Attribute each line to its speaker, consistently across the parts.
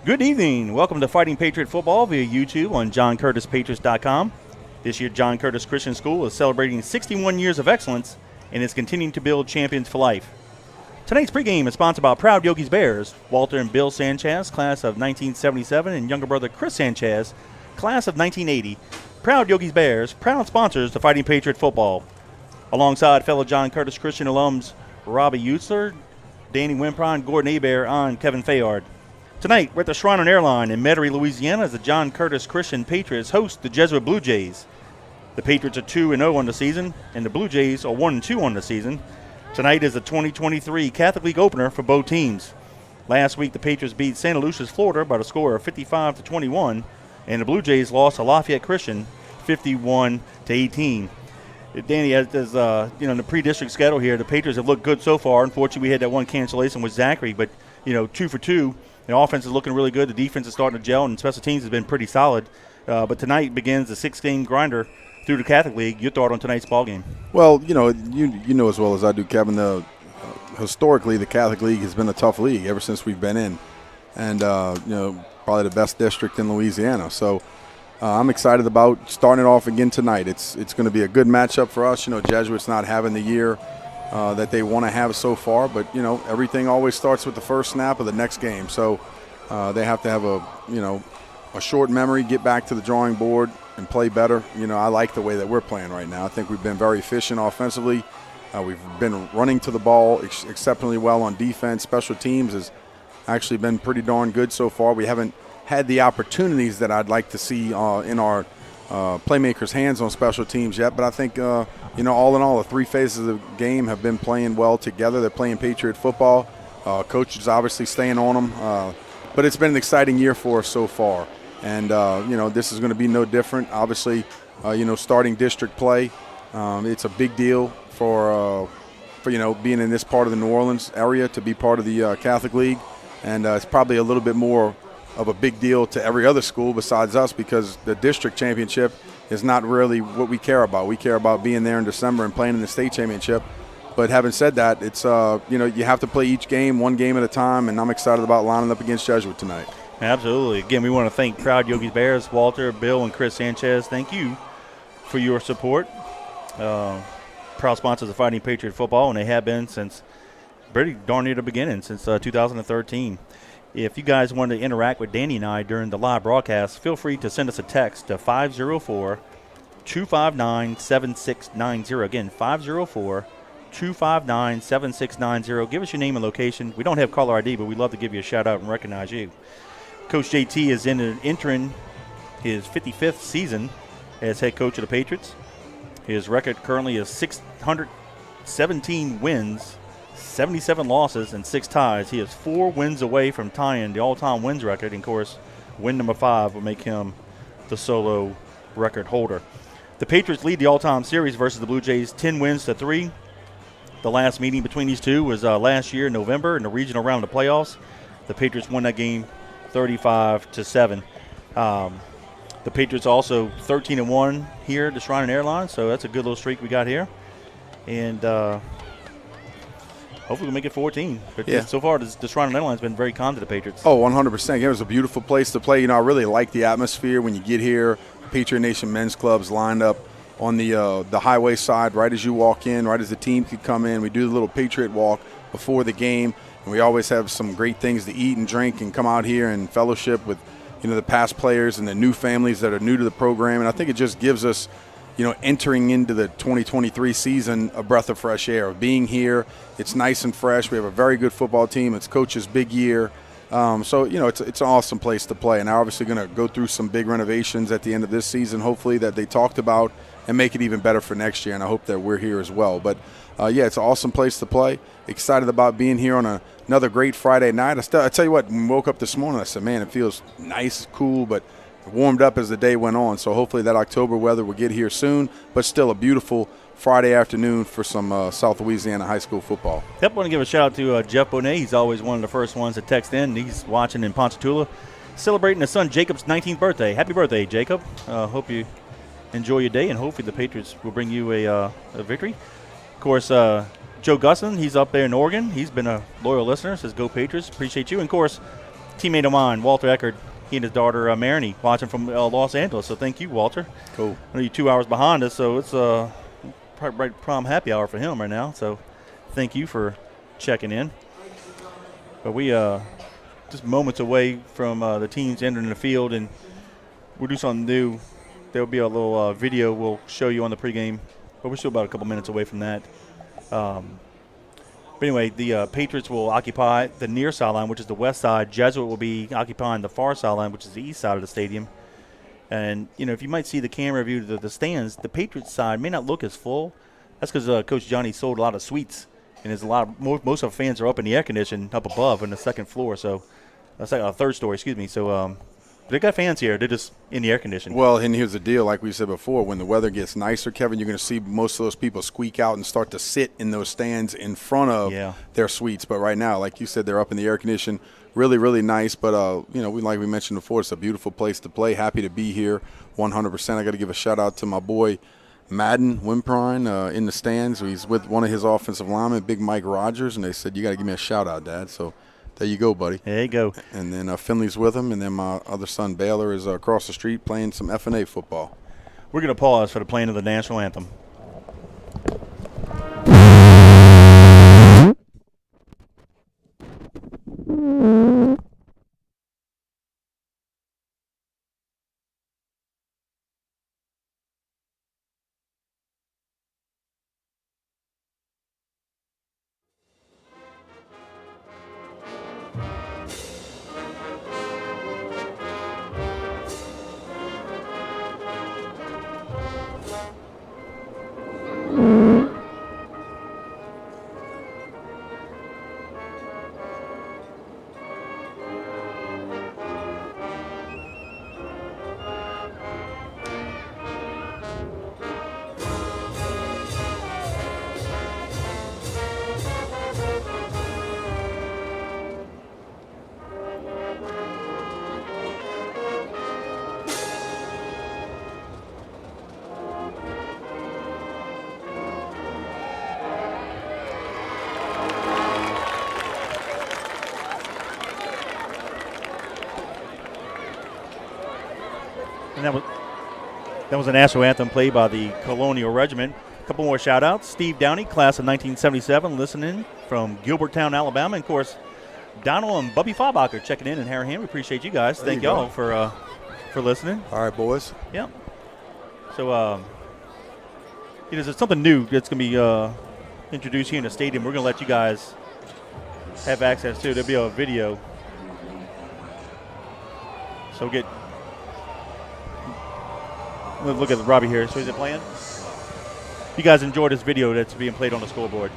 Speaker 1: Good evening. Welcome to Fighting Patriot Football via YouTube on JohnCurtisPatriots.com. This year, John Curtis Christian School is celebrating 61 years of excellence and is continuing to build champions for life. Tonight's pregame is sponsored by Proud Yogi's Bears, Walter and Bill Sanchez, class of 1977, and younger brother Chris Sanchez, class of 1980. Proud Yogi's Bears, proud sponsors to Fighting Patriot Football. Alongside fellow John Curtis Christian alums Robbie Utzler, Danny Wimpron, Gordon Hebert, and Kevin Fayard. Tonight, we're at the Shriner Airline in Metairie, Louisiana, as the John Curtis Christian Patriots host the Jesuit Blue Jays. The Patriots are 2-0 on the season, and the Blue Jays are 1-2 on the season. Tonight is the 2023 Catholic League opener for both teams. Last week, the Patriots beat Santa Lucia's Florida by the score of 55-21, and the Blue Jays lost to Lafayette Christian 51-18. Danny, as in the pre-district schedule here, the Patriots have looked good so far. Unfortunately, we had that one cancellation with Zachary, but 2 for 2. The offense is looking really good. The defense is starting to gel, and special teams has been pretty solid. But tonight begins the 6-game grinder through the Catholic League. Your thought on tonight's ball game?
Speaker 2: Well, you know as well as I do, Kevin. Historically, the Catholic League has been a tough league ever since we've been in, and probably the best district in Louisiana. So I'm excited about starting it off again tonight. It's going to be a good matchup for us. Jesuit's not having the year that they want to have so far, but everything always starts with the first snap of the next game. So they have to have a short memory, get back to the drawing board, and play better. I like the way that we're playing right now. I think we've been very efficient offensively. We've been running to the ball exceptionally well on defense. Special teams has actually been pretty darn good so far. We haven't had the opportunities that I'd like to see in our playmakers' hands on special teams yet, but I think all in all, the three phases of the game have been playing well together. They're playing Patriot football. Coaches obviously staying on them, but it's been an exciting year for us so far, and this is going to be no different. Obviously, starting district play, it's a big deal for being in this part of the New Orleans area to be part of the Catholic League, and it's probably a little bit more of a big deal to every other school besides us, because the district championship is not really what we care about. We care about being there in December and playing in the state championship. But having said that, it's you have to play each game one game at a time, and I'm excited about lining up against Jesuit tonight.
Speaker 1: Absolutely. Again, we want to thank Proud Yogi's Bears, Walter, Bill, and Chris Sanchez. Thank you for your support. Proud sponsors of Fighting Patriot Football, and they have been since pretty darn near the beginning, since 2013. If you guys want to interact with Danny and I during the live broadcast, feel free to send us a text to 504-259-7690. Again, 504-259-7690. Give us your name and location. We don't have caller ID, but we'd love to give you a shout-out and recognize you. Coach JT is entering his 55th season as head coach of the Patriots. His record currently is 617 wins, 77 losses, and 6 ties. He is 4 wins away from tying the all-time wins record. And, of course, win number 5 will make him the solo record holder. The Patriots lead the all-time series versus the Blue Jays 10 wins to 3. The last meeting between these two was last year in November in the regional round of the playoffs. The Patriots won that game 35-7. The Patriots also 13-1 here at the Shriner Airline, so that's a good little streak we got here. And hopefully we'll make it 14. But so far, the Shriner Airline has been very kind to the Patriots.
Speaker 2: Oh, 100%. It was a beautiful place to play. I really like the atmosphere when you get here. Patriot Nation Men's Club's lined up on the highway side right as you walk in, right as the team could come in. We do the little Patriot walk before the game, and we always have some great things to eat and drink and come out here and fellowship with the past players and the new families that are new to the program. And I think it just gives us, entering into the 2023 season, a breath of fresh air. Of being here, it's nice and fresh. We have a very good football team. It's Coach's big year. So it's an awesome place to play. And they're obviously going to go through some big renovations at the end of this season, hopefully, that they talked about, and make it even better for next year. And I hope that we're here as well. But, it's an awesome place to play. Excited about being here on another great Friday night. I tell you what, when we woke up this morning, I said, man, it feels nice, cool, but warmed up as the day went on. So hopefully that October weather will get here soon, but still a beautiful Friday afternoon for some South Louisiana high school football.
Speaker 1: Yep, I want to give a shout out to Jeff Bonet. He's always one of the first ones to text in. He's watching in Ponchatoula, celebrating his son Jacob's 19th birthday. Happy birthday, Jacob. Hope you enjoy your day, and hopefully the Patriots will bring you a victory. Of course, Joe Gusson, he's up there in Oregon. He's been a loyal listener, says go Patriots. Appreciate you. And, of course, teammate of mine, Walter Eckert. He and his daughter, Marini, watching from Los Angeles. So thank you, Walter.
Speaker 2: Cool.
Speaker 1: I know you're 2 hours behind us, so it's probably right prom happy hour for him right now. So thank you for checking in. But we just moments away from the teams entering the field, and we'll do something new. There'll be a little video we'll show you on the pregame, but we're still about a couple minutes away from that. But anyway, the Patriots will occupy the near sideline, which is the west side. Jesuit will be occupying the far sideline, which is the east side of the stadium. And, if you might see the camera view of the stands, the Patriots side may not look as full. That's because Coach Johnny sold a lot of suites, and there's a lot of most of the fans are up in the air conditioning up above on the second floor. So that's like third story, excuse me. So they got fans here. They're just in the air conditioning.
Speaker 2: Well, and here's the deal. Like we said before, when the weather gets nicer, Kevin, you're going to see most of those people squeak out and start to sit in those stands in front of their suites. But right now, like you said, they're up in the air condition. Really, really nice. But, like we mentioned before, it's a beautiful place to play. Happy to be here 100%. I got to give a shout-out to my boy Madden Wimprine in the stands. He's with one of his offensive linemen, Big Mike Rogers, and they said, you got to give me a shout-out, Dad. So there you go, buddy.
Speaker 1: There you go.
Speaker 2: And then Finley's with him, and then my other son Baylor is across the street playing some F&A football.
Speaker 1: We're going to pause for the playing of the national anthem. And that was a national anthem played by the Colonial Regiment. A couple more shout-outs. Steve Downey, class of 1977, listening from Gilbertown, Alabama. And, of course, Donald and Bubby Faubacher checking in Harahan. We appreciate you guys. Thank y'all for listening.
Speaker 2: All right, boys.
Speaker 1: Yeah. So, there's something new that's going to be introduced here in the stadium. We're going to let you guys have access to. There'll be a video. So let's look at Robbie here. So is it playing? You guys enjoy this video that's being played on the scoreboard.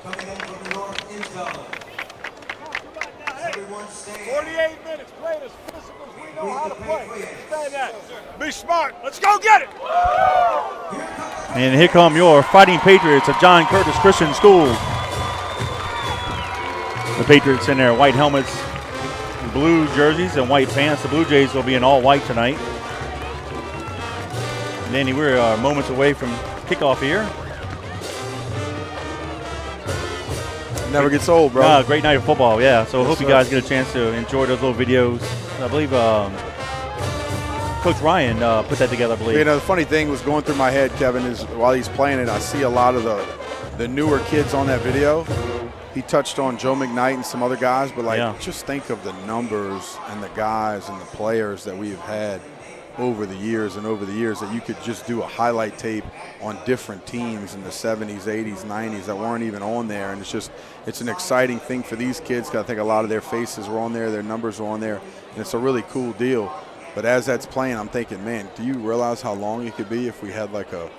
Speaker 3: Coming in from the north end zone. 48 minutes, playing as physical as we know how to play. Understand that. Be smart. Let's go get it.
Speaker 1: And here come your Fighting Patriots of John Curtis Christian School. The Patriots in their white helmets, blue jerseys, and white pants. The Blue Jays will be in all white tonight. Danny, we're moments away from kickoff here.
Speaker 2: Never gets old, bro.
Speaker 1: Great night of football, yeah. So I hope you
Speaker 2: sir.
Speaker 1: guys get a chance to enjoy those little videos. I believe Coach Ryan put that together, I believe.
Speaker 2: You know, the funny thing was going through my head, Kevin, is while he's playing it, I see a lot of the newer kids on that video. He touched on Joe McKnight and some other guys, but just think of the numbers and the guys and the players that we have had over the years that you could just do a highlight tape on different teams in the 70s, 80s, 90s that weren't even on there. And it's an exciting thing for these kids because I think a lot of their faces were on there, their numbers were on there, and it's a really cool deal. But as that's playing, I'm thinking, man, do you realize how long it could be if we had like a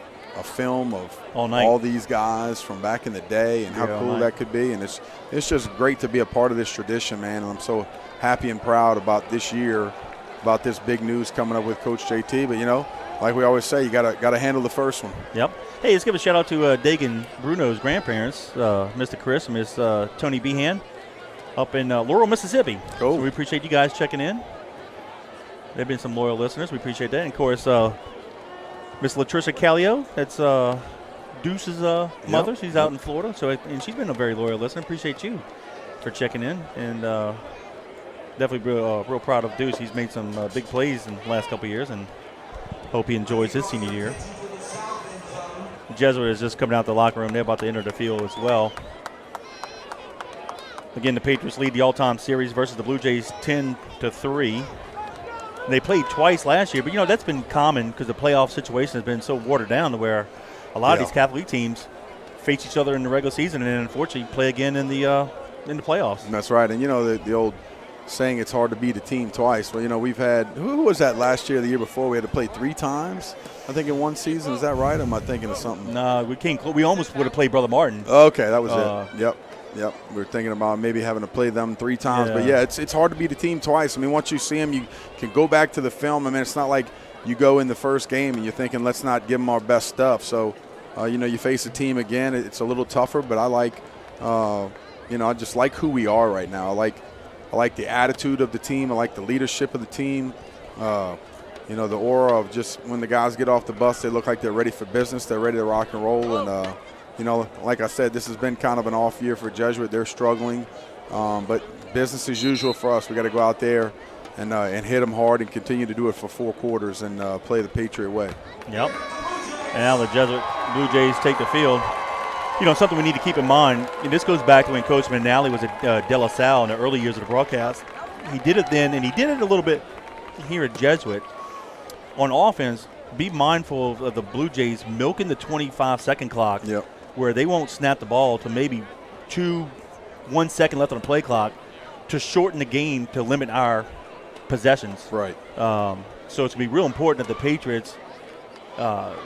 Speaker 2: film of all these guys from back in the day and how cool that could be? And it's just great to be a part of this tradition, man. And I'm so happy and proud about this year, about this big news coming up with Coach JT. But, you know, like we always say, you gotta handle the first one.
Speaker 1: Yep. Hey, let's give a shout out to Dagan Bruno's grandparents, Mr. Chris and Miss Tony Behan, up in Laurel, Mississippi.
Speaker 2: Cool.
Speaker 1: So we appreciate you guys checking in. They've been some loyal listeners. We appreciate that. And, of course, Miss Latricia Callio, that's Deuce's mother.
Speaker 2: Yep.
Speaker 1: She's out in Florida, and she's been a very loyal listener. Appreciate you for checking in. And definitely real proud of Deuce. He's made some big plays in the last couple of years, and hope he enjoys his senior year. Jesuit is just coming out the locker room. They're about to enter the field as well. Again, the Patriots lead the all-time series versus the Blue Jays 10-3. They played twice last year, but, you know, that's been common because the playoff situation has been so watered down to where a lot of these Catholic League teams face each other in the regular season and then, unfortunately, play again in the playoffs.
Speaker 2: And that's right. And, you know, the old saying it's hard to beat a team twice. Well, you know, we've had – who was that last year, the year before? We had to play 3 times, I think, in one season. Is that right, or am I thinking of something?
Speaker 1: No, we almost would have played Brother Martin.
Speaker 2: Okay, that was it. Yep. We were thinking about maybe having to play them 3 times. But, yeah, it's hard to beat a team twice. I mean, once you see them, you can go back to the film. I mean, it's not like you go in the first game and you're thinking, let's not give them our best stuff. So, you know, you face a team again. It's a little tougher, but I like, you know, I just like who we are right now. I like the attitude of the team. I like the leadership of the team. You know, the aura of just when the guys get off the bus, they look like they're ready for business. They're ready to rock and roll. And, you know, like I said, this has been kind of an off year for Jesuit. They're struggling. But business as usual for us. We got to go out there and hit them hard and continue to do it for 4 quarters and play the Patriot way.
Speaker 1: Yep. And now the Jesuit Blue Jays take the field. You know, something we need to keep in mind, and this goes back to when Coach Manali was at De La Salle in the early years of the broadcast. He did it then, and he did it a little bit here at Jesuit. On offense, be mindful of the Blue Jays milking the 25-second clock, where they won't snap the ball to maybe 1 second left on the play clock to shorten the game to limit our possessions.
Speaker 2: Right.
Speaker 1: So it's going to be real important that the Patriots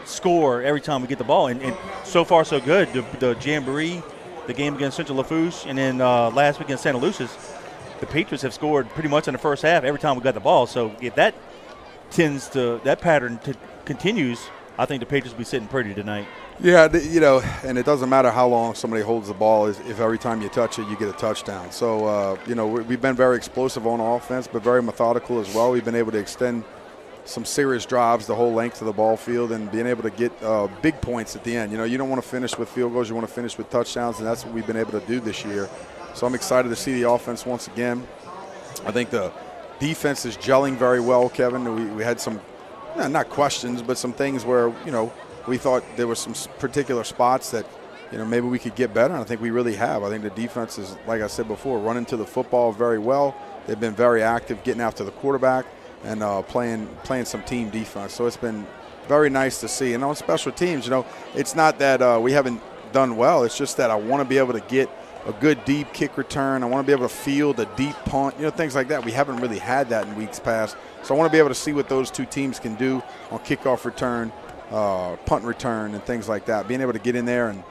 Speaker 1: score every time we get the ball. And so far, so good. The Jamboree, the game against Central Lafourche, and then last week against Santa Lucia's, the Patriots have scored pretty much in the first half every time we got the ball. So if that pattern continues, I think the Patriots will be sitting pretty tonight.
Speaker 2: Yeah, you know, and it doesn't matter how long somebody holds the ball if every time you touch it, you get a touchdown. So, you know, we've been very explosive on offense, but very methodical as well. We've been able to extend some serious drives the whole length of the ball field and being able to get big points at the end. You know, you don't want to finish with field goals. You want to finish with touchdowns, and that's what we've been able to do this year. So I'm excited to see the offense once again. I think the defense is gelling very well, Kevin. We had some, not questions, but some things where, you know, we thought there were some particular spots that, you know, maybe we could get better, and I think we really have. I think the defense is, like I said before, running to the football very well. They've been very active getting after the quarterback and playing some team defense. So it's been very nice to see. And on special teams, you know, it's not that we haven't done well. It's just that I want to be able to get a good deep kick return. I want to be able to field a deep punt, you know, things like that. We haven't really had that in weeks past. So I want to be able to see what those two teams can do on kickoff return, punt return, and things like that. Being able to get in there and,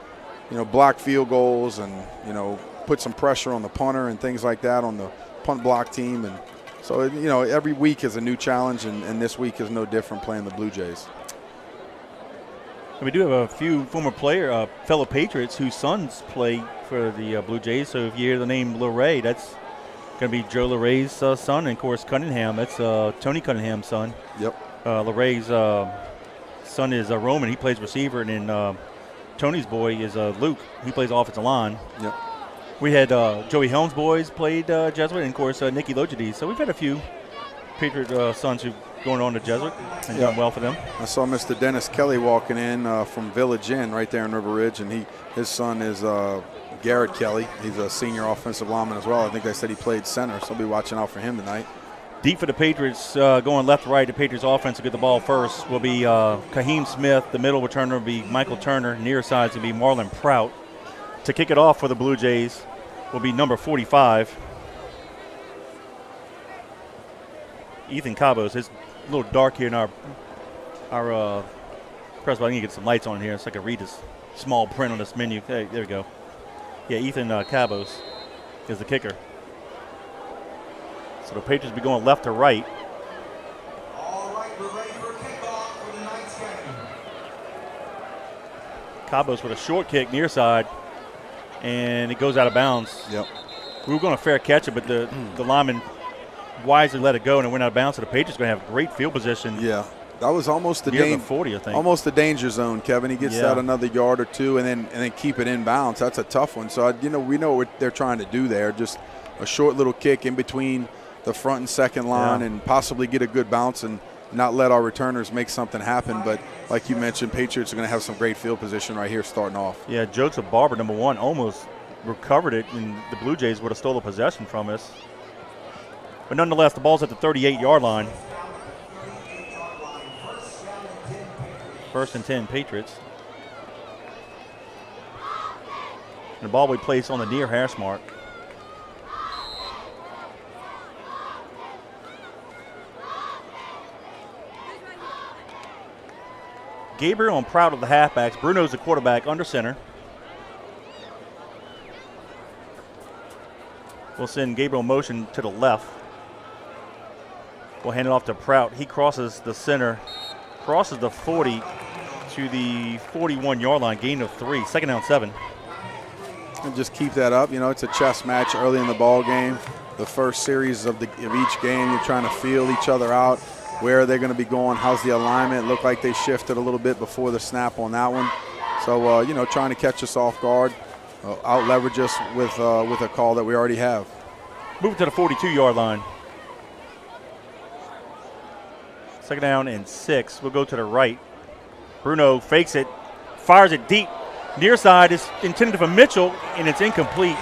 Speaker 2: you know, block field goals and, you know, put some pressure on the punter and things like that on punt block team. And so, every week is a new challenge, and this week is no different playing the Blue Jays.
Speaker 1: And we do have a few former fellow Patriots whose sons play for the Blue Jays. So if you hear the name LeRae, that's going to be Joe LeRae's son. And, of course, Cunningham, that's Tony Cunningham's son.
Speaker 2: Yep.
Speaker 1: LeRae's son is Roman. He plays receiver. And then Tony's boy is Luke. He plays offensive line.
Speaker 2: Yep.
Speaker 1: We had Joey Helms' boys played Jesuit. And, of course, Nicky Logidis. So we've had a few Patriot sons who've going on to Jesuit and done well for them.
Speaker 2: I saw Mr. Dennis Kelly walking in from Village Inn right there in River Ridge, and his son is Garrett Kelly. He's a senior offensive lineman as well. I think they said he played center, so I'll be watching out for him tonight.
Speaker 1: Deep for the Patriots, going left to right. The Patriots offense will get the ball first. Will be Kaheem Smith. The middle returner will be Michael Turner. Near side will be Marlon Prout. To kick it off for the Blue Jays will be number 45. Ethan Cabos. It's a little dark here in our press, but I need to get some lights on here so I can read this small print on this menu. Hey, there we go. Yeah, Ethan Cabos is the kicker. So the Patriots will be going left to right.
Speaker 4: All right, we're ready for kickoff for tonight's game.
Speaker 1: Cabos with a short kick near side, and it goes out of bounds.
Speaker 2: Yep.
Speaker 1: We were going to fair catch it, but the lineman wisely let it go, and it went out of bounds. So the Patriots are going to have great field position.
Speaker 2: Yeah, that was almost the
Speaker 1: near the 40, I think.
Speaker 2: Almost the danger zone, Kevin. He gets out another yard or two, and then keep it in bounds. That's a tough one. So we know what they're trying to do there. Just a short little kick in between the front and second line, and possibly get a good bounce and not let our returners make something happen. But like you mentioned, Patriots are going to have some great field position right here starting off. Yeah,
Speaker 1: Joseph Barber, number 1, almost recovered it, and the Blue Jays would have stolen possession from us. But nonetheless, the ball's at the 38-yard line. First and 10, Patriots. And the ball will be placed on the near hash mark. Gabriel and Proud of the halfbacks. Bruno's the quarterback under center. We'll send Gabriel motion to the left. We'll hand it off to Prout. He crosses the center, crosses the 40 to the 41-yard line, gain of 3, second down 7.
Speaker 2: And just keep that up. It's a chess match early in the ball game. The first series of each game, you're trying to feel each other out. Where are they going to be going? How's the alignment? Looked like they shifted a little bit before the snap on that one. So, trying to catch us off guard, out-leverage us with a call that we already have.
Speaker 1: Move to the 42-yard line. Second down and 6. We'll go to the right. Bruno fakes it, fires it deep. Near side is intended for Mitchell, and it's incomplete.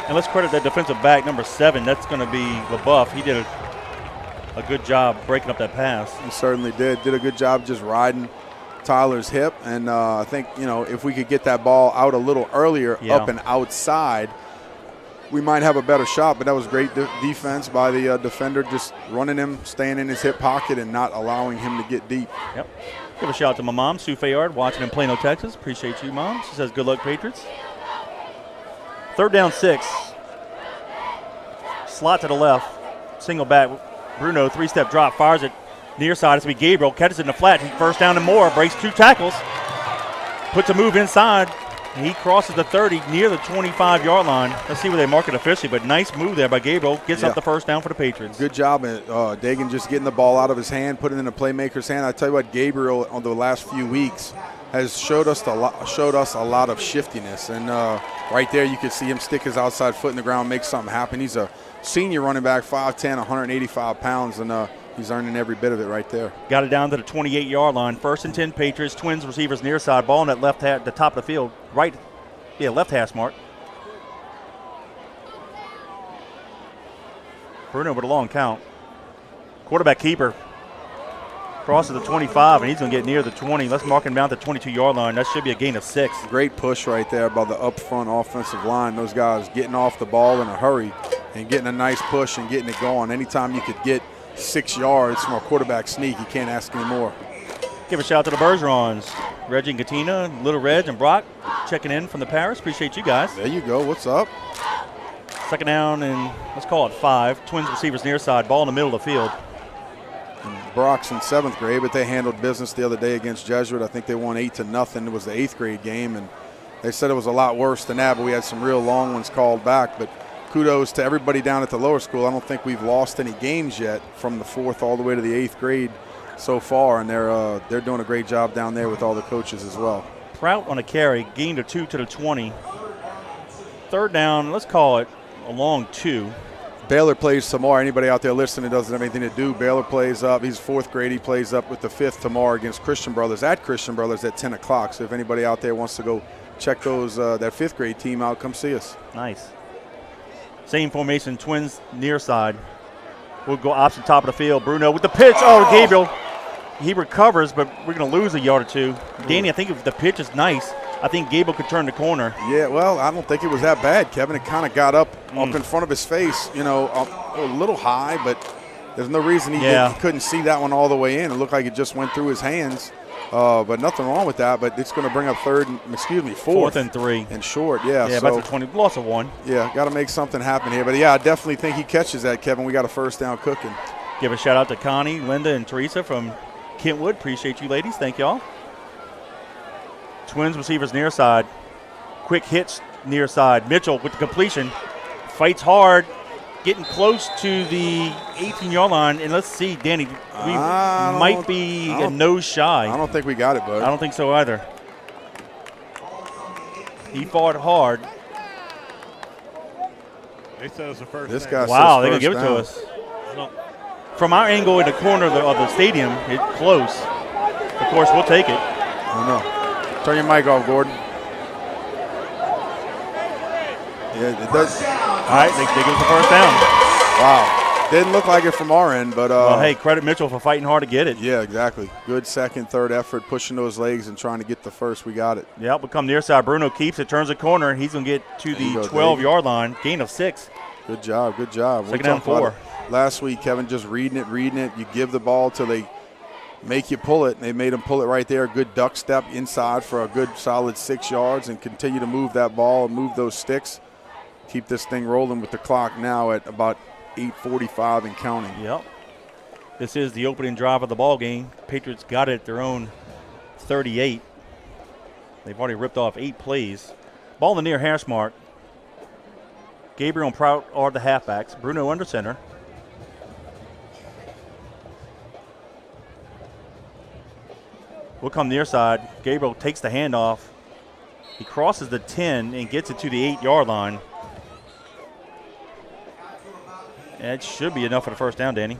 Speaker 1: And let's credit that defensive back, number 7. That's going to be LaBeouf. He did a good job breaking up that pass.
Speaker 2: He certainly did. Did a good job just riding Tyler's hip. And I think, if we could get that ball out a little earlier, up and outside, we might have a better shot. But that was great defense by the defender, just running him, staying in his hip pocket, and not allowing him to get deep.
Speaker 1: Yep. Give a shout out to my mom, Sue Fayard, watching in Plano, Texas. Appreciate you, Mom. She says, good luck, Patriots. Third down 6. Slot to the left. Single back. Bruno, 3-step drop, fires it near side. It's going to be Gabriel. Catches it in the flat. First down and more. Breaks 2 tackles. Puts a move inside. He crosses the 30 near the 25-yard line. Let's see where they mark it officially, but nice move there by Gabriel. Gets up the first down for the Patriots.
Speaker 2: Good job, Dagan, just getting the ball out of his hand, putting it in a playmaker's hand. I tell you what, Gabriel on the last few weeks has showed us a lot of shiftiness. And right there you can see him stick his outside foot in the ground, make something happen. He's a senior running back, 5'10", 185 pounds, and he's earning every bit of it right there.
Speaker 1: Got it down to the 28-yard line. First and 10, Patriots. Twins receivers near side. Ball on that the top of the field. Left hash mark. Bruno with a long count. Quarterback keeper. Crosses the 25, and he's going to get near the 20. Let's mark him down to the 22-yard line. That should be a gain of 6.
Speaker 2: Great push right there by the up front offensive line. Those guys getting off the ball in a hurry and getting a nice push and getting it going. Anytime you could get 6 yards from a quarterback sneak, you can't ask any more.
Speaker 1: Give a shout out to the Bergerons. Reggie and Katina, Little Reg and Brock checking in from the Paris. Appreciate you guys.
Speaker 2: There you go. What's up?
Speaker 1: Second down and let's call it 5. Twins receivers near side, ball in the middle of the field.
Speaker 2: And Brock's in 7th grade, but they handled business the other day against Jesuit. I think they won 8-0. It was the 8th grade game, and they said it was a lot worse than that, but we had some real long ones called back. But kudos to everybody down at the lower school. I don't think we've lost any games yet from the 4th all the way to the 8th grade so far, and they're doing a great job down there with all the coaches as well.
Speaker 1: Prout on a carry, gained a 2 to the 20. Third down, let's call it a long 2.
Speaker 2: Baylor plays tomorrow. Anybody out there listening doesn't have anything to do. Baylor plays up. He's 4th grade. He plays up with the 5th tomorrow against Christian Brothers at 10 o'clock. So if anybody out there wants to go check those that 5th grade team out, come see us.
Speaker 1: Nice. Same formation, Twins near side. We'll go opposite top of the field. Bruno with the pitch. Oh, Gabriel. He recovers, but we're going to lose a yard or 2. Danny, I think if the pitch is nice, I think Gabriel could turn the corner.
Speaker 2: Yeah, well, I don't think it was that bad, Kevin. It kind of got up in front of his face, a little high, but there's no reason he couldn't see that one all the way in. It looked like it just went through his hands, but nothing wrong with that. But it's going to bring up 4th
Speaker 1: and 3.
Speaker 2: and short, yeah.
Speaker 1: Yeah,
Speaker 2: so,
Speaker 1: about the 20, loss of 1.
Speaker 2: Yeah, got to make something happen here. But, yeah, I definitely think he catches that, Kevin. We got a first down cooking.
Speaker 1: Give a shout-out to Connie, Linda, and Teresa from Kentwood. Appreciate you ladies. Thank y'all. Twins receivers near side. Quick hits near side. Mitchell with the completion. Fights hard. Getting close to the 18-yard line. And let's see, Danny, we might be a nose shy.
Speaker 2: I don't think we got it, bud.
Speaker 1: I don't think so either. He fought hard.
Speaker 3: They said it was the first
Speaker 2: This
Speaker 3: down.
Speaker 2: guy
Speaker 1: Wow,
Speaker 2: says
Speaker 1: they're going to give it to
Speaker 2: first
Speaker 1: us. From our angle in the corner of the stadium, it's close. Of course, we'll take it.
Speaker 2: I don't know. Turn your mic off, Gordon. Yeah, it does.
Speaker 1: All right, they give us the first down.
Speaker 2: Wow. Didn't look like it from our end, but
Speaker 1: Well, hey, credit Mitchell for fighting hard to get it.
Speaker 2: yeah, exactly. Good second, third effort, pushing those legs and trying to get the first. We got it.
Speaker 1: Yeah, we come near side. Bruno keeps it, turns the corner. He's going to get to
Speaker 2: There you
Speaker 1: the
Speaker 2: go,
Speaker 1: 12-yard line. Gain of 6.
Speaker 2: Good job, good job.
Speaker 1: Second down, 4.
Speaker 2: Last week, Kevin, just reading it. You give the ball till they make you pull it. And they made him pull it right there. Good duck step inside for a good solid 6 yards and continue to move that ball and move those sticks. Keep this thing rolling with the clock now at about 8:45 and counting.
Speaker 1: Yep. This is the opening drive of the ball game. Patriots got it at their own 38. They've already ripped off 8 plays. Ball in the near hash mark. Gabriel and Prout are the halfbacks. Bruno under center. We'll come near side. Gabriel takes the handoff. He crosses the 10 and gets it to the 8-yard line. That should be enough for the first down, Danny.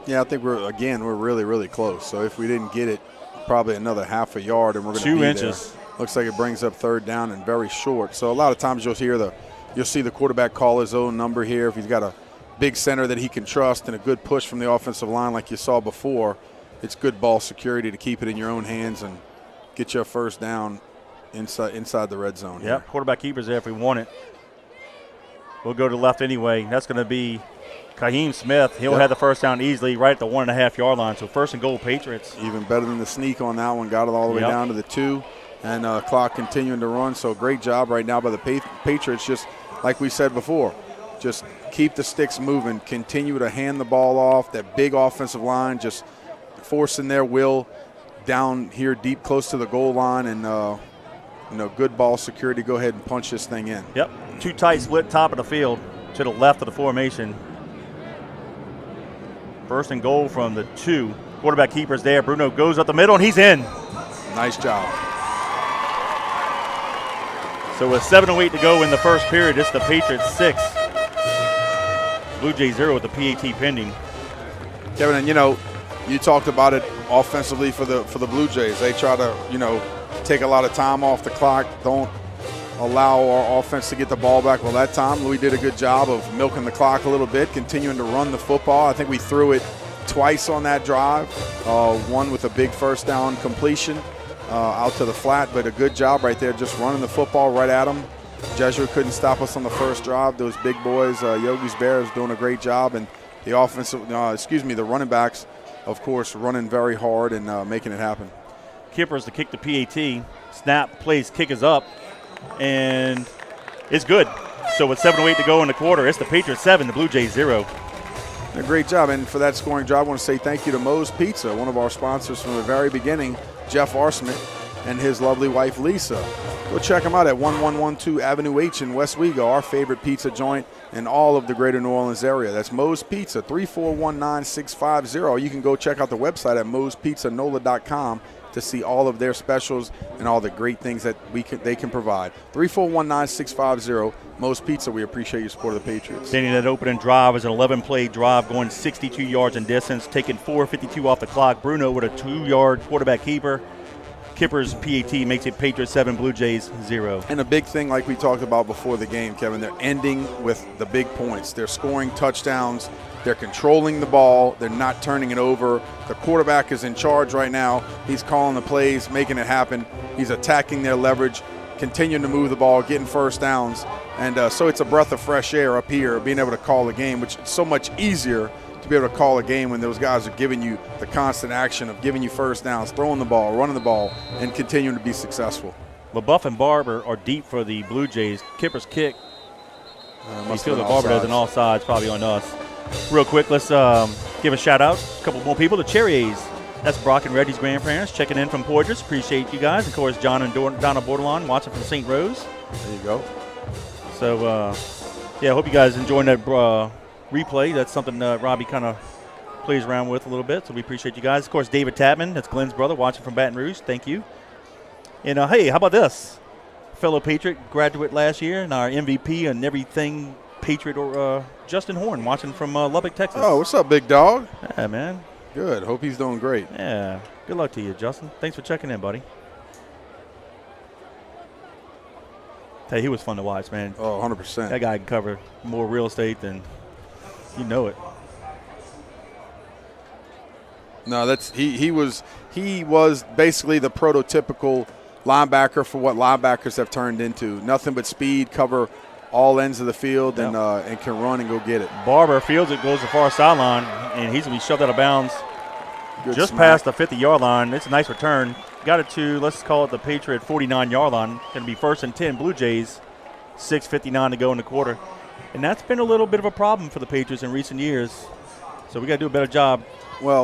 Speaker 2: Yeah, I think we're really, really close. So if we didn't get it, probably another half a yard, and we're going to be
Speaker 1: 2 inches.
Speaker 2: there. Looks like it brings up third down and very short. So a lot of times you'll see the quarterback call his own number here. If he's got a big center that he can trust and a good push from the offensive line like you saw before, it's good ball security to keep it in your own hands and get you a first down inside the red zone.
Speaker 1: Yep, quarterback keeper's there if we want it. We'll go to the left anyway. That's going to be Kaheem Smith. He'll have the first down easily right at the 1.5-yard line. So first and goal, Patriots.
Speaker 2: Even better than the sneak on that one. Got it all the way down to the 2. And clock continuing to run. So great job right now by the Patriots. Just like we said before, just keep the sticks moving. Continue to hand the ball off. That big offensive line just forcing their will down here deep close to the goal line. And, good ball security. Go ahead and punch this thing in.
Speaker 1: Yep, 2 tight split top of the field to the left of the formation. First and goal from the 2. Quarterback keeper's there. Bruno goes up the middle, and he's in.
Speaker 2: Nice job.
Speaker 1: So with 7:08 to go in the first period, it's the Patriots 6. Blue Jays 0 with the PAT pending.
Speaker 2: Kevin, and you talked about it offensively for the Blue Jays. They try to, take a lot of time off the clock. Don't allow our offense to get the ball back. Well, that time Louis did a good job of milking the clock a little bit, continuing to run the football. I think we threw it twice on that drive. One with a big first down completion out to the flat, but a good job right there, just running the football right at them. Jesuit couldn't stop us on the first drive. Those big boys, Yogi's Bears, doing a great job, and the running backs, of course, running very hard and making it happen.
Speaker 1: Kippers to kick the PAT. Snap, plays, kick is up, and it's good. So So with 7:08 to go in the quarter, it's the Patriots 7, the Blue Jays 0.
Speaker 2: A great job. And for that scoring drive, I want to say thank you to Moe's Pizza, one of our sponsors from the very beginning, Jeff Arsmith and his lovely wife, Lisa. Go check them out at 1112 Avenue H in West Wego, our favorite pizza joint in all of the greater New Orleans area. That's Moe's Pizza, 3419650. You can go check out the website at moespizzanola.com to see all of their specials and all the great things that they can provide. 3419650, Moe's Pizza. We appreciate your support of the Patriots.
Speaker 1: Danny, that opening drive was an 11-play drive going 62 yards in distance, taking 4:52 off the clock. Bruno with a 2-yard quarterback keeper. Kipper's PAT makes it Patriots 7, Blue Jays 0.
Speaker 2: And a big thing like we talked about before the game, Kevin, they're ending with the big points. They're scoring touchdowns. They're controlling the ball. They're not turning it over. The quarterback is in charge right now. He's calling the plays, making it happen. He's attacking their leverage, continuing to move the ball, getting first downs. And so it's a breath of fresh air up here, being able to call the game, which is so much easier to be able to call a game when those guys are giving you the constant action of giving you first downs, throwing the ball, running the ball, and continuing to be successful.
Speaker 1: LaBeouf and Barber are deep for the Blue Jays. Kipper's kick. You feel that Barber does an offsides, probably on us. Real quick, let's give a shout-out. A couple more people. The Cherries. That's Brock and Reggie's grandparents checking in from Poitras. Appreciate you guys. Of course, John and Donna Bordelon watching from St. Rose.
Speaker 2: There you go.
Speaker 1: So, yeah, I hope you guys enjoying that replay. That's something Robbie kind of plays around with a little bit, so we appreciate you guys. Of course, David Tapman, that's Glenn's brother, watching from Baton Rouge. Thank you. And, hey, how about this? Fellow Patriot graduate last year and our MVP and everything Patriot, or Justin Horn, watching from Lubbock, Texas.
Speaker 2: Oh, what's up, big dog?
Speaker 1: Yeah, man.
Speaker 2: Good. Hope he's doing great.
Speaker 1: Yeah. Good luck to you, Justin. Thanks for checking in, buddy. Hey, he was fun to watch, man.
Speaker 2: Oh, 100%.
Speaker 1: That guy can cover more real estate than you know it.
Speaker 2: No, that's he was basically the prototypical linebacker for what linebackers have turned into. Nothing but speed, cover all ends of the field, and can run and go get it.
Speaker 1: Barber fields it, goes to the far sideline, and he's going to be shoved out of bounds just past the 50-yard line. It's a nice return. Got it to, let's call it the Patriot 49-yard line. Going to be 1st and 10, Blue Jays, 6:59 to go in the quarter. And that's been a little bit of a problem for the Patriots in recent years. So we got to do a better job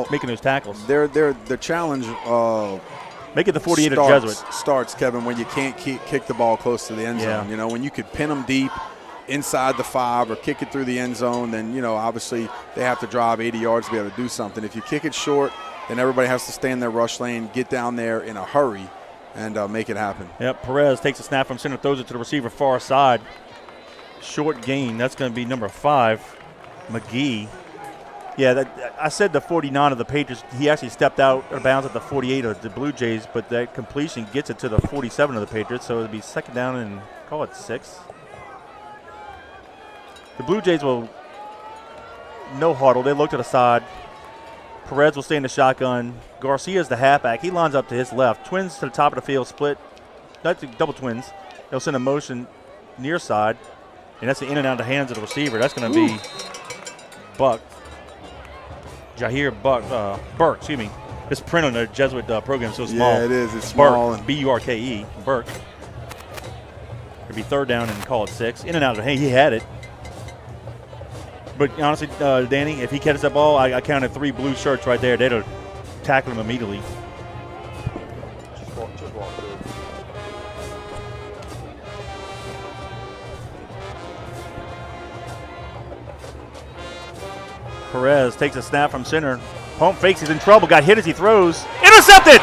Speaker 1: making those tackles.
Speaker 2: The challenge
Speaker 1: make it the 48 of Jesuit.
Speaker 2: Starts, Kevin, when you can't kick the ball close to the end zone. You know, when you could pin them deep inside the 5 or kick it through the end zone, then, you know, obviously they have to drive 80 yards to be able to do something. If you kick it short, then everybody has to stay in their rush lane, get down there in a hurry, and make it happen. Yep,
Speaker 1: Perez takes a snap from center, throws it to the receiver far side. Short gain. That's going to be number 5, McGee. Yeah, I said the 49 of the Patriots. He actually stepped out of bounds at the 48 of the Blue Jays, but that completion gets it to the 47 of the Patriots, so it'll be 2nd down and call it 6. The Blue Jays will no huddle. They look to the side. Perez will stay in the shotgun. Garcia's the halfback. He lines up to his left. Twins to the top of the field, split. That's double twins. They'll send a motion near side, and that's the in and out of the hands of the receiver. That's going to be Buck. Burke, excuse me. This print on the Jesuit program is so small.
Speaker 2: Yeah, it is. It's small.
Speaker 1: Burke, B-U-R-K-E, Burke. It'll be 3rd down and call it 6. In and out of the hand. He had it. But honestly, Danny, if he catches that ball, I counted 3 blue shirts right there. They'd have tackled him immediately.
Speaker 3: Just walk through.
Speaker 1: Perez takes a snap from center. Pump fakes, he's in trouble. Got hit as he throws. Intercepted!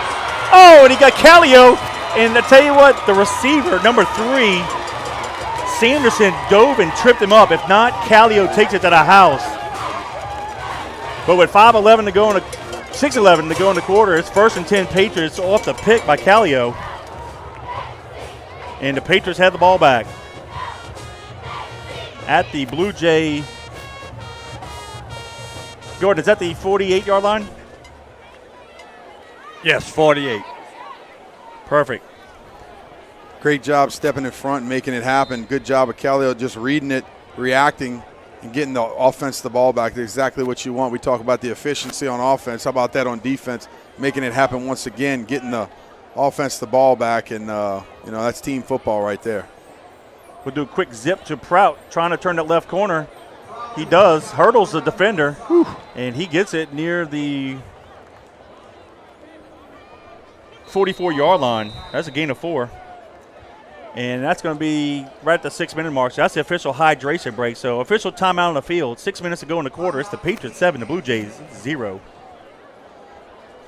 Speaker 1: Oh, and he got Callio. And I tell you what, the receiver, number 3, Sanderson dove and tripped him up. If not, Callio takes it to the house. But with 6:11 to go in the quarter, it's 1st and 10 Patriots off the pick by Callio. And the Patriots have the ball back at the Blue Jay. Jordan, is that the 48-yard line?
Speaker 3: Yes, 48.
Speaker 1: Perfect.
Speaker 2: Great job stepping in front and making it happen. Good job of Callio just reading it, reacting, and getting the offense the ball back. That's exactly what you want. We talk about the efficiency on offense. How about that on defense? Making it happen once again, getting the offense the ball back, and that's team football right there.
Speaker 1: We'll do a quick zip to Prout, trying to turn that left corner. He does, hurdles the defender, and he gets it near the 44-yard line. That's a gain of 4. And that's going to be right at the 6-minute mark. So that's the official hydration break. So official timeout on the field. 6 minutes to go in the quarter. It's the Patriots 7, the Blue Jays 0.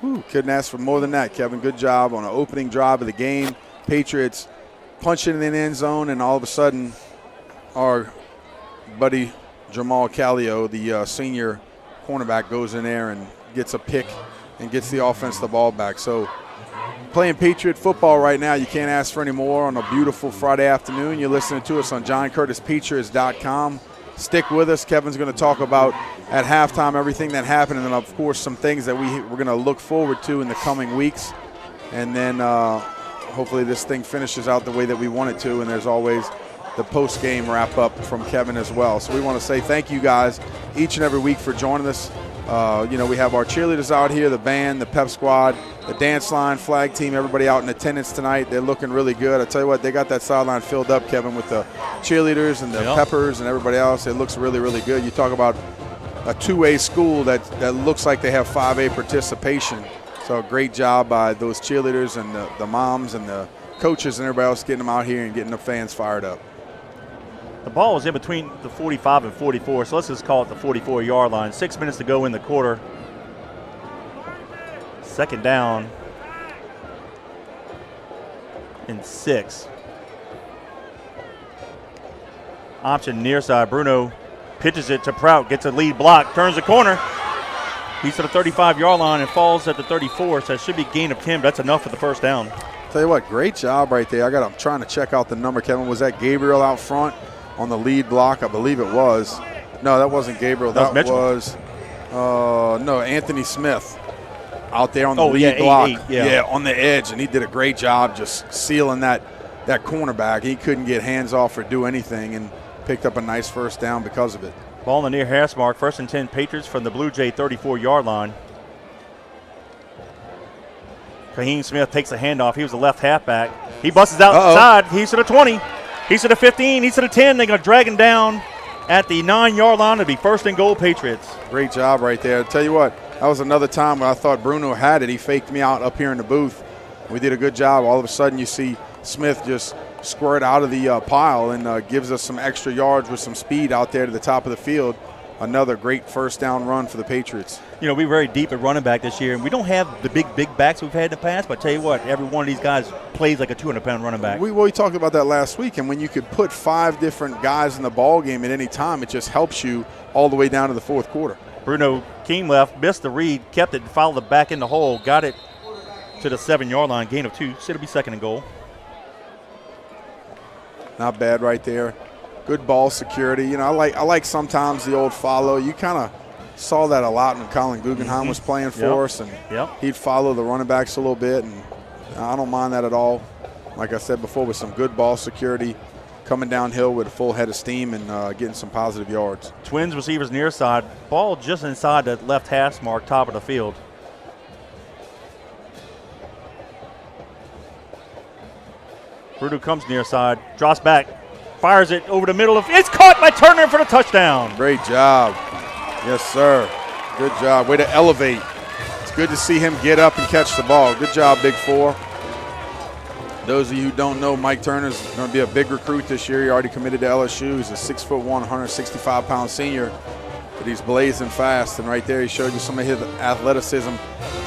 Speaker 2: Couldn't ask for more than that, Kevin. Good job on an opening drive of the game. Patriots punching in the end zone, and all of a sudden our buddy Jamal Callio, the senior cornerback, goes in there and gets a pick and gets the offense the ball back. So playing Patriot football right now, you can't ask for any more on a beautiful Friday afternoon. You're listening to us on JohnCurtisPatriots.com. Stick with us. Kevin's going to talk about at halftime everything that happened, and then, of course, some things that we're going to look forward to in the coming weeks. And then hopefully this thing finishes out the way that we want it to, and there's always the post-game wrap-up from Kevin as well. So we want to say thank you guys each and every week for joining us. We have our cheerleaders out here, the band, the pep squad, the dance line, flag team, everybody out in attendance tonight. They're looking really good. I tell you what, they got that sideline filled up, Kevin, with the cheerleaders and the peppers and everybody else. It looks really, really good. You talk about a two-way school that looks like they have 5A participation. So great job by those cheerleaders and the moms and the coaches and everybody else getting them out here and getting the fans fired up.
Speaker 1: The ball was in between the 45 and 44, so let's just call it the 44-yard line. 6 minutes to go in the quarter. Second down and 6. Option near side. Bruno pitches it to Prout, gets a lead block, turns the corner. He's to the 35-yard line and falls at the 34, so it should be gain of 10, but that's enough for the first down.
Speaker 2: Tell you what, great job right there. I'm trying to check out the number, Kevin. Was that Gabriel out front on the lead block? I believe it was. No, that wasn't Gabriel. That was Anthony Smith out there on the lead block. On the edge, and he did a great job just sealing that cornerback. He couldn't get hands off or do anything, and picked up a nice first down because of it.
Speaker 1: Ball in the near hash mark, 1st and 10 Patriots from the Blue Jay 34-yard line. Kaheem Smith takes a handoff. He was the left halfback. He busts outside. He's to the 20. He's to the 15. He's to the 10. They're going to drag him down at the 9-yard line. It'll be 1st and goal Patriots.
Speaker 2: Great job right there. I'll tell you what, that was another time when I thought Bruno had it. He faked me out up here in the booth. We did a good job. All of a sudden you see Smith just squirt out of the pile and gives us some extra yards with some speed out there to the top of the field. Another great first down run for the Patriots.
Speaker 1: We're very deep at running back this year, and we don't have the big backs we've had in the past, but I tell you what, every one of these guys plays like a 200-pound running back.
Speaker 2: We talked about that last week, and when you could put 5 different guys in the ball game at any time, it just helps you all the way down to the fourth quarter.
Speaker 1: Bruno came left, missed the read, kept it, followed it back in the hole, got it to the 7-yard line, gain of 2. So it'll be 2nd and goal.
Speaker 2: Not bad right there. Good ball security. I like sometimes the old follow. You kind of saw that a lot when Colin Guggenheim was playing for us, and he'd follow the running backs a little bit, and I don't mind that at all. Like I said before, with some good ball security, coming downhill with a full head of steam and getting some positive yards.
Speaker 1: Twins receivers near side. Ball just inside the left hash mark, top of the field. Bruno comes near side, drops back, fires it over the middle. It's caught by Turner for the touchdown.
Speaker 2: Great job. Yes, sir. Good job. Way to elevate. It's good to see him get up and catch the ball. Good job, Big Four. Those of you who don't know, Mike Turner's going to be a big recruit this year. He already committed to LSU. He's a 6'1", 165-pound senior, but he's blazing fast. And right there, he showed you some of his athleticism,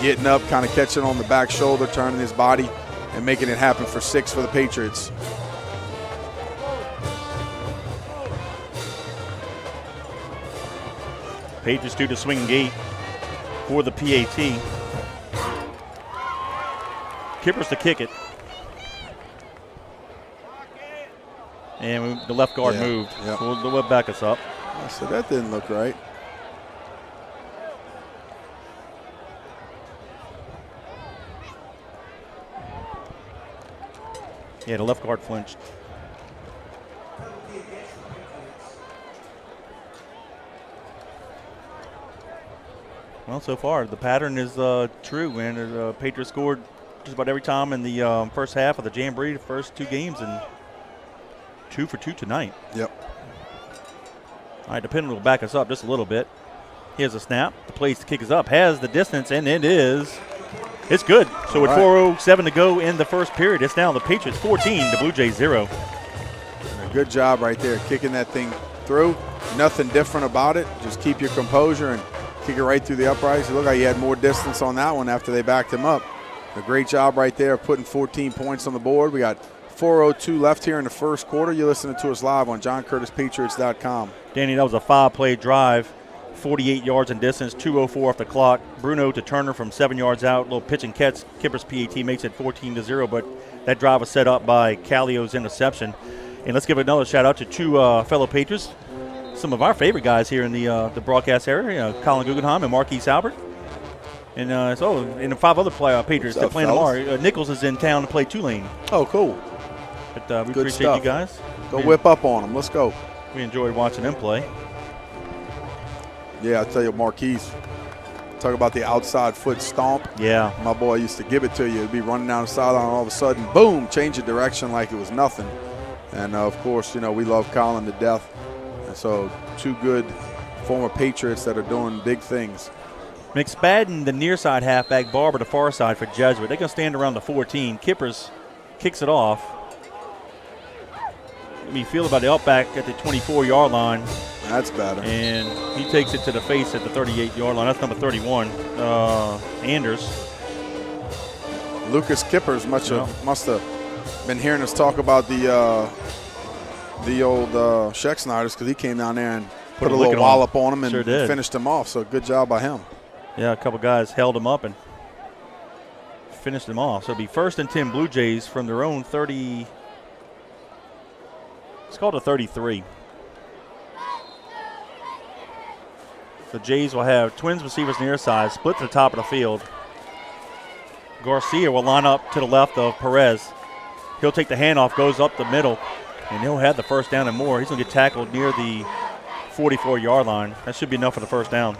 Speaker 2: getting up, kind of catching on the back shoulder, turning his body, and making it happen for 6 for the Patriots.
Speaker 1: Patriots do the swing gate for the PAT. Kippers to kick it. And the left guard moved.
Speaker 2: Yeah.
Speaker 1: So we'll back us up.
Speaker 2: So that didn't look right.
Speaker 1: Yeah, the left guard flinched. Well, so far the pattern is true, and the Patriots scored just about every time in the first half of the Jamboree, the first 2 games, and 2 for 2 tonight.
Speaker 2: Yep.
Speaker 1: All right, the Pendleton will back us up just a little bit. Here's a snap. The place to kick is up. Has the distance, and it's good. So with 4:07 to go in the first period, it's now the Patriots 14, the Blue Jays 0.
Speaker 2: A good job right there, kicking that thing through. Nothing different about it. Just keep your composure and kick it right through the uprights. It looked like he had more distance on that one after they backed him up. A great job right there, putting 14 points on the board. We got 4:02 left here in the first quarter. You're listening to us live on JohnCurtisPatriots.com.
Speaker 1: Danny, that was a 5-play drive, 48 yards in distance, 2:04 off the clock. Bruno to Turner from 7 yards out. Little pitch and catch. Kippers PAT makes it 14-0, but that drive was set up by Callio's interception. And let's give another shout out to two fellow Patriots, some of our favorite guys here in the broadcast area, Colin Guggenheim and Marquise Albert. And and 5 other Patriots that play tomorrow. Nichols is in town to play Tulane.
Speaker 2: Oh, cool.
Speaker 1: But we
Speaker 2: Good
Speaker 1: appreciate
Speaker 2: stuff.
Speaker 1: you guys.
Speaker 2: Go whip up on them. Let's go.
Speaker 1: We enjoyed watching them play.
Speaker 2: Yeah, I tell you, Marquise, talk about the outside foot stomp.
Speaker 1: Yeah.
Speaker 2: My boy used to give it to you. He'd be running down the sideline, all of a sudden, boom, change of direction like it was nothing. And, of course, we love Colin to death. And so 2 good former Patriots that are doing big things.
Speaker 1: McSpadden, the near side halfback, Barber, the far side for Jesuit. They're going to stand around the 14. Kippers kicks it off. Let me feel about the outback at the 24-yard line.
Speaker 2: That's better.
Speaker 1: And he takes it to the face at the 38-yard line. That's number 31, Anders.
Speaker 2: Lucas Kippers must have been hearing us talk about the old Scheck-Snyders, because he came down there and put a little wallop on him and finished him off. So good job by him. Yeah,
Speaker 1: a couple guys held him up and finished him off. So it'll be 1st and 10 Blue Jays from their own 30. It's called a 33. The Jays will have twins receivers near side, split to the top of the field. Garcia will line up to the left of Perez. He'll take the handoff, goes up the middle, and he'll have the first down and more. He's going to get tackled near the 44-yard line. That should be enough for the first down.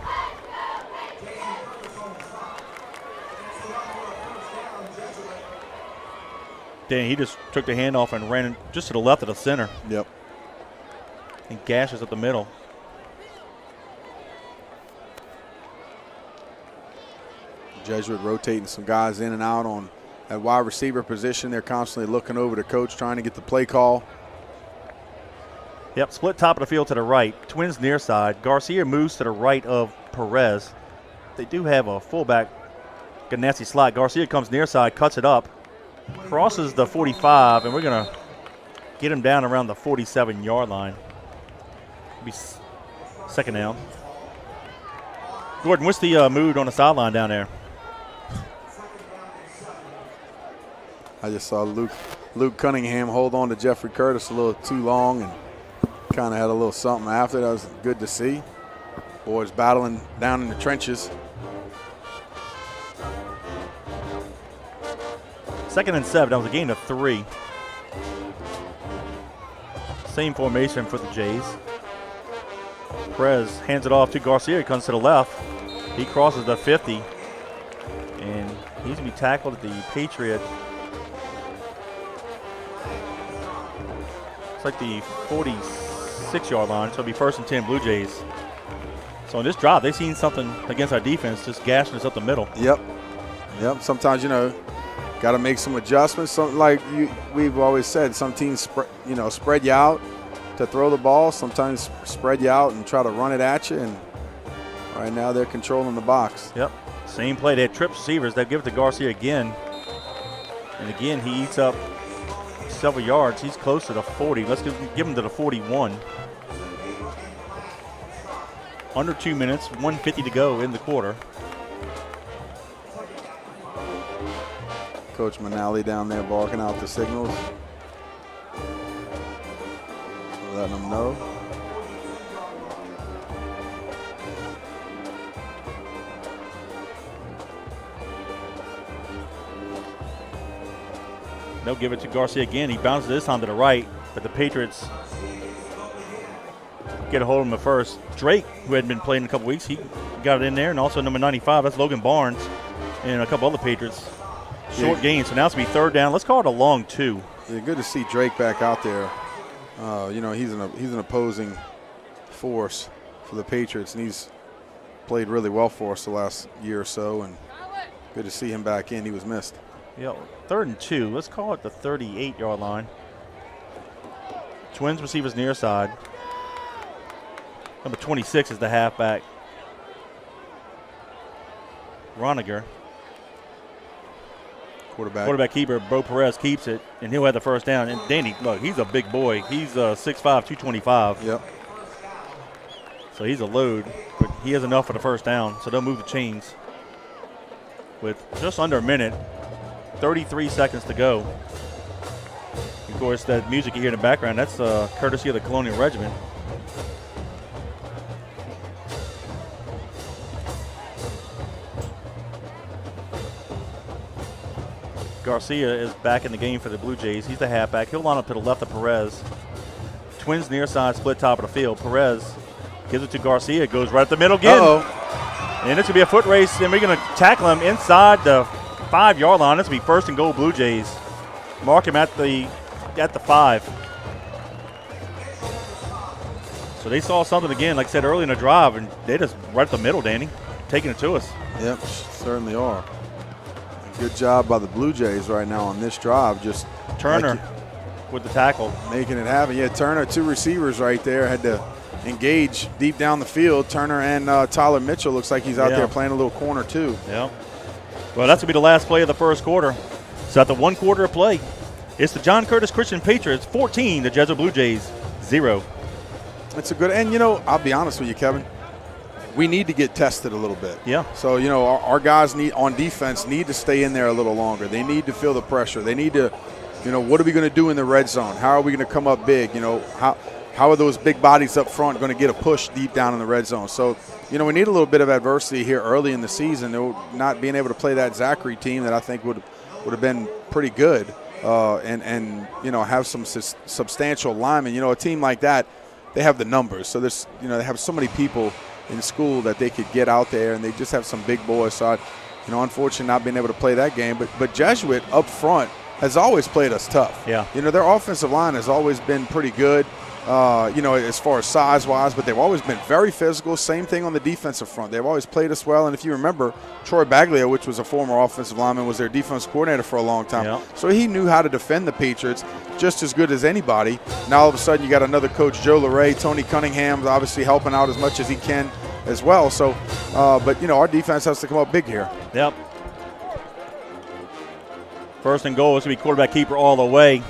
Speaker 1: Then he just took the handoff and ran just to the left of the center.
Speaker 2: Yep.
Speaker 1: And gashes up the middle.
Speaker 2: Jesuit rotating some guys in and out on that wide receiver position. They're constantly looking over the coach, trying to get the play call.
Speaker 1: Yep, split top of the field to the right. Twins near side. Garcia moves to the right of Perez. They do have a fullback, Ganassi slot. Garcia comes near side, cuts it up, crosses the 45, and we're going to get him down around the 47-yard line. It'll be second down. Gordon, what's the mood on the sideline down there?
Speaker 2: I just saw Luke Cunningham hold on to Jeffrey Curtis a little too long and kind of had a little something after. That was good to see. Boys battling down in the trenches.
Speaker 1: 2nd and 7. That was a gain of 3. Same formation for the Jays. Perez hands it off to Garcia. He comes to the left. He crosses the 50. And he's going to be tackled at the Patriot. It's like the 46-yard line. So it'll be 1st and 10 Blue Jays. So on this drive, they've seen something against our defense, just gashing us up the middle.
Speaker 2: Yep. Sometimes, got to make some adjustments. We've always said, some teams, spread you out to throw the ball. Sometimes spread you out and try to run it at you. And right now they're controlling the box.
Speaker 1: Yep. Same play. They had trips receivers. They'll give it to Garcia again. And again, he eats up several yards. He's close to the 40. Let's give him to the 41. Under 2 minutes, 1:50 to go in the quarter.
Speaker 2: Coach Manali down there barking out the signals. Letting them know.
Speaker 1: They'll give it to Garcia again. He bounces this time to the right, but the Patriots get a hold of him at first. Drake, who hadn't been playing in a couple weeks, he got it in there, and also number 95, that's Logan Barnes, and a couple other Patriots. Short gain, so now it's going to be 3rd down. Let's call it a long 2.
Speaker 2: Yeah, good to see Drake back out there. He's an opposing force for the Patriots, and he's played really well for us the last year or so, and good to see him back in. He was missed.
Speaker 1: Yeah, 3rd and 2. Let's call it the 38-yard line. Twins receivers near side. Number 26 is the halfback, Roniger. Quarterback keeper, Bo Perez keeps it, and he'll have the first down. And Danny, look, he's a big boy. He's 6'5", 225.
Speaker 2: Yep.
Speaker 1: So he's a load, but he has enough for the first down, so they'll move the chains. With just under a minute, 33 seconds to go. Of course, that music you hear in the background, that's courtesy of the Colonial Regiment. Garcia is back in the game for the Blue Jays. He's the halfback. He'll line up to the left of Perez. Twins near side, split top of the field. Perez gives it to Garcia. Goes right up the middle again.
Speaker 2: Uh-oh.
Speaker 1: And it's going to be a foot race, and we're going to tackle him inside the 5-yard line. This will be 1st and goal Blue Jays. Mark him at the 5. So they saw something again, like I said, early in the drive, and they just right up the middle, Danny, taking it to us.
Speaker 2: Yep, certainly are. Good job by the Blue Jays right now on this drive. Just
Speaker 1: Turner with the tackle.
Speaker 2: Making it happen. Yeah, Turner, 2 receivers right there, had to engage deep down the field. Turner and Tyler Mitchell looks like he's out there playing a little corner too.
Speaker 1: Yeah. Well, that's going to be the last play of the first quarter. So at the 1 quarter of play, it's the John Curtis Christian Patriots 14, the Jesuit Blue Jays 0.
Speaker 2: It's a good, and I'll be honest with you, Kevin. We need to get tested a little bit.
Speaker 1: Yeah.
Speaker 2: So, our guys on defense need to stay in there a little longer. They need to feel the pressure. They need to, what are we going to do in the red zone? How are we going to come up big? How are those big bodies up front going to get a push deep down in the red zone? So, we need a little bit of adversity here early in the season. Not being able to play that Zachary team that I think would have been pretty good and have some substantial linemen. A team like that, they have the numbers. So, there's, they have so many people in school that they could get out there, and they just have some big boys. So, unfortunately not being able to play that game. But Jesuit up front has always played us tough.
Speaker 1: Yeah.
Speaker 2: Their offensive line has always been pretty good, as far as size-wise, but they've always been very physical. Same thing on the defensive front. They've always played us well. And if you remember, Troy Baglio, which was a former offensive lineman, was their defense coordinator for a long time.
Speaker 1: Yeah.
Speaker 2: So he knew how to defend the Patriots just as good as anybody. Now all of a sudden you got another coach, Joe LeRae. Tony Cunningham's obviously helping out as much as he can as well. So, but our defense has to come up big here.
Speaker 1: Yep. 1st and goal. It's going to be quarterback keeper all the way.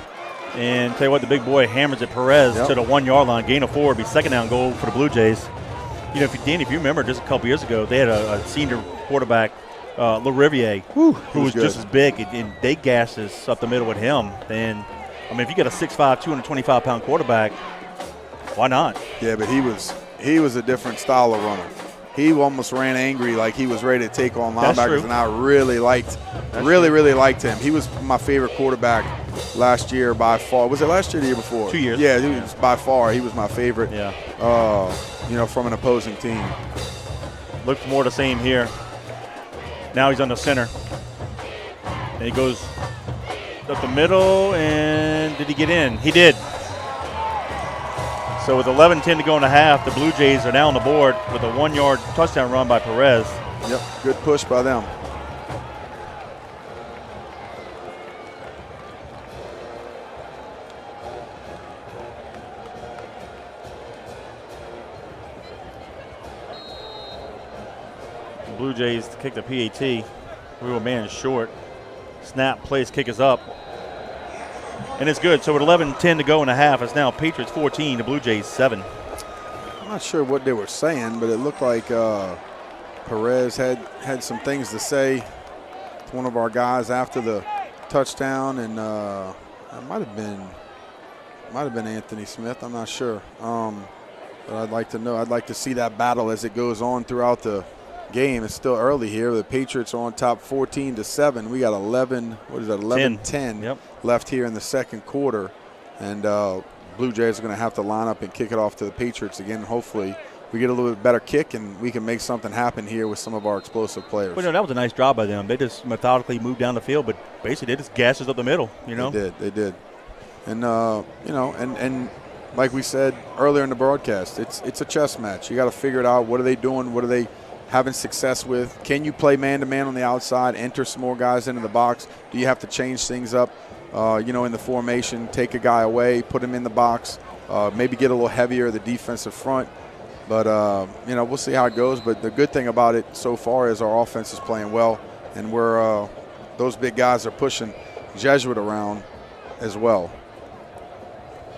Speaker 1: And tell you what, the big boy hammers at Perez to the 1-yard line. Gain of 4. It'll be 2nd down goal for the Blue Jays. If you remember, just a couple years ago, they had a senior quarterback, LaRiviere, who was just as big, and they gassed us up the middle with him. And, if you get a 6'5", 225-pound quarterback, why not?
Speaker 2: Yeah, but he was a different style of runner. He almost ran angry, like he was ready to take on linebackers, and I really liked him. He was my favorite quarterback last year by far. Was it last year or the year before?
Speaker 1: 2 years.
Speaker 2: Yeah, he was by far. He was my favorite.
Speaker 1: Yeah.
Speaker 2: From an opposing team.
Speaker 1: Looks more the same here. Now he's on the center. And he goes up the middle, and did he get in? He did. So with 11:10 to go in the half, the Blue Jays are now on the board with a 1-yard touchdown run by Perez.
Speaker 2: Yep, good push by them.
Speaker 1: The Blue Jays kick the PAT. We were man short. Snap, place, kick is up. And it's good. So with 11:10 to go in the half, it's now Patriots 14, the Blue Jays 7.
Speaker 2: I'm not sure what they were saying, but it looked like Perez had some things to say to one of our guys after the touchdown, and it might have been Anthony Smith. I'm not sure. But I'd like to know. I'd like to see that battle as it goes on throughout the game. It's still early here. The Patriots are on top 14-7. We got 11-10 left here in the second quarter. And Blue Jays are going to have to line up and kick it off to the Patriots again. Hopefully we get a little bit better kick and we can make something happen here with some of our explosive players.
Speaker 1: Well, that was a nice job by them. They just methodically moved down the field, but basically they just gassed us up the middle,
Speaker 2: They did. And, like we said earlier in the broadcast, it's a chess match. You got to figure it out. What are they doing? What are they having success with? Can you play man-to-man on the outside, enter some more guys into the box? Do you have to change things up, in the formation, take a guy away, put him in the box, maybe get a little heavier at the defensive front? But, we'll see how it goes. But the good thing about it so far is our offense is playing well, and those big guys are pushing Jesuit around as well.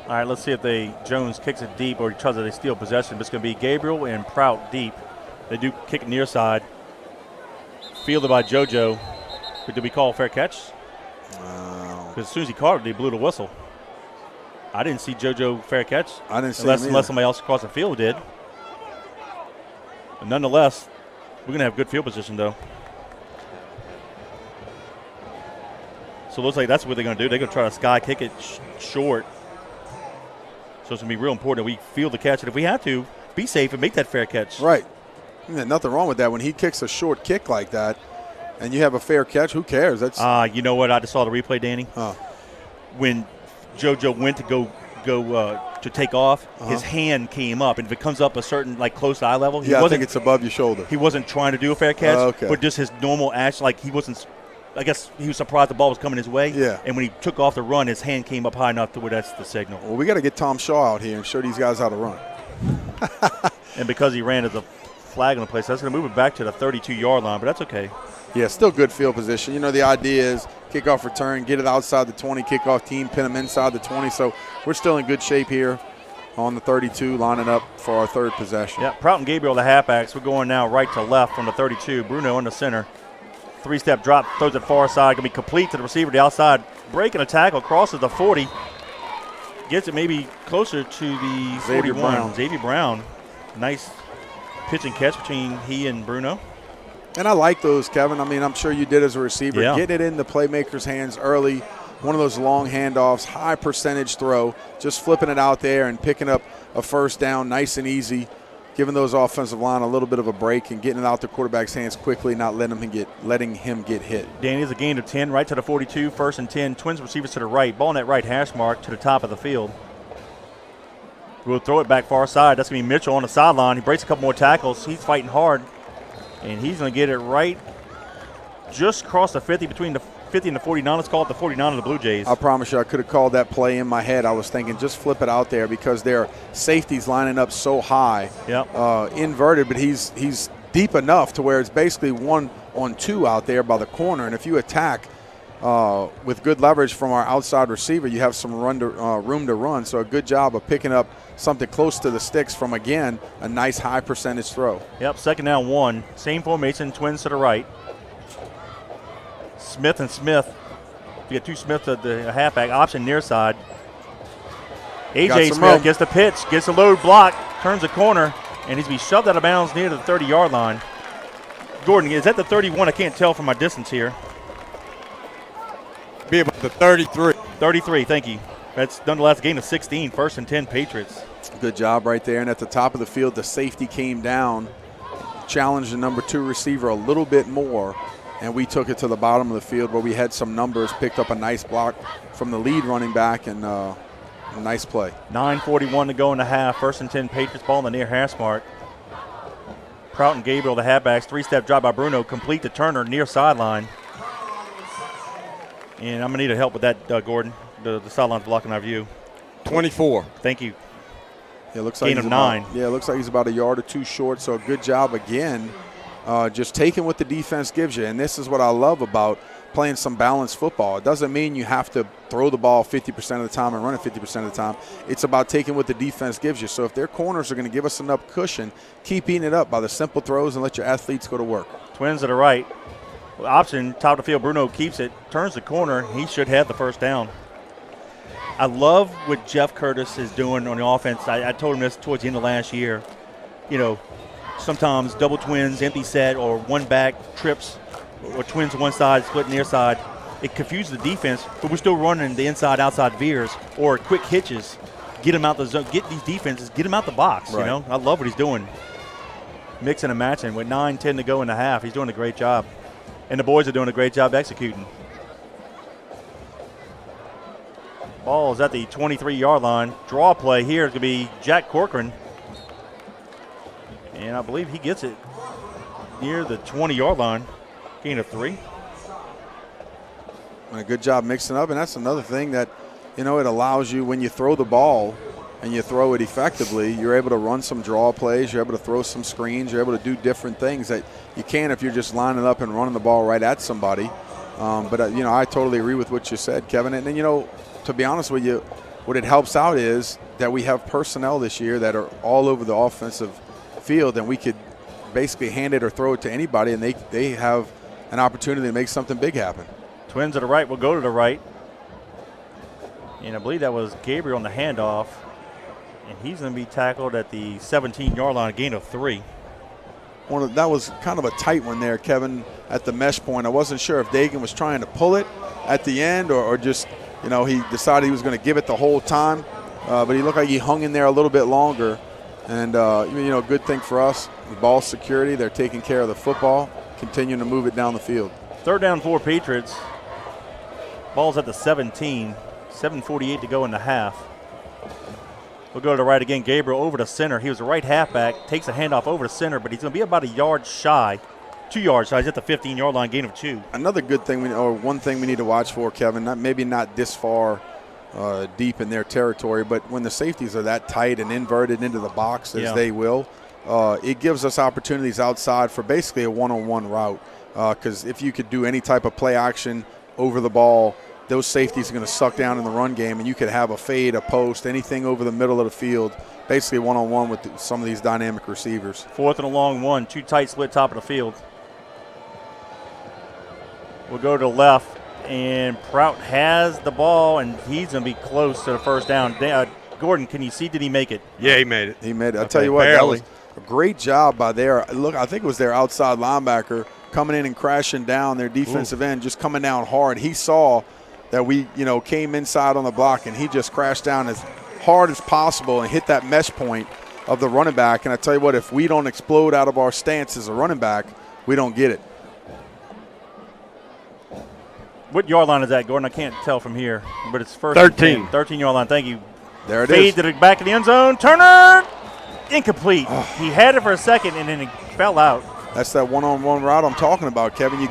Speaker 1: All right, let's see if Jones kicks it deep or tries to steal possession. But it's going to be Gabriel and Prout deep. They do kick it near side. Fielded by JoJo. But did we call a fair catch? Because as soon as he caught it, they blew the whistle. I didn't see JoJo fair catch.
Speaker 2: I didn't see
Speaker 1: unless somebody else across the field did. But nonetheless, we're going to have good field position, though. So it looks like that's what they're going to do. They're going to try to sky kick it short. So it's going to be real important that we field the catch. And if we have to, be safe and make that fair catch.
Speaker 2: Right. There's nothing wrong with that. When he kicks a short kick like that and you have a fair catch, who cares? That's
Speaker 1: you know what? I just saw the replay, Danny. When JoJo went to go to take off, his hand came up. And if it comes up a certain, close to eye level,
Speaker 2: I think it's above your shoulder.
Speaker 1: He wasn't trying to do a fair catch,
Speaker 2: okay.
Speaker 1: But just his normal action, he wasn't – I guess he was surprised the ball was coming his way.
Speaker 2: Yeah.
Speaker 1: And when he took off the run, his hand came up high enough to where that's the signal.
Speaker 2: Well, we got to get Tom Shaw out here and show these guys how to run.
Speaker 1: And because he ran as a flag on the place, that's going to move it back to the 32-yard line, but that's okay.
Speaker 2: Yeah, still good field position. The idea is kickoff return, get it outside the 20, kickoff team, pin them inside the 20. So we're still in good shape here on the 32, lining up for our third possession.
Speaker 1: Yeah, Prout and Gabriel, the halfbacks. We're going now right to left from the 32. Bruno in the center. Three-step drop, throws it far side, going to be complete to the receiver, the outside. Breaking a tackle, crosses the 40. Gets it maybe closer to the 41. Xavier Brown. Nice pitch and catch between he and Bruno.
Speaker 2: And I like those, Kevin. I mean, I'm sure you did as a receiver.
Speaker 1: Yeah.
Speaker 2: Getting it in the playmaker's hands early, one of those long handoffs, high percentage throw, just flipping it out there and picking up a first down nice and easy, giving those offensive line a little bit of a break and getting it out the quarterback's hands quickly, not letting him get hit.
Speaker 1: Danny is a gain of 10, right to the 42, 1st and 10. Twins receivers to the right. Ball in that right hash mark to the top of the field. We'll throw it back far side. That's going to be Mitchell on the sideline. He breaks a couple more tackles. He's fighting hard, and he's going to get it right just across the 50, between the 50 and the 49. Let's call it the 49 of the Blue Jays.
Speaker 2: I promise you, I could have called that play in my head. I was thinking just flip it out there because their safety's lining up so high, inverted, but he's deep enough to where it's basically 1-on-2 out there by the corner. And if you attack with good leverage from our outside receiver, you have some room to run. So a good job of picking up something close to the sticks from, again, a nice high percentage throw.
Speaker 1: Yep, 2nd down 1. Same formation, Twins to the right. Smith and Smith. You got two Smith at the halfback, option near side. A.J. Smith gets the pitch, gets the load block, turns the corner, and he's be shoved out of bounds near the 30-yard line. Gordon, is that the 31? I can't tell from my distance here.
Speaker 3: Be about the 33.
Speaker 1: 33, thank you. That's nonetheless a gain of 16, 1st and 10 Patriots.
Speaker 2: Good job right there. And at the top of the field, the safety came down, challenged the number 2 receiver a little bit more, and we took it to the bottom of the field where we had some numbers, picked up a nice block from the lead running back, and a nice play.
Speaker 1: 9:41 to go in the half. 1st and 10 Patriots, ball in the near hash mark. Prout and Gabriel, the halfbacks. 3-step drop by Bruno, complete to Turner, near sideline. And I'm going to need a help with that, Gordon. The sideline's blocking our view.
Speaker 3: 24.
Speaker 1: Thank you.
Speaker 2: Yeah, looks like
Speaker 1: gain of 9.
Speaker 2: Yeah, it looks like he's about a yard or 2 short, so a good job again. Just taking what the defense gives you. And this is what I love about playing some balanced football. It doesn't mean you have to throw the ball 50% of the time and run it 50% of the time. It's about taking what the defense gives you. So if their corners are going to give us enough cushion, keep eating it up by the simple throws and let your athletes go to work.
Speaker 1: Twins to the right. Option, top of the field, Bruno keeps it, turns the corner. He should have the first down. I love what Jeff Curtis is doing on the offense. I told him this towards the end of last year. Sometimes double twins, empty set, or one back trips, or twins to one side, split near side. It confuses the defense, but we're still running the inside-outside veers or quick hitches. Get them out the zone. Get these defenses. Get them out the box.
Speaker 2: Right.
Speaker 1: I love what he's doing. Mixing and matching with 9-10 to go in the half. He's doing a great job, and the boys are doing a great job executing. Ball is at the 23-yard line. Draw play here is going to be Jack Corcoran. And I believe he gets it near the 20-yard line. Gain of 3.
Speaker 2: And a good job mixing up. And that's another thing that, it allows you when you throw the ball and you throw it effectively, you're able to run some draw plays, you're able to throw some screens, you're able to do different things that you can't if you're just lining up and running the ball right at somebody. But I totally agree with what you said, Kevin. And then, to be honest with you, what it helps out is that we have personnel this year that are all over the offensive field, and we could basically hand it or throw it to anybody, and they have an opportunity to make something big happen.
Speaker 1: Twins to the right will go to the right. And I believe that was Gabriel on the handoff. And he's going to be tackled at the 17-yard line, a gain of 3.
Speaker 2: That was kind of a tight one there, Kevin, at the mesh point. I wasn't sure if Dagan was trying to pull it at the end or just, he decided he was going to give it the whole time. But he looked like he hung in there a little bit longer. And, good thing for us, the ball security, they're taking care of the football, continuing to move it down the field.
Speaker 1: 3rd down for Patriots. Ball's at the 17. 7:48 to go in the half. We'll go to the right again. Gabriel over to center. He was a right halfback. Takes a handoff over to center, but he's going to be about 1 yard shy. 2 yards shy. He's at the 15-yard line, gain of 2.
Speaker 2: Another good thing, one thing we need to watch for, Kevin, maybe not this far deep in their territory, but when the safeties are that tight and inverted into the box as they will, it gives us opportunities outside for basically a one-on-one route. Because if you could do any type of play action over the ball, those safeties are going to suck down in the run game, and you could have a fade, a post, anything over the middle of the field, basically one-on-one with some of these dynamic receivers.
Speaker 1: 4th and a long 1, 2 tight split top of the field. We'll go to the left, and Prout has the ball, and he's going to be close to the first down. Gordon, can you see, did he make it?
Speaker 5: Yeah, he made it.
Speaker 2: He made it. I'll tell you what, that was a great job by I think it was their outside linebacker coming in and crashing down their defensive end, just coming down hard. He saw that we, came inside on the block, and he just crashed down as hard as possible and hit that mesh point of the running back. And I tell you what, if we don't explode out of our stance as a running back, we don't get it.
Speaker 1: What yard line is that, Gordon? I can't tell from here, but it's first
Speaker 5: 13.
Speaker 1: 13-yard line. Thank you.
Speaker 2: There it
Speaker 1: Fade
Speaker 2: is.
Speaker 1: to the back of the end zone. Turner, incomplete. He had it for a second, and then it fell out.
Speaker 2: That's that one-on-one route I'm talking about, Kevin. You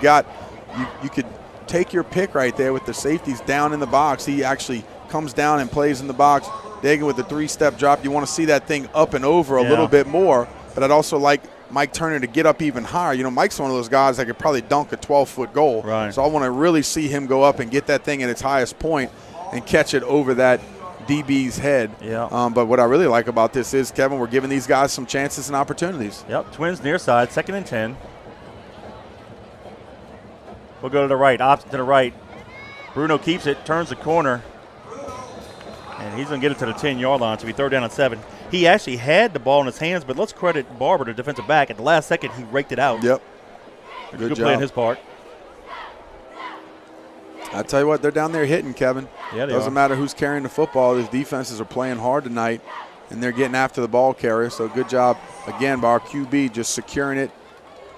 Speaker 2: could take your pick right there with the safeties down in the box. He actually comes down and plays in the box. Dagan with the 3-step drop. You want to see that thing up and over a little bit more, but I'd also like Mike Turner to get up even higher. Mike's one of those guys that could probably dunk a 12-foot goal.
Speaker 1: Right.
Speaker 2: So I want to really see him go up and get that thing at its highest point and catch it over that DB's head.
Speaker 1: Yeah.
Speaker 2: But what I really like about this is, Kevin, we're giving these guys some chances and opportunities.
Speaker 1: Yep, Twins near side, 2nd and 10. We'll go to the right, option to the right. Bruno keeps it, turns the corner, and he's going to get it to the 10-yard line to be 3rd down and 7. He actually had the ball in his hands, but let's credit Barber, the defensive back. At the last second, he raked it out.
Speaker 2: Yep.
Speaker 1: Good play on his part.
Speaker 2: I tell you what, they're down there hitting, Kevin.
Speaker 1: Yeah, they
Speaker 2: Doesn't
Speaker 1: are.
Speaker 2: matter who's carrying the football. These defenses are playing hard tonight, and they're getting after the ball carrier. So good job, again, by our QB just securing it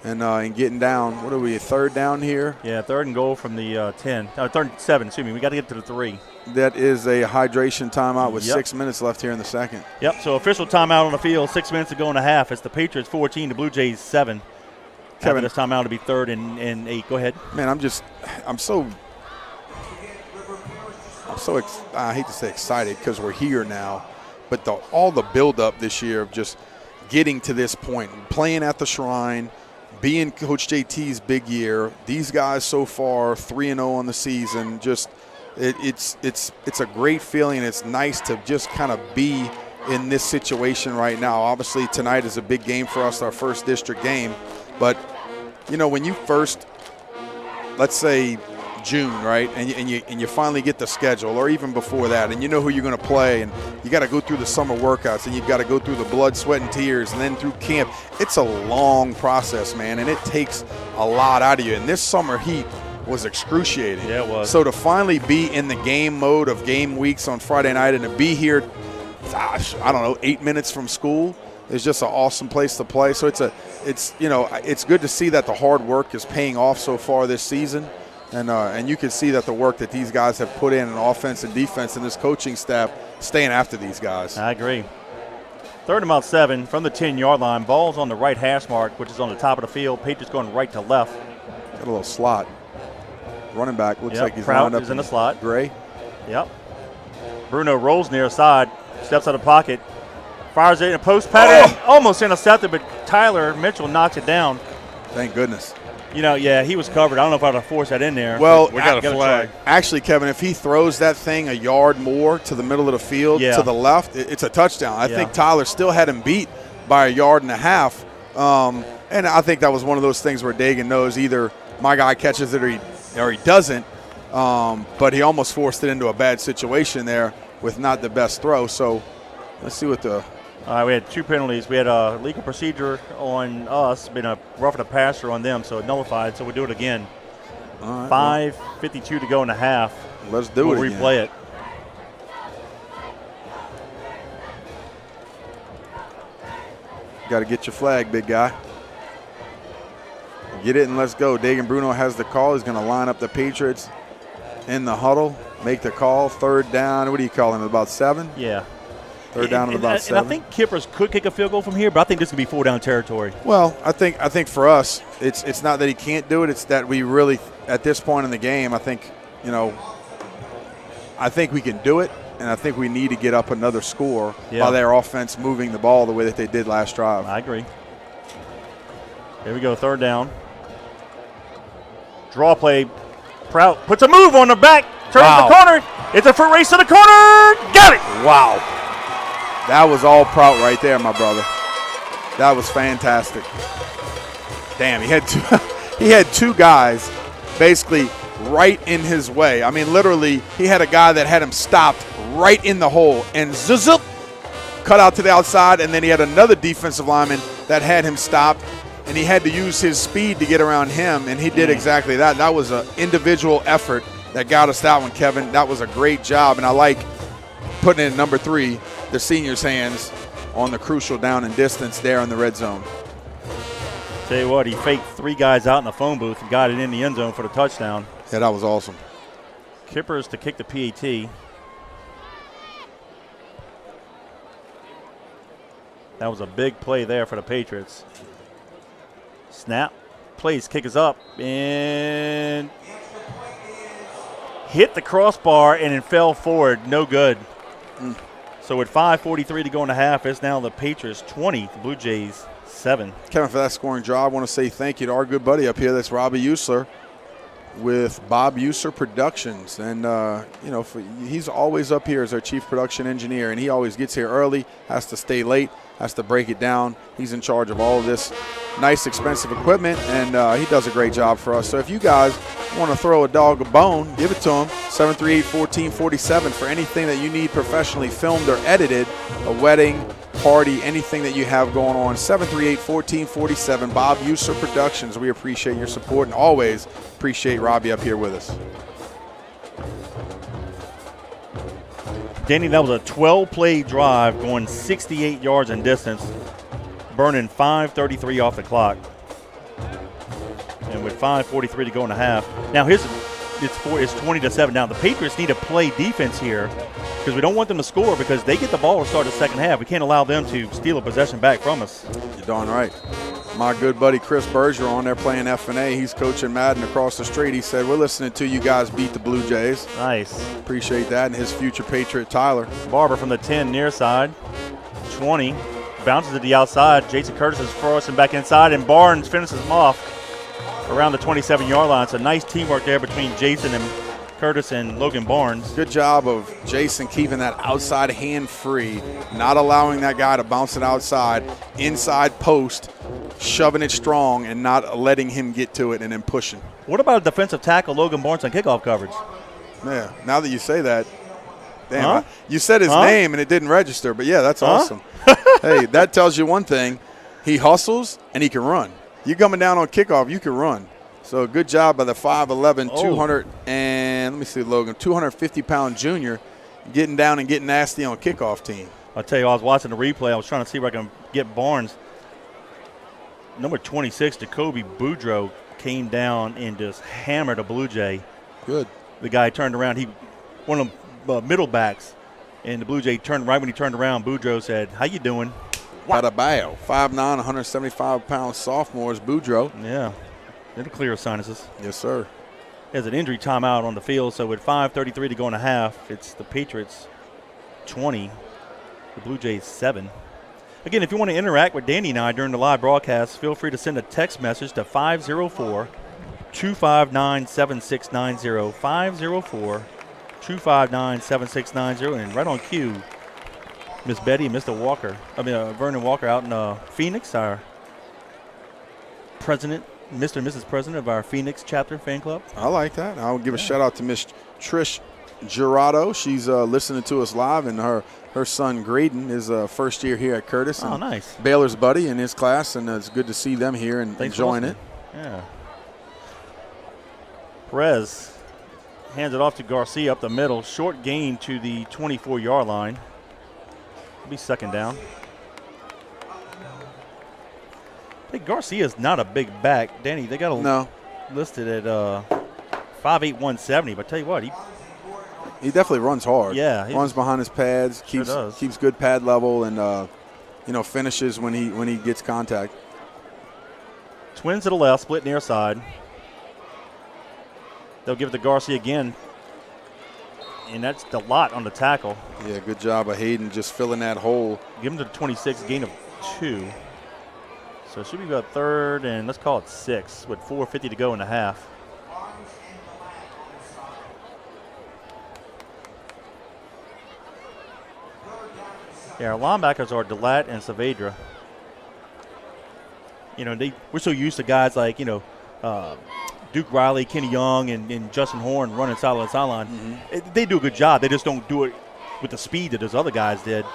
Speaker 2: and getting down. What are we, 3rd down here?
Speaker 1: Yeah, 3rd and goal from the 10. 3rd and 7, excuse me. We got to get to the 3.
Speaker 2: That is a hydration timeout with 6 minutes left here in the second.
Speaker 1: Yep, so official timeout on the field, 6 minutes to go in the half. It's the Patriots 14, the Blue Jays 7.
Speaker 2: Kevin,
Speaker 1: this timeout to be 3rd and 8. Go ahead.
Speaker 2: Man, I hate to say excited because we're here now, but all the buildup this year of just getting to this point, playing at the Shrine, being Coach JT's big year, these guys so far 3-0 on the season, just it's a great feeling. It's nice to just kind of be in this situation right now. Obviously tonight is a big game for us, our first district game, but when you first, let's say June, right, and you finally get the schedule, or even before that, and you know who you're going to play, and you got to go through the summer workouts, and you've got to go through the blood, sweat, and tears, and then through camp. It's a long process, man, and it takes a lot out of you. And this summer heat was excruciating.
Speaker 1: Yeah, it was. So
Speaker 2: to finally be in the game mode of game weeks on Friday night and to be here, 8 minutes from school is just an awesome place to play. So it's good to see that the hard work is paying off so far this season. And you can see that the work that these guys have put in offense and defense and this coaching staff staying after these guys.
Speaker 1: I agree. 3rd and about 7 from the 10-yard line. Ball's on the right hash mark, which is on the top of the field. Patriots going right to left.
Speaker 2: Got a little slot. Running back looks like he's
Speaker 1: Prout
Speaker 2: lined up
Speaker 1: is in the slot.
Speaker 2: Gray.
Speaker 1: Yep. Bruno rolls near side, steps out of the pocket, fires it in a post pattern. Almost intercepted, but Tyler Mitchell knocks it down.
Speaker 2: Thank goodness.
Speaker 1: He was covered. I don't know if I would have forced that in there.
Speaker 2: Well,
Speaker 3: We got a flag.
Speaker 2: Actually, Kevin, if he throws that thing a yard more to the middle of the field to the left, it's a touchdown. I think Tyler still had him beat by a yard and a half. And I think that was one of those things where Dagan knows either my guy catches it or he doesn't. But he almost forced it into a bad situation there with not the best throw. So let's see what the –
Speaker 1: we had 2 penalties. We had a legal procedure on us, been a roughing the passer on them, so it nullified. So we'll do it again.
Speaker 2: all right,
Speaker 1: 5:52 to go in the half.
Speaker 2: let's do
Speaker 1: We'll
Speaker 2: it again.
Speaker 1: replay it.
Speaker 2: Got to get your flag, big guy. Get it and let's go. Dagan Bruno has the call. He's going to line up the Patriots in the huddle, make the call. 3rd down. What are you calling it, about 7?
Speaker 1: Yeah.
Speaker 2: 3rd down and about 7.
Speaker 1: And I think Kippers could kick a field goal from here, but I think this could be 4-down territory.
Speaker 2: Well, I think for us, it's not that he can't do it. It's that we really, at this point in the game, I think we can do it, and I think we need to get up another score by their offense moving the ball the way that they did last drive.
Speaker 1: I agree. Here we go, 3rd down. Draw play. Prout puts a move on the back, turns the corner. It's a foot race to the corner. Got it.
Speaker 2: Wow. That was all Prout right there, my brother. That was fantastic. Damn, he had 2 guys basically right in his way. I mean, literally, he had a guy that had him stopped right in the hole and zuzup, cut out to the outside, and then he had another defensive lineman that had him stopped, and he had to use his speed to get around him, and he did exactly that. That was an individual effort that got us that one, Kevin. That was a great job, and I like putting it in number 3, the senior's hands on the crucial down and distance there in the red zone.
Speaker 1: Tell you what, he faked 3 guys out in the phone booth and got it in the end zone for the touchdown.
Speaker 2: Yeah, that was awesome.
Speaker 1: Kippers to kick the PAT. That was a big play there for the Patriots. Snap, plays, kick is up, and hit the crossbar and it fell forward. No good. So with 5:43 to go in the half, it's now the Patriots 20, the Blue Jays 7.
Speaker 2: Kevin, for that scoring job, I want to say thank you to our good buddy up here. That's Robbie Usler with Bob Usler Productions. And, he's always up here as our chief production engineer, and he always gets here early, has to stay late, has to break it down. He's in charge of all of this nice, expensive equipment, and he does a great job for us. So if you guys want to throw a dog a bone, give it to him. 738-1447 for anything that you need professionally filmed or edited, a wedding, party, anything that you have going on. 738-1447, Bob Usler Productions. We appreciate your support and always appreciate Robbie up here with us.
Speaker 1: Danny, that was a 12-play drive going 68 yards in distance, burning 5:33 off the clock. And with 5:43 to go in the half. Now, it's 20-7. Now, the Patriots need to play defense here because we don't want them to score because they get the ball to start the second half. We can't allow them to steal a possession back from us.
Speaker 2: You're darn right. My good buddy Chris Bergeron, they're playing F&A. He's coaching Madden across the street. He said, we're listening to you guys beat the Blue Jays.
Speaker 1: Nice.
Speaker 2: Appreciate that. And his future Patriot, Tyler.
Speaker 1: Barber from the 10 near side. 20. Bounces to the outside. Jason Curtis is forcing back inside, and Barnes finishes him off around the 27-yard line. So nice teamwork there between Jason and Curtis and Logan Barnes.
Speaker 2: Good job of Jason keeping that outside hand free, not allowing that guy to bounce it outside, inside post, shoving it strong and not letting him get to it and then pushing.
Speaker 1: What about a defensive tackle, Logan Barnes, on kickoff coverage?
Speaker 2: Yeah, now that you say that, damn, you said his name and it didn't register, but yeah, that's awesome. Hey, that tells you one thing. He hustles and he can run. You coming down on kickoff, you can run. So good job by the 5'11", 250-pound junior getting down and getting nasty on kickoff team.
Speaker 1: I'll tell you, I was watching the replay. I was trying to see if I can get Barnes. Number 26, Jacoby Boudreaux, came down and just hammered a Blue Jay.
Speaker 2: Good.
Speaker 1: The guy turned around. One of them middle backs, and the Blue Jay turned right when he turned around. Boudreaux said, "How you doing?"
Speaker 2: Bada bio. 5'9", 175-pound sophomores, Boudreaux.
Speaker 1: Yeah, it'll clear his sinuses.
Speaker 2: Yes, sir.
Speaker 1: There's an injury timeout on the field, so with 5:33 to go in a half, it's the Patriots 20, the Blue Jays 7. Again, if you want to interact with Danny and I during the live broadcast, feel free to send a text message to 504-259-7690, 504-259-7690, and right on cue, Miss Betty and Vernon Walker out in Phoenix, our president, Mr. and Mrs. President of our Phoenix chapter fan club.
Speaker 2: I like that. I'll give a shout out to Miss Trish Gerardo. She's listening to us live, and her son Graydon is first year here at Curtis.
Speaker 1: Oh, nice.
Speaker 2: Baylor's buddy in his class, and it's good to see them here and enjoying it.
Speaker 1: Yeah. Perez hands it off to Garcia up the middle. Short gain to the 24-yard line. It'll be second down. I think Garcia's not a big back. Danny, they got listed at 5'8", 170, but tell you what, he
Speaker 2: definitely runs hard.
Speaker 1: Yeah.
Speaker 2: Runs behind his pads, keeps good pad level, and finishes when he gets contact.
Speaker 1: Twins to the left, split near side. They'll give it to Garcia again. And that's the lot on the tackle.
Speaker 2: Yeah, good job of Hayden just filling that hole.
Speaker 1: Give him to the 26, gain of 2. So it should be about third and let's call it 6 with 4:50 to go in the half. Yeah, our linebackers are Delat and Saavedra. We're so used to guys like, Duke Riley, Kenny Young, and Justin Horn running sideline to sideline. Mm-hmm. They do a good job. They just don't do it with the speed that those other guys did.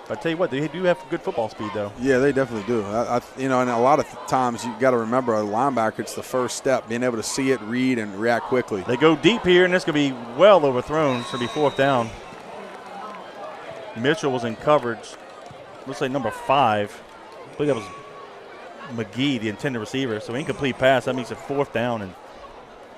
Speaker 1: But I tell you what, they do have good football speed, though.
Speaker 2: Yeah, they definitely do. And a lot of times you got to remember a linebacker, it's the first step, being able to see it, read, and react quickly.
Speaker 1: They go deep here, and it's going to be well overthrown. It's going to be fourth down. Mitchell was in coverage. Looks like number 5. I believe that was McGee, the intended receiver. So incomplete pass. That makes it fourth down and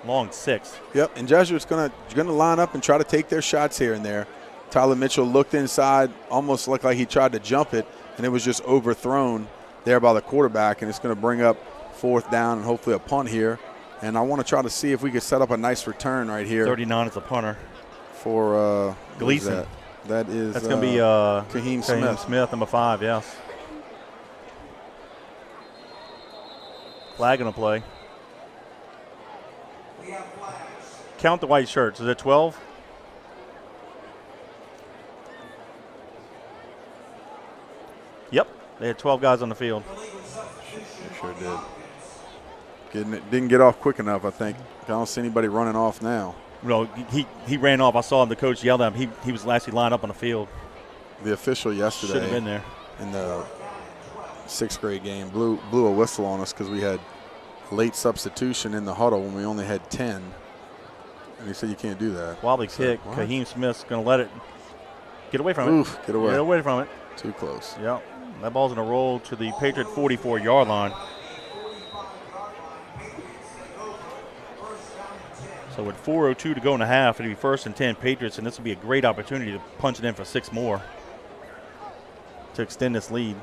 Speaker 1: long 6.
Speaker 2: Yep, and Jesuit's going to line up and try to take their shots here and there. Tyler Mitchell looked inside, almost looked like he tried to jump it, and it was just overthrown there by the quarterback, and it's going to bring up fourth down and hopefully a punt here. And I want to try to see if we could set up a nice return right here.
Speaker 1: 39 is the punter.
Speaker 2: For
Speaker 1: Gleason.
Speaker 2: That's
Speaker 1: going to be
Speaker 2: Kaheem
Speaker 1: Smith, number 5, yes. Flag in a play. Count the white shirts. Is it 12? Yep, they had 12 guys on the field.
Speaker 2: They sure did. Didn't get off quick enough, I think. I don't see anybody running off now.
Speaker 1: No, he ran off. I saw him. The coach yelled at him. He was actually lined up on the field.
Speaker 2: The official yesterday
Speaker 1: should have been there
Speaker 2: in the 6th grade game blew a whistle on us because we had a late substitution in the huddle when we only had 10. And he said you can't do that.
Speaker 1: Wobbly kick. Kaheem Smith's going to let it get away from it.
Speaker 2: Get away.
Speaker 1: Get away from it.
Speaker 2: Too close.
Speaker 1: Yep. That ball's going to roll to the Patriot 44-yard line. So with 4:02 to go in the half, it'll be 1st and 10 Patriots, and this will be a great opportunity to punch it in for 6 more to extend this lead.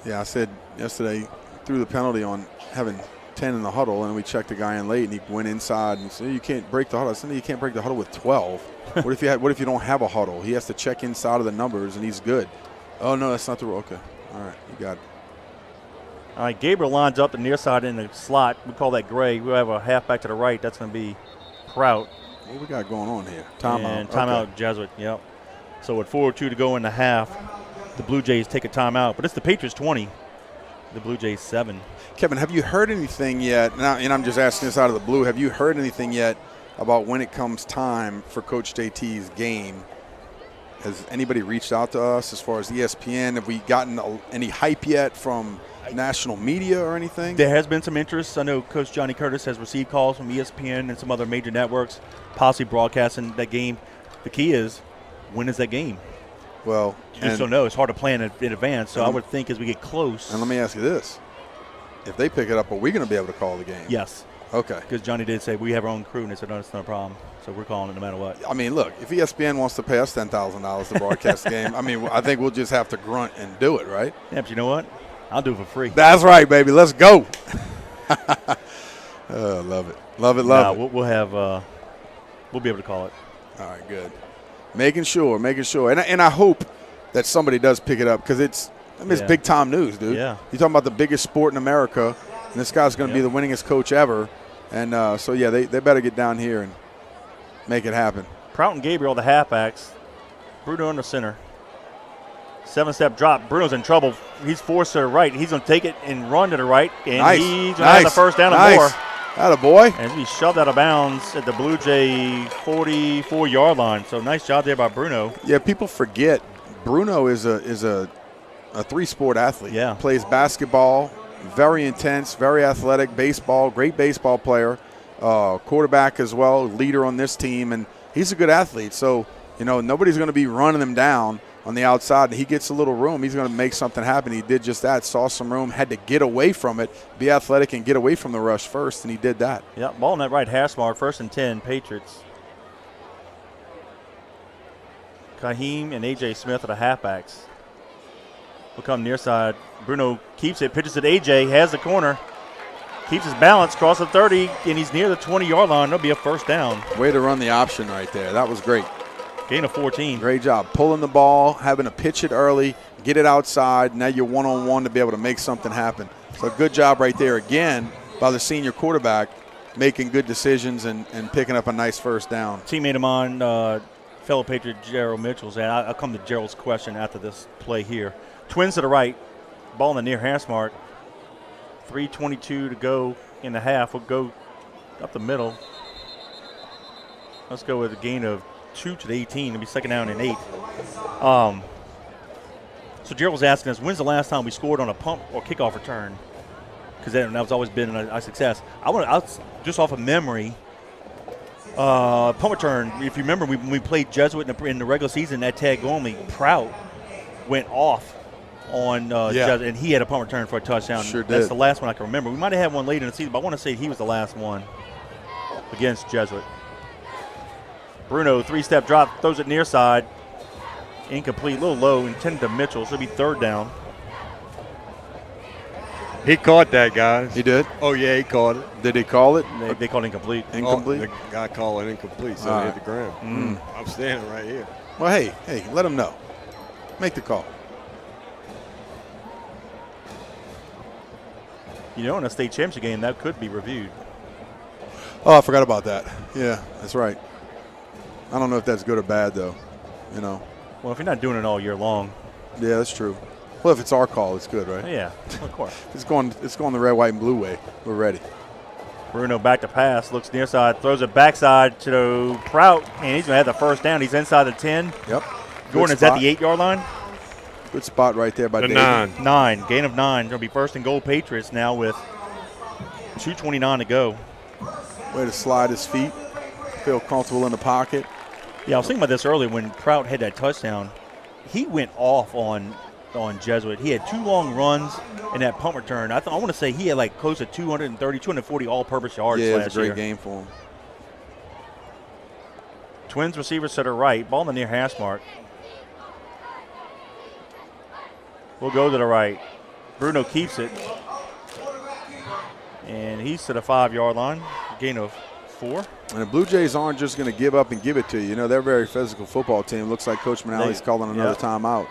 Speaker 2: Yeah, I said yesterday, threw the penalty on having 10 in the huddle, and we checked the guy in late, and he went inside and said, "You can't break the huddle." I said, "No, you can't break the huddle with 12. What if you don't have a huddle? He has to check inside of the numbers, and he's good." Oh no, that's not the rule. Okay, all right, you got it.
Speaker 1: All right, Gabriel lines up the near side in the slot. We call that gray. We'll have a halfback to the right. That's going to be Prout.
Speaker 2: What we got going on here? Timeout.
Speaker 1: And timeout, okay. Jesuit, yep. So with 4:02 to go in the half, the Blue Jays take a timeout. But it's the Patriots 20, the Blue Jays 7.
Speaker 2: Kevin, have you heard anything yet? Now, and I'm just asking this out of the blue. Have you heard anything yet about when it comes time for Coach JT's game? Has anybody reached out to us as far as ESPN? Have we gotten any hype yet from national media or anything?
Speaker 1: There has been some interest. I know Coach Johnny Curtis has received calls from ESPN and some other major networks, possibly broadcasting that game. The key is, when is that game?
Speaker 2: Well,
Speaker 1: you just don't know. It's hard to plan in advance. So I would think as we get close.
Speaker 2: And let me ask you this. if they pick it up, are we going to be able to call the game?
Speaker 1: Yes.
Speaker 2: Okay.
Speaker 1: Because Johnny did say we have our own crew, and they said, no, it's no problem. So we're calling it no matter what.
Speaker 2: I mean, look, if ESPN wants to pay us $10,000 to broadcast the game, I mean, I think we'll just have to grunt and do it, right?
Speaker 1: Yeah, but you know what? I'll do it for free.
Speaker 2: That's right, baby. Let's go. Love it. Love it, love it.
Speaker 1: We'll have we'll be able to call it.
Speaker 2: All right, good. Making sure. And I hope that somebody does pick it up because it's big-time news, dude.
Speaker 1: Yeah.
Speaker 2: You're talking about the biggest sport in America, and this guy's going to be the winningest coach ever. And they better get down here and make it happen.
Speaker 1: Prout and Gabriel, the halfbacks. Bruno in the center. 7-step drop. Bruno's in trouble. He's forced to the right. He's going to take it and run to the right. And he's going to have the first down and more.
Speaker 2: Atta boy.
Speaker 1: And he shoved out of bounds at the Blue Jay 44-yard line. So nice job there by Bruno.
Speaker 2: Yeah, people forget Bruno is a three-sport athlete.
Speaker 1: Yeah. Plays
Speaker 2: basketball, very intense, very athletic, baseball, great baseball player, quarterback as well, leader on this team, and he's a good athlete. So, nobody's going to be running him down on the outside, and he gets a little room. He's going to make something happen. He did just that, saw some room, had to get away from it, be athletic and get away from the rush first, and he did that.
Speaker 1: Yeah, ball in that right hash mark, 1st and 10, Patriots. Kaheem and A.J. Smith are the halfbacks. Will come near side. Bruno keeps it, pitches it. A.J. has the corner. Keeps his balance, across the 30, and he's near the 20-yard line. That'll be a first down.
Speaker 2: Way to run the option right there. That was great.
Speaker 1: Gain of 14.
Speaker 2: Great job. Pulling the ball, having to pitch it early, get it outside. Now you're one-on-one to be able to make something happen. So good job right there again by the senior quarterback, making good decisions and picking up a nice first down.
Speaker 1: Teammate of mine, fellow Patriot Gerald Mitchell's, and I'll come to Gerald's question after this play here. Twins to the right, ball in the near hash mark. 3:22 to go in the half. We'll go up the middle. Let's go with a gain of 2 to the 18. It'll be 2nd down and 8. So Gerald was asking us, when's the last time we scored on a pump or kickoff return? Because that's always been a success. I just off of memory, punt return. If you remember, when we played Jesuit in the regular season at Tag Gormley, Prout went off on Jesuit, and he had a punt return for a touchdown.
Speaker 2: Sure did.
Speaker 1: That's the last one I can remember. We might have had one later in the season, but I want to say he was the last one against Jesuit. Bruno, 3-step drop, throws it near side. Incomplete, a little low, intended to Mitchell, so it'll be 3rd down.
Speaker 5: He caught that, guys.
Speaker 2: He did?
Speaker 5: Oh, yeah, he caught it.
Speaker 2: Did he call it?
Speaker 1: They called it incomplete.
Speaker 2: Incomplete?
Speaker 5: Oh, the guy called it incomplete, so it hit the ground. I'm standing right here.
Speaker 2: Well, hey, let him know. Make the call.
Speaker 1: In a state championship game, that could be reviewed.
Speaker 2: Oh, I forgot about that. Yeah, that's right. I don't know if that's good or bad, though.
Speaker 1: Well, if you're not doing it all year long.
Speaker 2: Yeah, that's true. Well, if it's our call, it's good, right?
Speaker 1: Yeah, of course.
Speaker 2: It's going the red, white, and blue way. We're ready.
Speaker 1: Bruno back to pass, looks near side, throws it backside to Prout, and he's going to have the first down. He's inside the 10.
Speaker 2: Yep.
Speaker 1: Gordon is at the 8-yard line.
Speaker 2: Good spot right there by
Speaker 5: the
Speaker 2: David.
Speaker 1: 9. Gain of 9. Going to be 1st and goal Patriots now with 2:29 to go.
Speaker 2: Way to slide his feet. Feel comfortable in the pocket.
Speaker 1: Yeah, I was thinking about this earlier when Prout had that touchdown. He went off on Jesuit. He had 2 long runs in that punt return. I want to say he had like close to 230, 240 all-purpose yards last year.
Speaker 2: Yeah, it was a great game for him.
Speaker 1: Twins receivers to the right. Ball in the near hash mark. We'll go to the right. Bruno keeps it. And he's to the 5-yard line. Gain of 4.
Speaker 2: And the Blue Jays aren't just going to give up and give it to you. They're a very physical football team. Looks like Coach Manali's calling another timeout.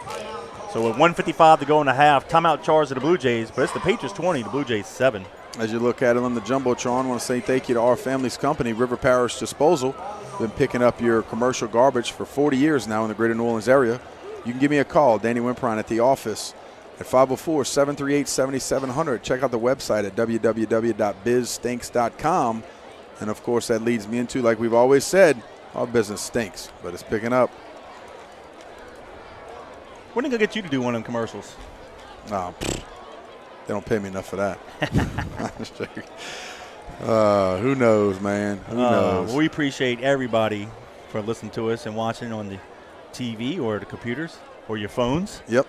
Speaker 1: So with 1:55 to go in the half, timeout charge to the Blue Jays, but it's the Patriots 20, the Blue Jays 7.
Speaker 2: As you look at it on the Jumbotron, I want to say thank you to our family's company, River Parish Disposal. Been picking up your commercial garbage for 40 years now in the greater New Orleans area. You can give me a call, Danny Wimprine, at the office at 504-738-7700. Check out the website at www.bizstinks.com. And, of course, that leads me into, like we've always said, our business stinks, but it's picking up.
Speaker 1: When are they going to get you to do one of them commercials?
Speaker 2: No, they don't pay me enough for that. I'm just joking. Who knows, man? Who knows?
Speaker 1: We appreciate everybody for listening to us and watching on the TV or the computers or your phones.
Speaker 2: Yep.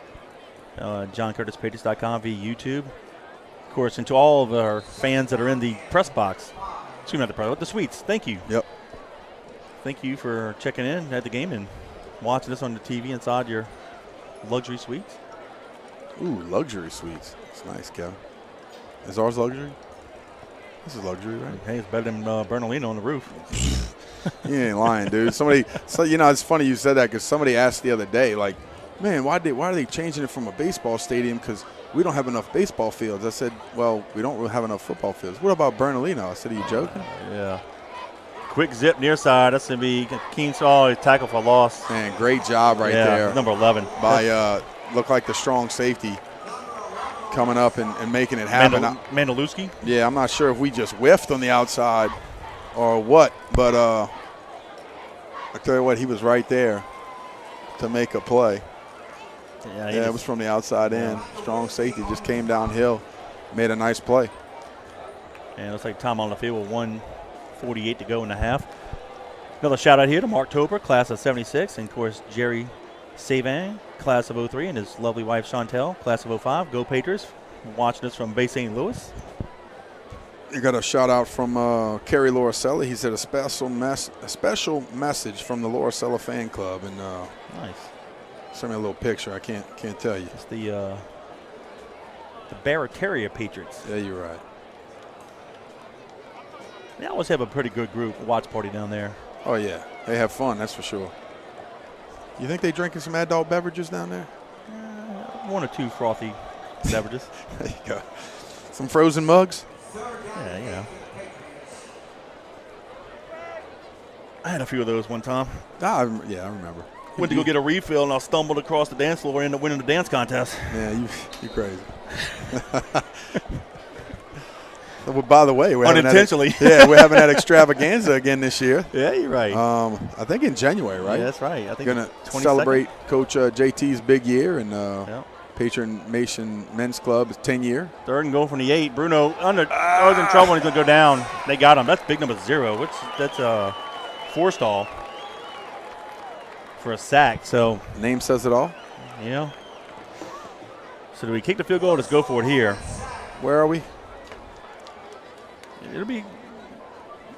Speaker 1: JohnCurtisPatriots.com via YouTube. Of course, and to all of our fans that are in the press box. Excuse me, not the press, but the suites. Thank you.
Speaker 2: Yep.
Speaker 1: Thank you for checking in at the game and watching us on the TV inside your luxury suites.
Speaker 2: Ooh, luxury suites. It's nice, Kevin. Is ours luxury? This is luxury, right?
Speaker 1: Hey, it's better than Bernalino on the roof.
Speaker 2: You ain't lying, dude. Somebody, so you know, it's funny you said that because somebody asked the other day, like, man, why are they changing it from a baseball stadium? Because we don't have enough baseball fields. I said, well, we don't really have enough football fields. What about Bernalino? I said, are you joking?
Speaker 1: Yeah. Quick zip near side. That's going to be Keen Saw, tackle for loss.
Speaker 2: Man, great job right there.
Speaker 1: Number 11.
Speaker 2: By, looked like the strong safety coming up and making it happen.
Speaker 1: Mandalewski?
Speaker 2: Yeah, I'm not sure if we just whiffed on the outside or what, but I tell you what, he was right there to make a play. Yeah, it was from the outside in. Strong safety just came downhill, made a nice play.
Speaker 1: And it looks like time on the field with 1:48 to go in the half. Another shout out here to Mark Toper, class of 76, and of course Jerry Savan, class of 03, and his lovely wife Chantel, class of 05. Go Patriots, watching us from Bay St. Louis.
Speaker 2: You got a shout out from Kerry Lauricella. He said a special message from the Lauricella fan club, and
Speaker 1: nice.
Speaker 2: Send me a little picture. I can't tell you.
Speaker 1: It's the Barataria Patriots.
Speaker 2: Yeah, you're right.
Speaker 1: They always have a pretty good group, watch party down there.
Speaker 2: Oh yeah, they have fun. That's for sure. You think they drinking some adult beverages down there?
Speaker 1: One or two frothy beverages.
Speaker 2: There you go. Some frozen mugs.
Speaker 1: Yeah, you know. I had a few of those one time.
Speaker 2: Yeah, I remember.
Speaker 1: Went to go get a refill, and I stumbled across the dance floor and ended up winning the dance contest.
Speaker 2: Yeah, you crazy. Well, by the way, we're
Speaker 1: unintentionally.
Speaker 2: we're having that extravaganza again this year.
Speaker 1: Yeah, you're right.
Speaker 2: I think in January, right?
Speaker 1: Yeah, that's right. I think
Speaker 2: going to celebrate Coach JT's big year, and Patriot Nation Men's Club is 10-year.
Speaker 1: Third and goal from the 8. Bruno was in trouble, and he's going to go down. They got him. That's big number 0. That's a forestall for a sack. So
Speaker 2: name says it all.
Speaker 1: Yeah. So do we kick the field goal? Let's go for it here.
Speaker 2: Where are we?
Speaker 1: It'll be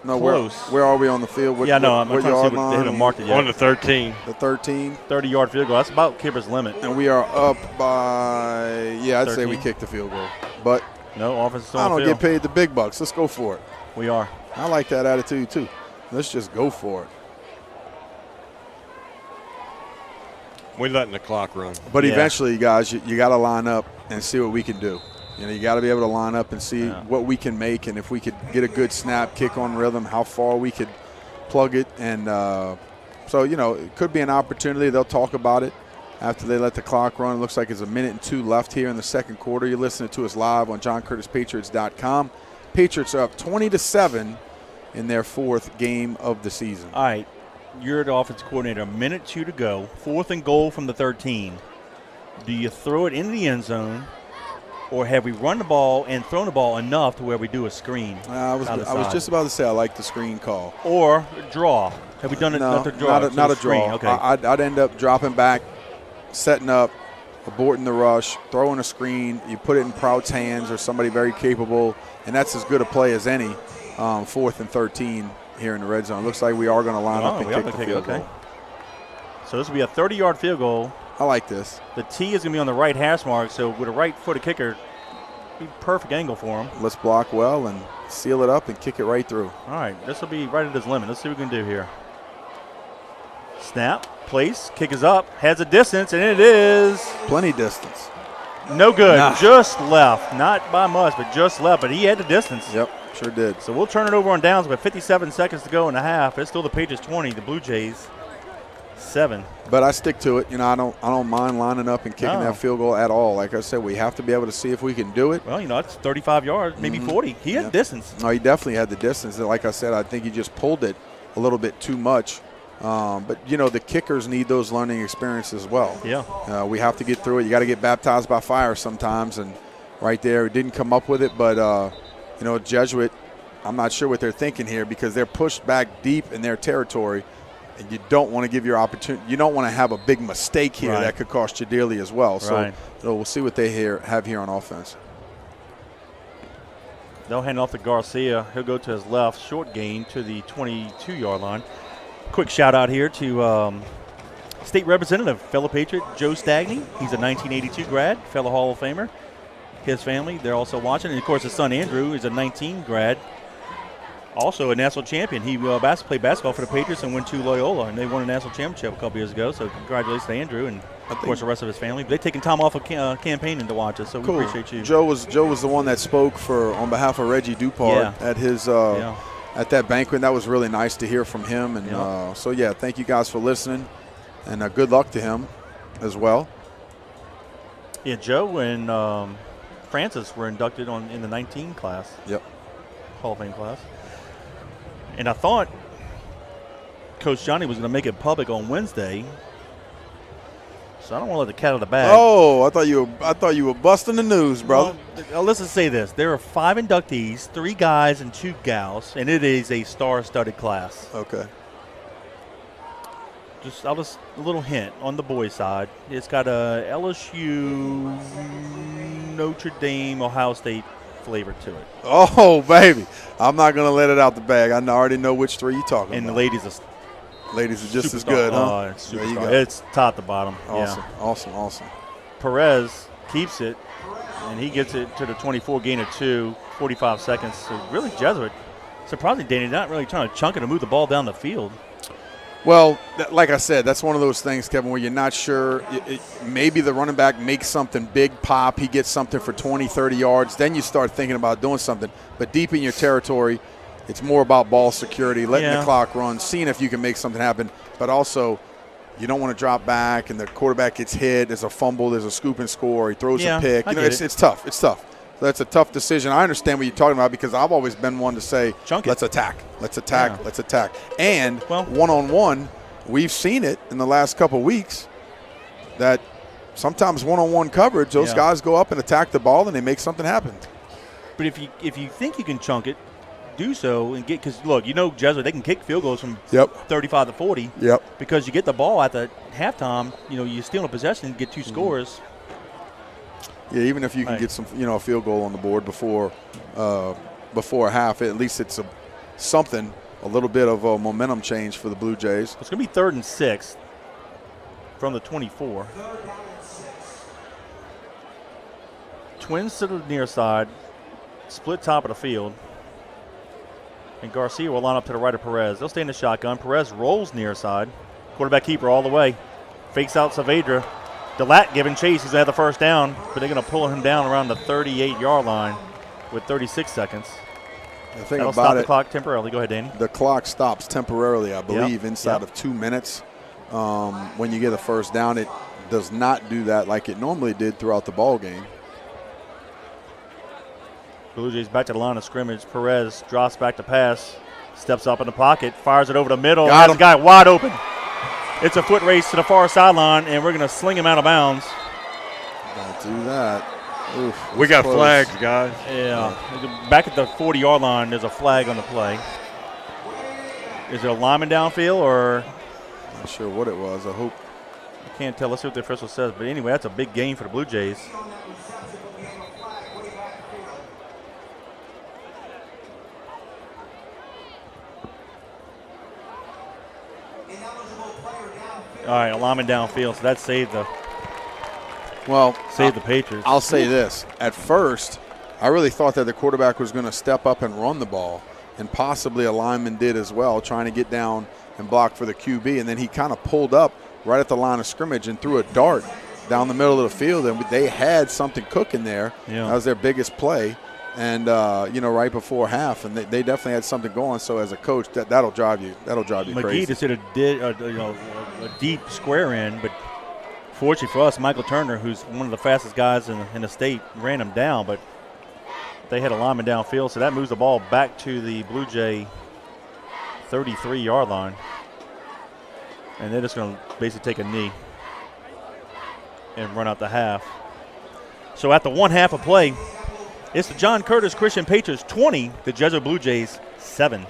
Speaker 2: close. Where are we on the field?
Speaker 1: I'm trying to see what they haven't marked it yet.
Speaker 5: On the 13.
Speaker 2: The 13.
Speaker 1: 30-yard field goal. That's about Kipper's limit.
Speaker 2: And we are up by, I'd say we kicked the field goal. But
Speaker 1: no, offense is on
Speaker 2: I don't
Speaker 1: the field.
Speaker 2: get paid the big bucks. Let's go for it.
Speaker 1: We are.
Speaker 2: I like that attitude, too. Let's just go for it.
Speaker 5: We're letting the clock run.
Speaker 2: But eventually, guys, you got to line up and see what we can do. You know, you got to be able to line up and see what we can make, and if we could get a good snap, kick on rhythm, how far we could plug it. And so, you know, it could be an opportunity. They'll talk about it after they let the clock run. It looks like it's 1 minute and 2 left here in the second quarter. You're listening to us live on JohnCurtisPatriots.com. Patriots are up 20-7 in their 4th game of the season.
Speaker 1: All right. You're the offensive coordinator. 1 minute 2 to go. 4th and goal from the 13. Do you throw it into the end zone, or have we run the ball and thrown the ball enough to where we do a screen?
Speaker 2: I was just about to say I like the screen call.
Speaker 1: Or draw. Have we done it?
Speaker 2: No,
Speaker 1: not a draw.
Speaker 2: Not a draw.
Speaker 1: Okay.
Speaker 2: I'd end up dropping back, setting up, aborting the rush, throwing a screen. You put it in Prout's hands or somebody very capable, and that's as good a play as any. 4th and 13 here in the red zone. Looks like we are going to line up and kick the field goal.
Speaker 1: So this will be a 30-yard field goal.
Speaker 2: I like this.
Speaker 1: The tee is going to be on the right hash mark, so with a right-footed kicker, be perfect angle for him.
Speaker 2: Let's block well and seal it up and kick it right through.
Speaker 1: All right, this will be right at his limit. Let's see what we can do here. Snap, place, kick is up, has a distance, and it is
Speaker 2: plenty distance.
Speaker 1: No good. Just left. Not by much, but just left. But he had the distance.
Speaker 2: Yep, sure did.
Speaker 1: So we'll turn it over on downs with 57 seconds to go in the half. It's still the Patriots 20, the Blue Jays 7.
Speaker 2: But I stick to it. You know, I don't mind lining up and kicking that field goal at all. Like I said, we have to be able to see if we can do it.
Speaker 1: Well, you know, it's 35 yards, maybe 40. He had distance.
Speaker 2: No, he definitely had the distance. Like I said, I think he just pulled it a little bit too much. But, you know, the kickers need those learning experiences as well.
Speaker 1: Yeah.
Speaker 2: We have to get through it. You got to get baptized by fire sometimes. And right there, didn't come up with it. But, you know, Jesuit, I'm not sure what they're thinking here because they're pushed back deep in their territory. And you don't want to give your opportunity. You don't want to have a big mistake here that could cost you dearly as well. So we'll see what they have here on offense.
Speaker 1: They'll hand it off to Garcia. He'll go to his left, short gain to the 22-yard line. Quick shout out here to State Representative, fellow Patriot Joe Stagney. He's a 1982 grad, fellow Hall of Famer. His family, they're also watching. And, of course, his son Andrew is a 19 grad, also a national champion. He played basketball for the Patriots and went to Loyola, and they won a national championship a couple years ago. So congratulations to Andrew and, of course, the rest of his family. But they've taken time off of campaigning to watch us, so
Speaker 2: Cool.
Speaker 1: we appreciate you.
Speaker 2: Joe was the one that spoke on behalf of Reggie Dupart at his at that banquet. That was really nice to hear from him. And so, thank you guys for listening, and good luck to him as well.
Speaker 1: Yeah, Joe and Francis were inducted in the 19 class.
Speaker 2: Yep.
Speaker 1: Hall of Fame class. And I thought Coach Johnny was going to make it public on Wednesday, so I don't want to let the cat out of the bag.
Speaker 2: Oh, I thought you were busting the news, brother.
Speaker 1: Well, let's just say this: there are 5 inductees, 3 guys and 2 gals, and it is a star-studded class.
Speaker 2: Okay.
Speaker 1: I'll just a little hint on the boys' side. It's got a LSU, Notre Dame, Ohio State flavor to it.
Speaker 2: Oh, baby. I'm not going to let it out the bag. I already know which 3 you're talking about.
Speaker 1: And the ladies are
Speaker 2: just as good, huh?
Speaker 1: It's
Speaker 2: There you
Speaker 1: superstar.
Speaker 2: go.
Speaker 1: It's top to bottom.
Speaker 2: Awesome,
Speaker 1: Yeah.
Speaker 2: awesome.
Speaker 1: Perez keeps it, and he gets it to the 24, gain of 2, 45 seconds. So really, Jesuit, surprisingly, Danny, not really trying to chunk it and move the ball down the field.
Speaker 2: Well, like I said, that's one of those things, Kevin, where you're not sure. Maybe the running back makes something big pop. He gets something for 20, 30 yards. Then you start thinking about doing something. But deep in your territory, it's more about ball security, letting the clock run, seeing if you can make something happen. But also, you don't want to drop back and the quarterback gets hit. There's a fumble. There's a scoop and score. He throws a pick. It's tough. It's tough. So that's a tough decision. I understand what you're talking about because I've always been one to say, let's attack. Let's attack. And one-on-one, we've seen it in the last couple of weeks that sometimes one-on-one coverage, those guys go up and attack the ball and they make something happen.
Speaker 1: But if you think you can chunk it, do so and get, because look, Jesuit, they can kick field goals from 35 to 40.
Speaker 2: Yep.
Speaker 1: Because you get the ball at the halftime, you steal a possession, get 2 scores.
Speaker 2: Yeah, even if you can get some, a field goal on the board before a half, at least it's a little bit of a momentum change for the Blue Jays.
Speaker 1: It's going to be 3rd and 6 from the 24. Twins to the near side, split top of the field. And Garcia will line up to the right of Perez. They'll stay in the shotgun. Perez rolls near side. Quarterback keeper all the way. Fakes out Saavedra. DeLatte giving chase. He's going to have the first down, but they're going to pull him down around the 38-yard line with 36 seconds. That'll stop the clock temporarily. Go ahead, Danny.
Speaker 2: The clock stops temporarily, I believe, inside of 2 minutes. When you get a first down, it does not do that like it normally did throughout the ball game.
Speaker 1: Blue Jays back to the line of scrimmage. Perez drops back to pass, steps up in the pocket, fires it over the middle. Has the guy wide open. It's a foot race to the far sideline, and we're going to sling him out of bounds.
Speaker 2: Don't do that. Oof,
Speaker 5: we got flags, guys.
Speaker 1: Yeah. Back at the 40-yard line, there's a flag on the play. Is it a lineman downfield or?
Speaker 2: Not sure what it was. I hope.
Speaker 1: I can't tell. Let's see what the official says. But anyway, that's a big gain for the Blue Jays. All right, a lineman downfield, so that saved the Patriots.
Speaker 2: I'll say this. At first, I really thought that the quarterback was going to step up and run the ball, and possibly a lineman did as well, trying to get down and block for the QB. And then he kind of pulled up right at the line of scrimmage and threw a dart down the middle of the field, and they had something cooking there.
Speaker 1: Yeah.
Speaker 2: That was their biggest play. And right before half, and they definitely had something going. So as a coach, that'll drive you
Speaker 1: McGee
Speaker 2: crazy.
Speaker 1: just hit a deep square in, but fortunately for us, Michael Turner, who's one of the fastest guys in the state, ran him down. But they had a lineman downfield, so that moves the ball back to the Blue Jay 33-yard line, and they're just going to basically take a knee and run out the half. So at the 1 half of play, it's the John Curtis Christian Patriots 20, the Jesuit Blue Jays 7.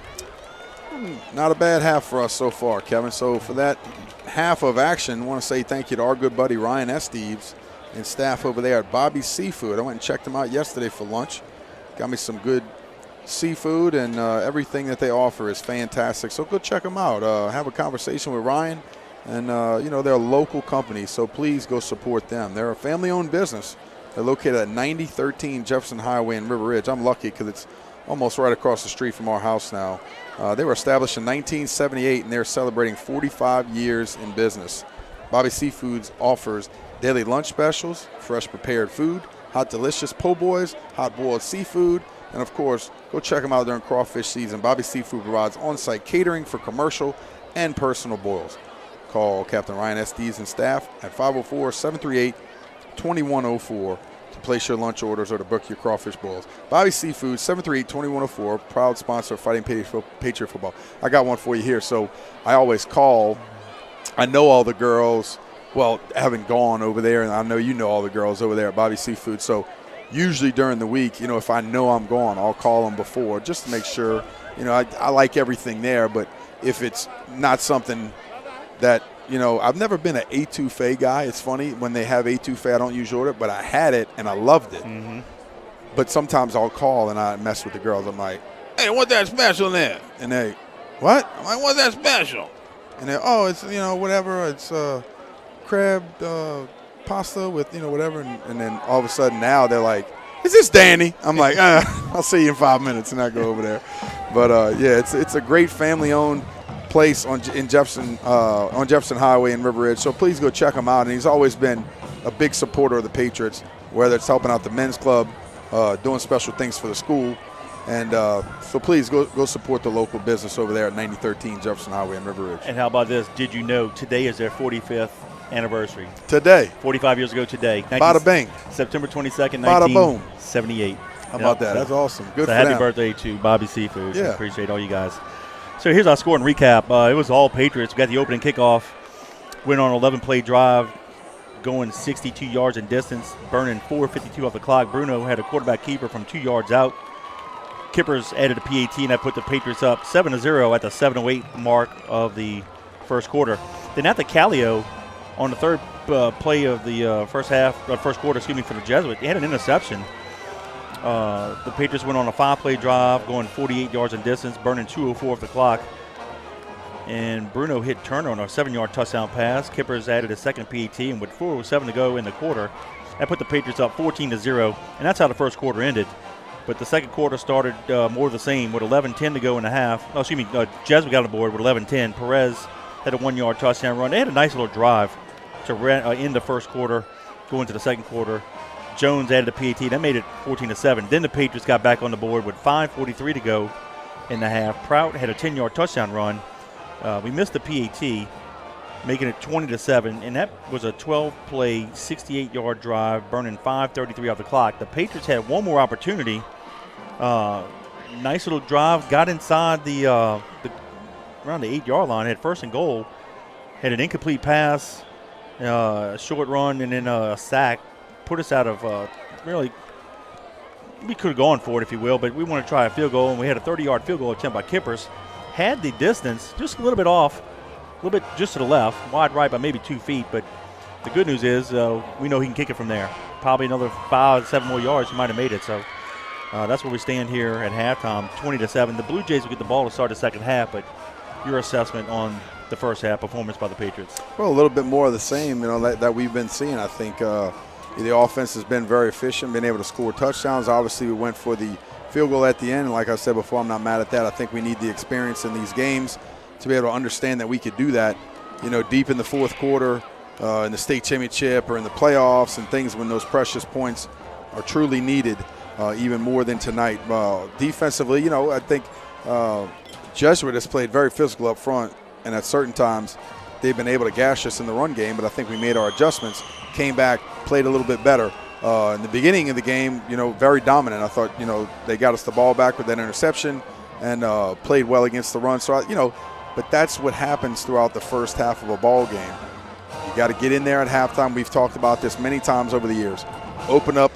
Speaker 2: Not a bad half for us so far, Kevin. So for that half of action, I want to say thank you to our good buddy Ryan Esteves and staff over there at Bobby's Seafood. I went and checked them out yesterday for lunch. Got me some good seafood, and everything that they offer is fantastic. So go check them out. Have a conversation with Ryan. And, they're a local company, so please go support them. They're a family-owned business. They're located at 9013 Jefferson Highway in River Ridge. I'm lucky because it's almost right across the street from our house now. They were established in 1978, and they're celebrating 45 years in business. Bobby Seafoods offers daily lunch specials, fresh prepared food, hot delicious po' boys, hot boiled seafood, and, of course, go check them out during crawfish season. Bobby Seafood provides on-site catering for commercial and personal boils. Call Captain Ryan Estes and staff at 504-738-2104 to place your lunch orders or to book your crawfish boils. Bobby Seafood, 738-2104, proud sponsor of Fighting Patriot Football. I got one for you here. So I always call. I know all the girls. Well, I haven't gone over there, and I know you know all the girls over there at Bobby Seafood. So usually during the week, if I know I'm going, I'll call them before just to make sure. I like everything there, but if it's not something that, I've never been an etouffee guy. It's funny, when they have etouffee, I don't usually order it, but I had it and I loved it.
Speaker 1: Mm-hmm.
Speaker 2: But sometimes I'll call and I mess with the girls. I'm like, hey, what's that special there? And they, what? I'm like, what's that special? And they, oh, it's, whatever. It's crab pasta with, whatever. And then all of a sudden now they're like, is this Danny? I'm like, I'll see you in 5 minutes, and I go over there. But, it's a great family-owned place on Jefferson Highway in River Ridge. So please go check him out. And he's always been a big supporter of the Patriots, whether it's helping out the men's club, doing special things for the school. And so please go support the local business over there at 9013 Jefferson Highway in River Ridge.
Speaker 1: And how about this? Did you know today is their 45th anniversary?
Speaker 2: Today.
Speaker 1: 45 years ago today.
Speaker 2: Bada bing.
Speaker 1: September 22nd,
Speaker 2: Bada boom.
Speaker 1: 1978.
Speaker 2: How about that? That's awesome. Good for
Speaker 1: happy
Speaker 2: them.
Speaker 1: birthday to Bobby Seafood.
Speaker 2: Yeah.
Speaker 1: Appreciate all you guys. So here's our score and recap. It was all Patriots. We got the opening kickoff. Went on an 11-play drive, going 62 yards in distance, burning 4:52 off the clock. Bruno had a quarterback keeper from 2 yards out. Kippers added a PAT, and that put the Patriots up 7-0 at the 7:08 mark of the first quarter. Then at the Callio, on the third play of the first quarter, for the Jesuit, they had an interception. The Patriots went on a 5-play drive, going 48 yards in distance, burning 2:04 off the clock. And Bruno hit Turner on a 7-yard touchdown pass. Kippers added a second PAT, and with 4:07 to go in the quarter, that put the Patriots up 14-0, and that's how the first quarter ended. But the second quarter started more of the same with 11:10 to go in the half. Jesuit got on the board with 11:10. Perez had a 1-yard touchdown run. They had a nice little drive to end the first quarter, go into the second quarter. Jones added a PAT. That made it 14-7. Then the Patriots got back on the board with 5:43 to go in the half. Prout had a 10-yard touchdown run. We missed the PAT, making it 20-7, and that was a 12-play, 68-yard drive, burning 5:33 off the clock. The Patriots had one more opportunity. Nice little drive, got inside around the 8-yard line, had first and goal, had an incomplete pass, a short run, and then a sack. Put us out of really, we could have gone for it, if you will, but we want to try a field goal, and we had a 30-yard field goal attempt by Kippers. Had the distance just a little bit off, a little bit just to the left, wide right by maybe 2 feet, but the good news is we know he can kick it from there. Probably another 5-7 more yards, he might have made it. So that's where we stand here at halftime, 20-7. The Blue Jays will get the ball to start the second half, but your assessment on the first half performance by the Patriots?
Speaker 2: Well, a little bit more of the same, that we've been seeing. I think the offense has been very efficient, been able to score touchdowns. Obviously, we went for the field goal at the end, and like I said before, I'm not mad at that. I think we need the experience in these games to be able to understand that we could do that, deep in the fourth quarter, in the state championship or in the playoffs and things when those precious points are truly needed, even more than tonight. Defensively, I think Jesuit has played very physical up front, and at certain times they've been able to gash us in the run game, but I think we made our adjustments, came back, played a little bit better. In the beginning of the game, very dominant. I thought, they got us the ball back with that interception and played well against the run. So, but that's what happens throughout the first half of a ball game. You got to get in there at halftime. We've talked about this many times over the years. Open up,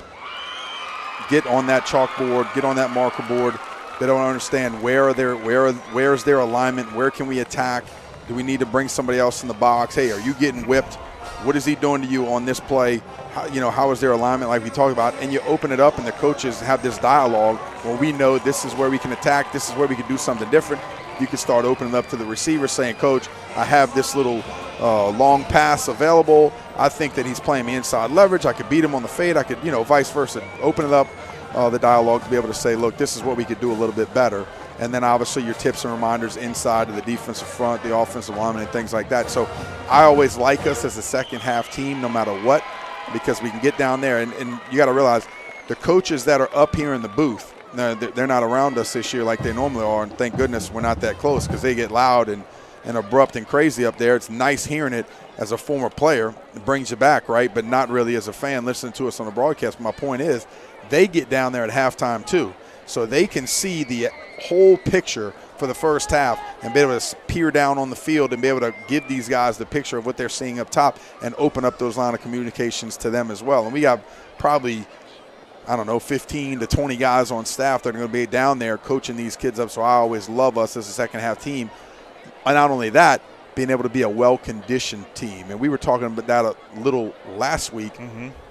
Speaker 2: get on that chalkboard, get on that marker board. They don't understand where is their alignment, where can we attack? Do we need to bring somebody else in the box? Hey, are you getting whipped? What is he doing to you on this play? How is their alignment, like we talked about? And you open it up, and the coaches have this dialogue where we know this is where we can attack, this is where we can do something different. You can start opening up to the receiver saying, Coach, I have this little long pass available. I think that he's playing me inside leverage. I could beat him on the fade. I could, vice versa. Open it up, the dialogue, to be able to say, look, this is what we could do a little bit better. And then obviously your tips and reminders inside of the defensive front, the offensive lineman, and things like that. So I always like us as a second half team no matter what, because we can get down there. And you got to realize the coaches that are up here in the booth, they're not around us this year like they normally are. And thank goodness we're not that close, because they get loud and abrupt and crazy up there. It's nice hearing it as a former player. It brings you back, right? But not really as a fan listening to us on the broadcast. My point is they get down there at halftime too. So they can see the whole picture for the first half and be able to peer down on the field and be able to give these guys the picture of what they're seeing up top and open up those line of communications to them as well. And we got probably, 15 to 20 guys on staff that are going to be down there coaching these kids up. So I always love us as a second half team. And not only that, being able to be a well-conditioned team. And we were talking about that a little last week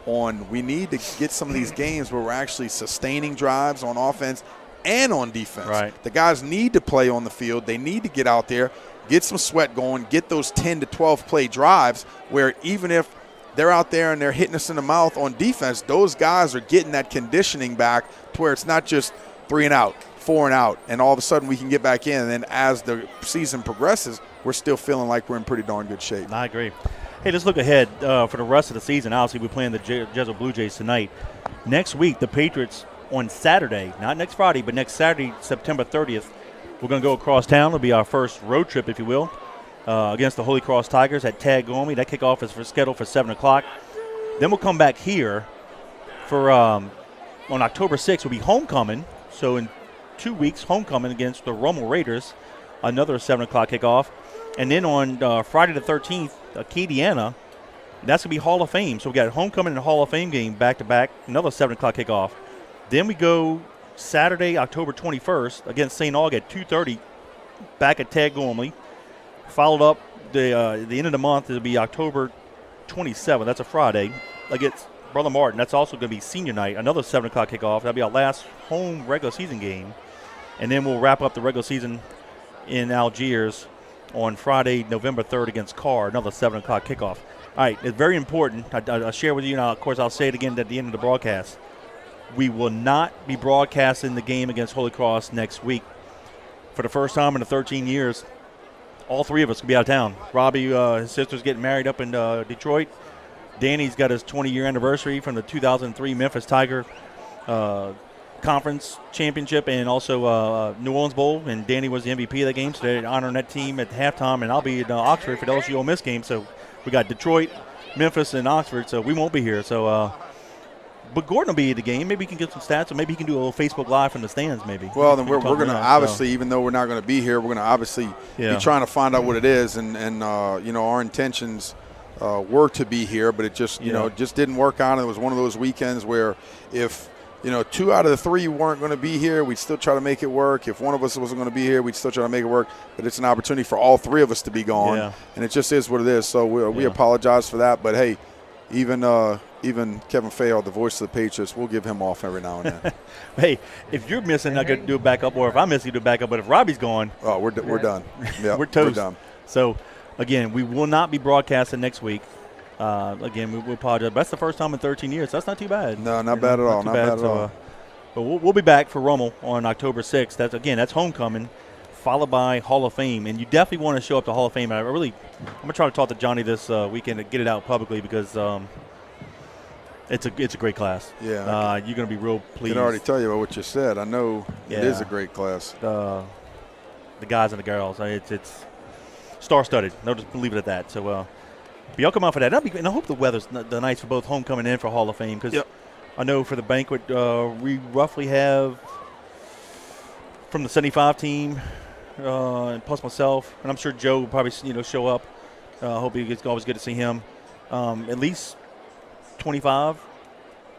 Speaker 2: on we need to get some of these games where we're actually sustaining drives on offense and on defense.
Speaker 1: Right.
Speaker 2: The guys need to play on the field. They need to get out there, get some sweat going, get those 10 to 12 play drives where even if they're out there and they're hitting us in the mouth on defense, those guys are getting that conditioning back to where it's not just 3 and out, 4 and out, and all of a sudden we can get back in. And then as the season progresses, we're still feeling like we're in pretty darn good shape.
Speaker 1: I agree. Hey, let's look ahead for the rest of the season. Obviously, we're playing the Jesuit Blue Jays tonight. Next week, the Patriots on Saturday, not next Friday, but next Saturday, September 30th, we're going to go across town. It'll be our first road trip, if you will, against the Holy Cross Tigers at Pregame. That kickoff is scheduled for 7 o'clock. Then we'll come back here for on October 6th will be homecoming. So in 2 weeks, homecoming against the Rommel Raiders, another 7 o'clock kickoff. And then on Friday the 13th, Acadiana, that's going to be Hall of Fame. So we got homecoming and Hall of Fame game back-to-back, another 7 o'clock kickoff. Then we go Saturday, October 21st, against St. Aug at 2:30, back at Pregame. Followed up the end of the month, it'll be October 27th. That's a Friday, against Brother Martin. That's also going to be senior night, another 7 o'clock kickoff. That'll be our last home regular season game. And then we'll wrap up the regular season in Algiers on Friday, November 3rd against Carr, another 7 o'clock kickoff. All right, it's very important. I'll share with you now. Of course, I'll say it again at the end of the broadcast. We will not be broadcasting the game against Holy Cross next week. For the first time in the 13 years, all three of us will be out of town. Robbie, his sister's getting married up in Detroit. Danny's got his 20-year anniversary from the 2003 Memphis Tiger Conference Championship and also New Orleans Bowl, and Danny was the MVP of that game, so they're honoring that team at halftime, and I'll be in Oxford for the LSU Ole Miss game. So we got Detroit, Memphis, and Oxford, so we won't be here. So, but Gordon will be at the game. Maybe he can get some stats, or maybe he can do a little Facebook Live from the stands maybe.
Speaker 2: Well, then we're going to obviously, even though we're not going to be here, we're going to obviously be trying to find out what it is, and our intentions were to be here, but it just, just didn't work out. It was one of those weekends where if – 2 out of the 3 weren't going to be here, we'd still try to make it work. If one of us wasn't going to be here, we'd still try to make it work. But it's an opportunity for all 3 of us to be gone, and it just is what it is. So we apologize for that. But, hey, even Kevin Fayol, the voice of the Patriots, we'll give him off every now and then.
Speaker 1: Hey, if you're missing, I could do a backup, or if I'm missing, do a backup. But if Robbie's gone,
Speaker 2: we're done. Yep,
Speaker 1: we're toast.
Speaker 2: We're done.
Speaker 1: So, again, we will not be broadcasting next week. Again, we apologize. But that's the first time in 13 years. That's not too bad.
Speaker 2: No, not bad at all. Not bad at all.
Speaker 1: But we'll be back for Rommel on October 6th. That's homecoming, followed by Hall of Fame. And you definitely want to show up to Hall of Fame. I'm going to try to talk to Johnny this weekend to get it out publicly because it's a great class.
Speaker 2: Yeah.
Speaker 1: You're going to be real pleased.
Speaker 2: I can already tell you about what you said. I know it is a great class.
Speaker 1: The guys and the girls. It's star-studded. I'll just leave it at that. So, but y'all come out for that. And I hope the weather's nice for both homecoming and for Hall of Fame because I know for the banquet we roughly have from the 75 team and plus myself, and I'm sure Joe will probably show up. I hope it's always good to see him. At least 25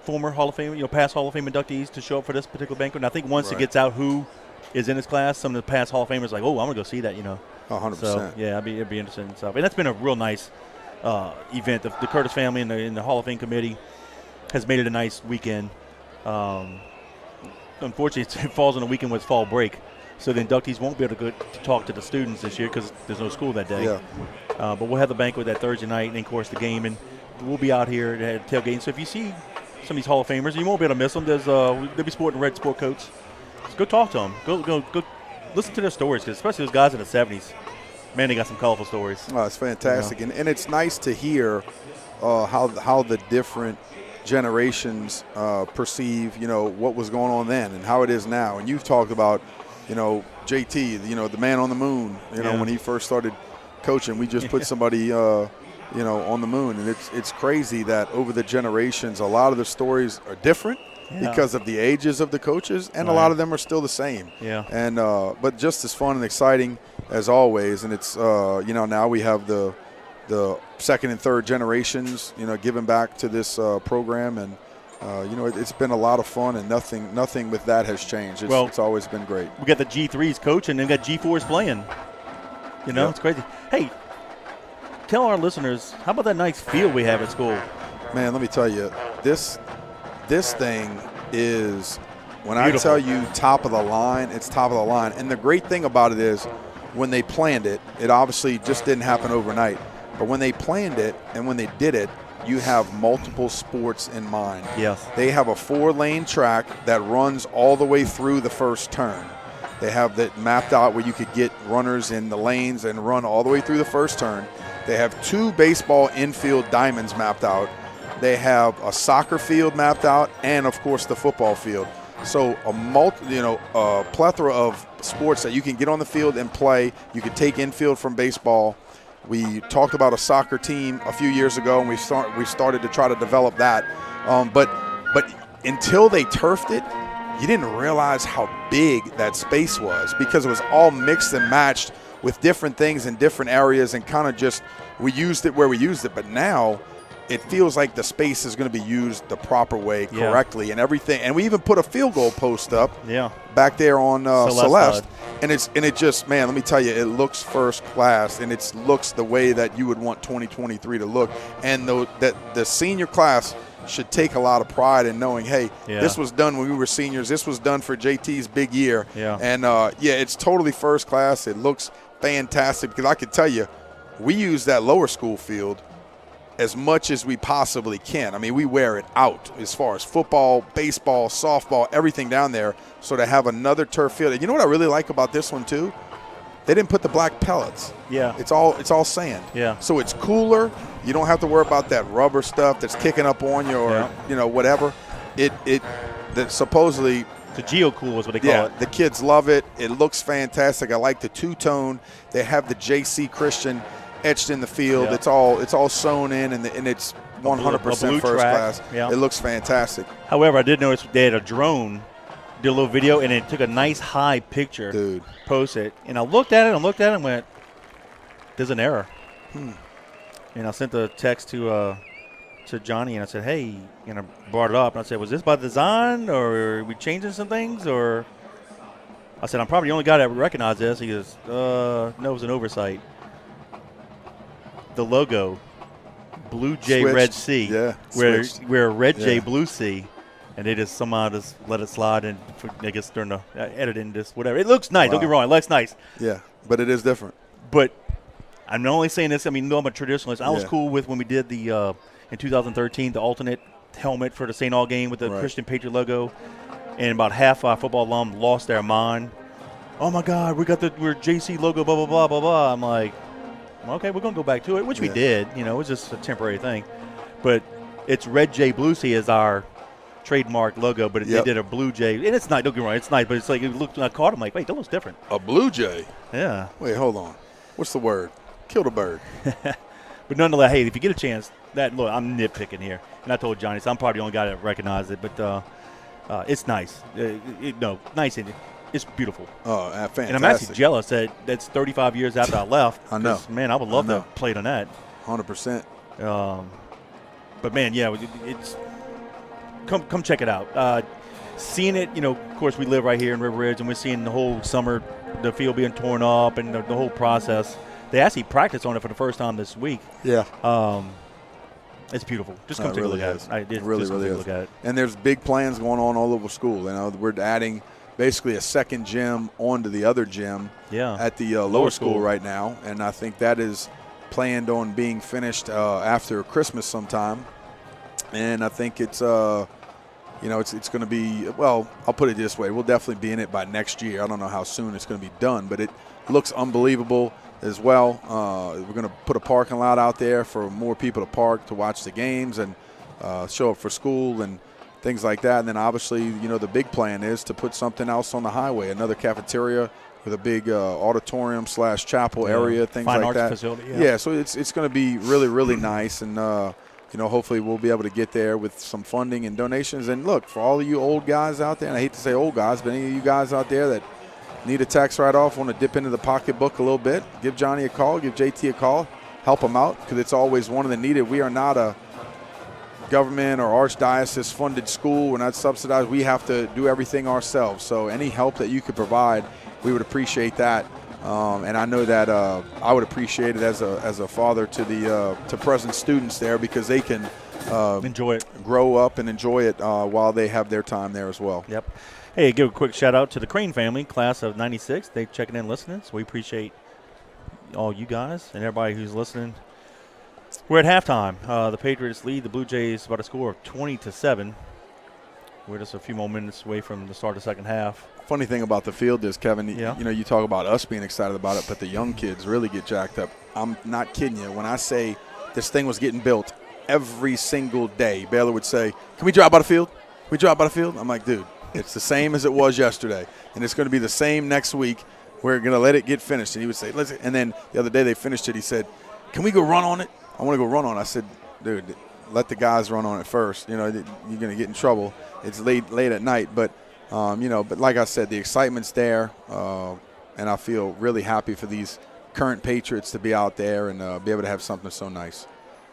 Speaker 1: former Hall of Fame, past Hall of Fame inductees to show up for this particular banquet. And I think once it gets out who is in this class, some of the past Hall of Famers are like, oh, I'm going to go see that,
Speaker 2: 100%.
Speaker 1: So, yeah, it'd be interesting and stuff. And that's been a real nice event. The Curtis family and the Hall of Fame committee has made it a nice weekend. Unfortunately, it falls on a weekend with fall break, so the inductees won't be able to talk to the students this year because there's no school that day.
Speaker 2: Yeah.
Speaker 1: But we'll have the banquet that Thursday night, and then, of course, the game, and we'll be out here at tailgating. So if you see some of these Hall of Famers, you won't be able to miss them. They'll be sporting red sport coats. So go talk to them. Go listen to their stories, because especially those guys in the 70s. Man, they got some colorful stories.
Speaker 2: Oh, it's fantastic. And it's nice to hear how the different generations perceive, what was going on then and how it is now. And you've talked about, JT, the man on the moon, when he first started coaching. We just put somebody, on the moon. And it's crazy that over the generations, a lot of the stories are different because of the ages of the coaches, and a lot of them are still the same.
Speaker 1: Yeah.
Speaker 2: And but just as fun and exciting as always. And it's, now we have the second and third generations, giving back to this program. And, it's been a lot of fun, and nothing with that has changed. It's always been great.
Speaker 1: We got the G3s coaching, and we got G4s playing. It's crazy. Hey, tell our listeners, how about that nice field we have at school?
Speaker 2: Man, let me tell you, this thing is, when
Speaker 1: beautiful.
Speaker 2: I tell you top of the line, it's top of the line. And the great thing about it is, when they planned it, it obviously just didn't happen overnight. But when they planned it and when they did it, you have multiple sports in mind.
Speaker 1: Yes.
Speaker 2: They have a 4-lane track that runs all the way through the first turn. They have that mapped out where you could get runners in the lanes and run all the way through the first turn. They have 2 baseball infield diamonds mapped out. They have a soccer field mapped out, and of course the football field. So a plethora of sports that you can get on the field and play. You can take infield from baseball. We talked about a soccer team a few years ago, and we started to try to develop that. But until they turfed it, you didn't realize how big that space was, because it was all mixed and matched with different things in different areas, and kind of just we used it where we used it. But now it feels like the space is going to be used the proper way, correctly, and everything. And we even put a field goal post up back there on Celeste. And it just, man, let me tell you, it looks first class, and it looks the way that you would want 2023 to look. And the senior class should take a lot of pride in knowing, hey, this was done when we were seniors. This was done for JT's big year. Yeah. And, it's totally first class. It looks fantastic, because I can tell you, we use that lower school field as much as we possibly can. I mean, we wear it out as far as football, baseball, softball, everything down there. So to have another turf field. And you know what I really like about this one too? They didn't put the black pellets. Yeah. It's all sand. Yeah. So it's cooler. You don't have to worry about that rubber stuff that's kicking up on you, or whatever. Supposedly
Speaker 1: the GeoCool is what they call it.
Speaker 2: The kids love it. It looks fantastic. I like the two-tone. They have the JC Christian etched in the field. It's all sewn in, and it's 100% first class. It looks fantastic.
Speaker 1: However, I did notice they had a drone, did a little video, and it took a nice high picture.
Speaker 2: Dude.
Speaker 1: Posted it. And I looked at it and went, there's an error. And I sent the text to Johnny, and I said, hey, I brought it up, and I said, was this by design, or are we changing some things? Or I said, I'm probably the only guy that recognized this. He goes, no, it was an oversight. The logo, Blue Jay
Speaker 2: Switched.
Speaker 1: Red C.
Speaker 2: Yeah,
Speaker 1: we're Red Jay Blue C, and they just somehow just let it slide, and I guess during the editing, just whatever. It looks nice. Wow. Don't get me wrong, it looks nice.
Speaker 2: Yeah, but it is different.
Speaker 1: But I'm not only saying this. I mean, no, I'm a traditionalist. I was cool with when we did the in 2013 the alternate helmet for the St. Aul game with the Christian Patriot logo, and about half our football alum lost their mind. Oh my God, we're JC logo, blah blah blah blah blah. I'm like, okay, we're going to go back to it, which we did. It was just a temporary thing. But it's Red Jay Blue Sea is our trademark logo, but they did a Blue Jay. And it's nice, don't get me wrong, it's nice, but it's like, it looked, when I caught him, like, wait, that looks different.
Speaker 2: A Blue Jay?
Speaker 1: Yeah.
Speaker 2: Wait, hold on. What's the word? Kill the bird.
Speaker 1: But nonetheless, hey, if you get a chance, look, I'm nitpicking here. And I told Johnny, so I'm probably the only guy that recognized it, but it's nice. Nice in it. It's beautiful.
Speaker 2: Oh, fantastic.
Speaker 1: And I'm actually jealous that that's 35 years after I left.
Speaker 2: I know.
Speaker 1: Man, I would love to have played on that.
Speaker 2: 100%.
Speaker 1: But, man, it's come check it out. Seeing it, of course, we live right here in River Ridge, and we're seeing the whole summer, the field being torn up and the whole process. They actually practiced on it for the first time this week.
Speaker 2: Yeah.
Speaker 1: It's beautiful. Just come take
Speaker 2: really
Speaker 1: a look
Speaker 2: is.
Speaker 1: at it.
Speaker 2: It really
Speaker 1: just come
Speaker 2: is.
Speaker 1: take a look at it.
Speaker 2: And there's big plans going on all over school. You know, we're adding basically a second gym onto the other gym at the lower school right now, and I think that is planned on being finished after Christmas sometime. And I think it's it's going to be, well, I'll put it this way, we'll definitely be in it by next year. I don't know how soon it's going to be done, but it looks unbelievable as well. We're going to put a parking lot out there for more people to park to watch the games and show up for school and things like that. And then obviously, the big plan is to put something else on the highway, another cafeteria with a big auditorium / chapel area, things
Speaker 1: Fine
Speaker 2: like
Speaker 1: arts
Speaker 2: that.
Speaker 1: Facility,
Speaker 2: So it's going to be really, really nice. And, hopefully we'll be able to get there with some funding and donations. And look, for all of you old guys out there, and I hate to say old guys, but any of you guys out there that need a tax write-off, want to dip into the pocketbook a little bit, give Johnny a call, give JT a call, help them out, because it's always one of the needed. We are not a government or archdiocese-funded school. We're not subsidized. We have to do everything ourselves. So any help that you could provide, we would appreciate that. And I know that I would appreciate it as a father to present students there, because they can
Speaker 1: enjoy it,
Speaker 2: grow up and enjoy it while they have their time there as well.
Speaker 1: Yep. Hey, give a quick shout out to the Crane family, class of '96. They checking in, listening. So we appreciate all you guys and everybody who's listening. We're at halftime. The Patriots lead the Blue Jays by a score of 20-7. We're just a few more minutes away from the start of the second half.
Speaker 2: Funny thing about the field is, Kevin, you talk about us being excited about it, but the young kids really get jacked up. I'm not kidding you. When I say this thing was getting built every single day, Baylor would say, "Can we drive by the field? Can we drive by the field?" I'm like, dude, it's the same as it was yesterday, and it's going to be the same next week. We're going to let it get finished. And he would say, "Listen." And then the other day they finished it. He said, "Can we go run on it? I want to go run on it." I said, "Dude, let the guys run on it first. You're going to get in trouble. It's late at night." But but like I said, the excitement's there, and I feel really happy for these current Patriots to be out there and be able to have something so nice.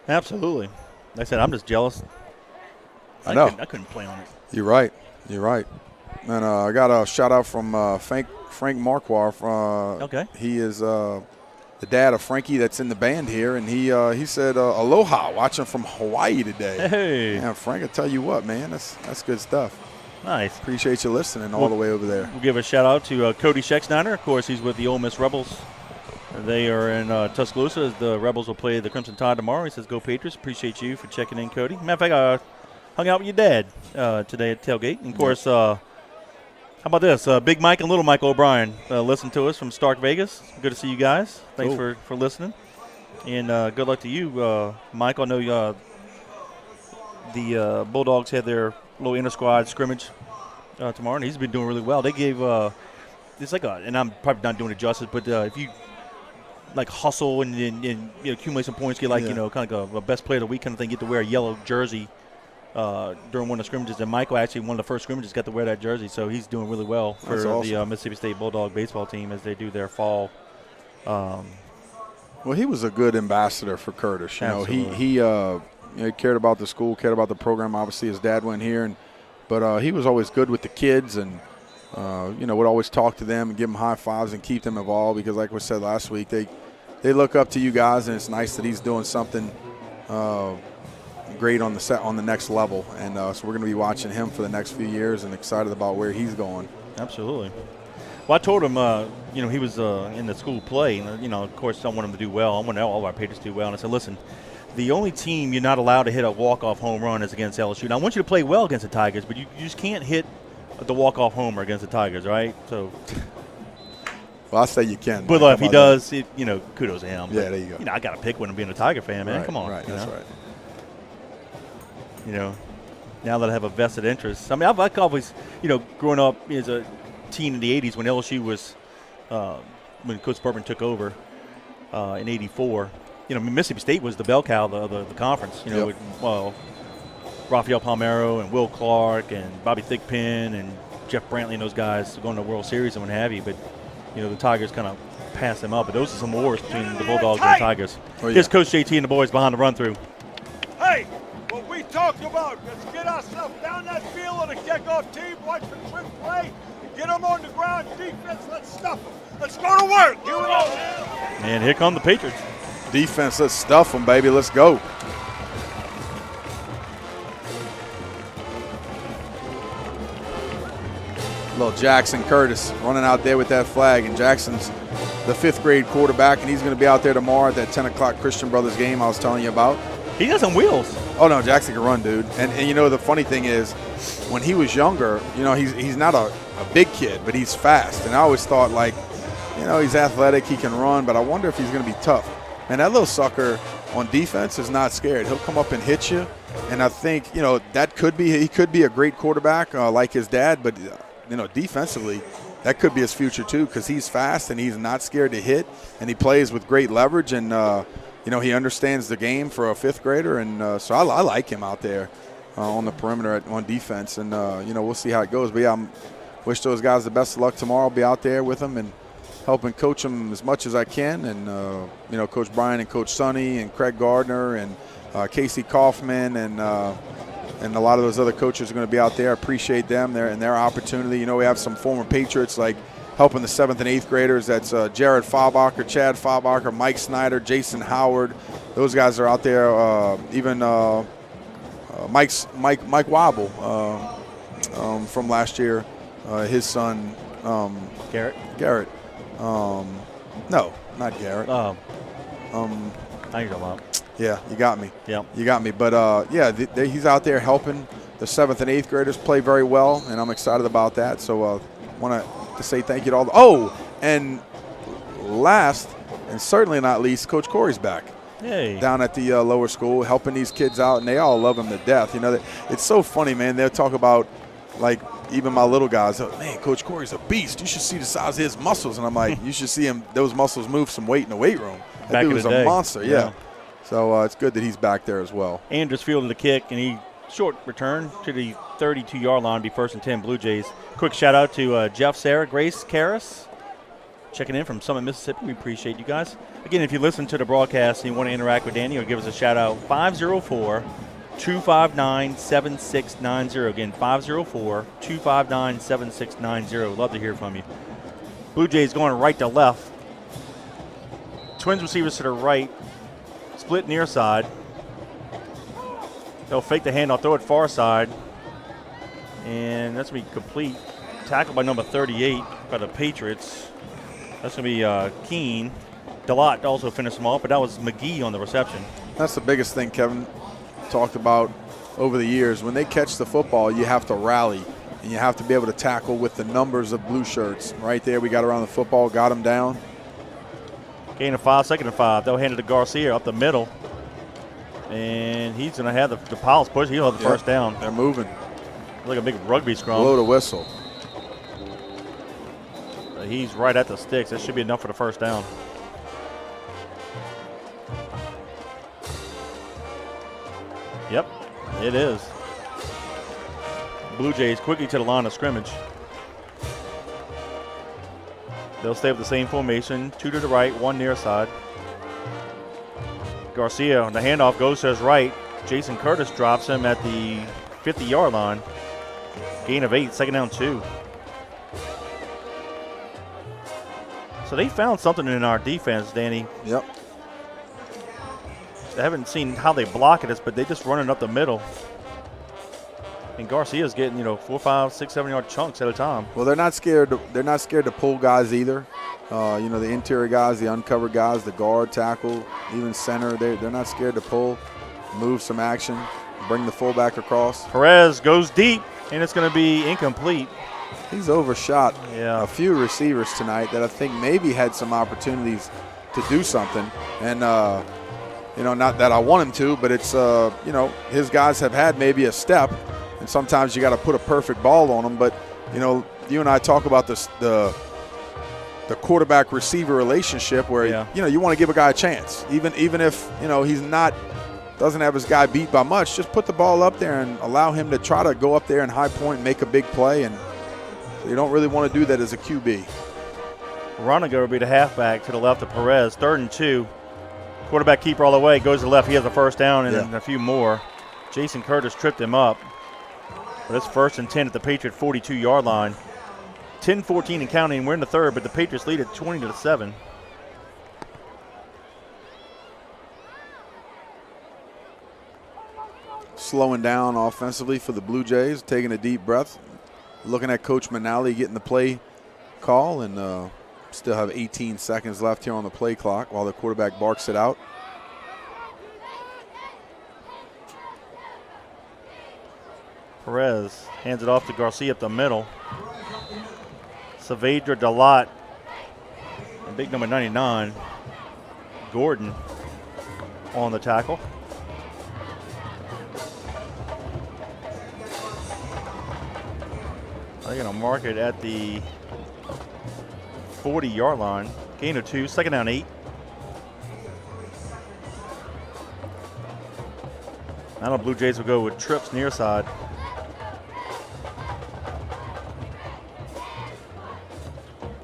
Speaker 1: Absolutely. Like I said, I'm just jealous.
Speaker 2: I know.
Speaker 1: I couldn't play on it.
Speaker 2: You're right. And I got a shout-out from Frank Marquardt.
Speaker 1: Okay.
Speaker 2: He is the dad of Frankie that's in the band here, and he said, "Aloha, watching from Hawaii today."
Speaker 1: Hey.
Speaker 2: Yeah, Frank, I tell you what, man, that's good stuff.
Speaker 1: Nice.
Speaker 2: Appreciate you listening all the way over there.
Speaker 1: We'll give a shout-out to Cody Schecksnyder. Of course, he's with the Ole Miss Rebels. They are in Tuscaloosa. The Rebels will play the Crimson Tide tomorrow. He says, "Go Patriots." Appreciate you for checking in, Cody. Matter of fact, I hung out with your dad today at tailgate. And, of course, how about this? Big Mike and Little Mike O'Brien listen to us from Stark Vegas. Good to see you guys. Thanks for listening. And good luck to you, Mike. I know the Bulldogs had their little inter-squad scrimmage tomorrow, and he's been doing really well. They gave it's like and I'm probably not doing it justice, but if you like hustle and accumulate some points, get kind of like a best player of the week kind of thing, get to wear a yellow jersey during one of the scrimmages. And Michael actually, one of the first scrimmages, got to wear that jersey, so he's doing really well for the Mississippi State Bulldog baseball team as they do their fall.
Speaker 2: Well, he was a good ambassador for Curtis. He cared about the school, cared about the program. Obviously, his dad went here, but he was always good with the kids and would always talk to them and give them high fives and keep them involved, because like we said last week, they look up to you guys, and it's nice that he's doing something great on the next level. And so we're going to be watching him for the next few years and excited about where he's going.
Speaker 1: Absolutely. Well, I told him, he was in the school play, and, of course, I want him to do well. I want all of our Patriots to do well. And I said, listen, the only team you're not allowed to hit a walk-off home run is against LSU. And I want you to play well against the Tigers, but you just can't hit the walk-off homer against the Tigers, right? So,
Speaker 2: well, I say you can.
Speaker 1: But if he does, kudos to him.
Speaker 2: Yeah,
Speaker 1: but,
Speaker 2: there you go.
Speaker 1: I got to pick one and being a Tiger fan, man.
Speaker 2: Right,
Speaker 1: Come on.
Speaker 2: Right, that's right.
Speaker 1: Now that I have a vested interest. I mean, I've always, growing up as a teen in the 80s when LSU was, when Coach Bourbon took over in '84, Mississippi State was the bell cow of the conference, with, Rafael Palmeiro and Will Clark and Bobby Thigpen and Jeff Brantley and those guys going to the World Series and what have you. But, the Tigers kind of passed them up. But those are some wars between the Bulldogs and the Tigers.
Speaker 2: Oh, yeah.
Speaker 1: Here's Coach JT and the boys behind the run-through.
Speaker 3: Hey, what we talked about, let's get ourselves down that field on the kickoff team, watch the quick play, and Get them on the ground. Defense, let's stuff them. Let's go to work. Here we go.
Speaker 1: And here come the Patriots.
Speaker 2: Defense, let's stuff them, baby. Let's go. Little Jackson Curtis running out there with that flag, and Jackson's the 5th grade quarterback, and he's going to be out there tomorrow at that 10 o'clock Christian Brothers game I was telling you about.
Speaker 1: He got some wheels.
Speaker 2: Oh, no, Jackson can run, dude. And you know, the funny thing is, when he was younger, you know, he's not a big kid, but he's fast. And I always thought, like, you know, he's athletic, he can run, but I wonder if he's going to be tough. And that little sucker on defense is not scared. He'll come up and hit you. And I think, you know, he could be a great quarterback like his dad, but you know, defensively, that could be his future too, because he's fast and he's not scared to hit, and he plays with great leverage, and you know, he understands the game for a 5th grader, and so I like him out there on the perimeter on defense, and you know, we'll see how it goes. But yeah, I wish those guys the best of luck tomorrow. I'll be out there with them and helping coach them as much as I can, and you know, Coach Brian and Coach Sonny and Craig Gardner and Casey Kaufman and a lot of those other coaches are going to be out there. I appreciate them and their opportunity. You know, we have some former Patriots like helping the 7th and 8th graders. That's Jared Fabacher, Chad Fabacher, Mike Snyder, Jason Howard. Those guys are out there. Even Mike Wobble from last year. His son
Speaker 1: Garrett.
Speaker 2: No, not Garrett.
Speaker 1: I know you're about.
Speaker 2: Yeah, you got me.
Speaker 1: Yeah,
Speaker 2: you got me. But yeah, he's out there helping the 7th and 8th graders play very well, and I'm excited about that. So want to say thank you to all. And last and certainly not least, Coach Corey's back.
Speaker 1: Hey.
Speaker 2: Down at the lower school, helping these kids out, and they all love him to death. You know, it's so funny, man. They'll talk about, like, even my little guys, man, Coach Corey's a beast. You should see the size of his muscles. And I'm like, you should see him, those muscles move some weight in the weight room. That dude was a monster, yeah. So it's good that he's back there as well.
Speaker 1: Andrews fielded the kick, and he short return to the 32-yard line, be 1st and 10 Blue Jays. Quick shout-out to Jeff, Sarah, Grace, Karras, checking in from Summit, Mississippi. We appreciate you guys. Again, if you listen to the broadcast and you want to interact with Danny or give us a shout-out, 504-259-7690. Again, 504-259-7690. Love to hear from you. Blue Jays going right to left. Twins receivers to the right. Split near side. They'll fake the handoff, throw it far side. And that's going to be complete. Tackled by number 38 by the Patriots. That's going to be Keene. Delott also finished them off, but that was McGee on the reception.
Speaker 2: That's the biggest thing Kevin talked about over the years. When they catch the football, you have to rally, and you have to be able to tackle with the numbers of blue shirts. Right there, we got around the football, got him down.
Speaker 1: Gain of 5, 2nd and 5. They'll hand it to Garcia up the middle. And he's going to have the piles push. He'll have the first down.
Speaker 2: They're moving.
Speaker 1: Like a big rugby scrum.
Speaker 2: Blow the whistle.
Speaker 1: He's right at the sticks. That should be enough for the first down. Yep, it is. Blue Jays quickly to the line of scrimmage. They'll stay with the same formation. 2 to the right, 1 near side. Garcia on the handoff goes to his right. Jason Curtis drops him at the 50-yard line. Gain of 8, 2nd down 2. So they found something in our defense, Danny.
Speaker 2: Yep.
Speaker 1: I haven't seen how they block it, but they just running up the middle. And Garcia's getting, 4, 5, 6, 7-yard chunks at a time.
Speaker 2: Well, they're not scared. They're not scared to pull guys either. The interior guys, the uncovered guys, the guard, tackle, even center. They're not scared to pull, move some action, bring the fullback across.
Speaker 1: Perez goes deep, and it's going to be incomplete.
Speaker 2: He's overshot a few receivers tonight that I think maybe had some opportunities to do something. And, not that I want him to, but it's, his guys have had maybe a step. And sometimes you got to put a perfect ball on them. But, you and I talk about this, the quarterback-receiver relationship where, you want to give a guy a chance. Even if, he's doesn't have his guy beat by much, just put the ball up there and allow him to try to go up there and high point and make a big play. And you don't really want to do that as a QB.
Speaker 1: Roniger will be the halfback to the left of Perez. 3rd and 2. Quarterback keeper all the way. Goes to the left. He has a first down and a few more. Jason Curtis tripped him up. But it's 1st and 10 at the Patriot 42-yard line. 10-14 and counting. We're in the third, but the Patriots lead at 20-7.
Speaker 2: Slowing down offensively for the Blue Jays, taking a deep breath, looking at Coach Manali getting the play call, and still have 18 seconds left here on the play clock while the quarterback barks it out.
Speaker 1: Perez hands it off to Garcia up the middle. Saavedra Dalat and big number 99, Gordon, on the tackle. They're going to mark it at the 40-yard line. Gain of 2, second down 8. Now the Blue Jays will go with trips near side.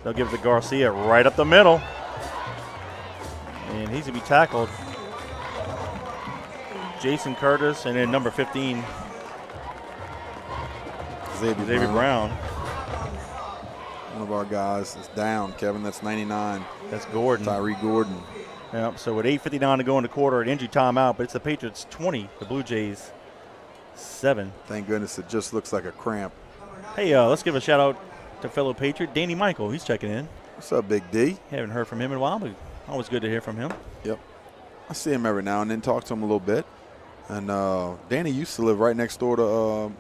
Speaker 1: They'll give it to Garcia right up the middle. And he's going to be tackled. Jason Curtis, and then number 15, Xavier Brown.
Speaker 2: One of our guys is down, Kevin. That's 99.
Speaker 1: That's Gordon.
Speaker 2: Tyree Gordon.
Speaker 1: Yep, so with 8:59 to go in the quarter, an injury timeout, but it's the Patriots 20, the Blue Jays 7.
Speaker 2: Thank goodness it just looks like a cramp.
Speaker 1: Hey, let's give a shout out to fellow Patriot Danny Michael. He's checking in.
Speaker 2: What's up, Big D?
Speaker 1: Haven't heard from him in a while, but always good to hear from him.
Speaker 2: Yep. I see him every now and then, talk to him a little bit. And Danny used to live right next door to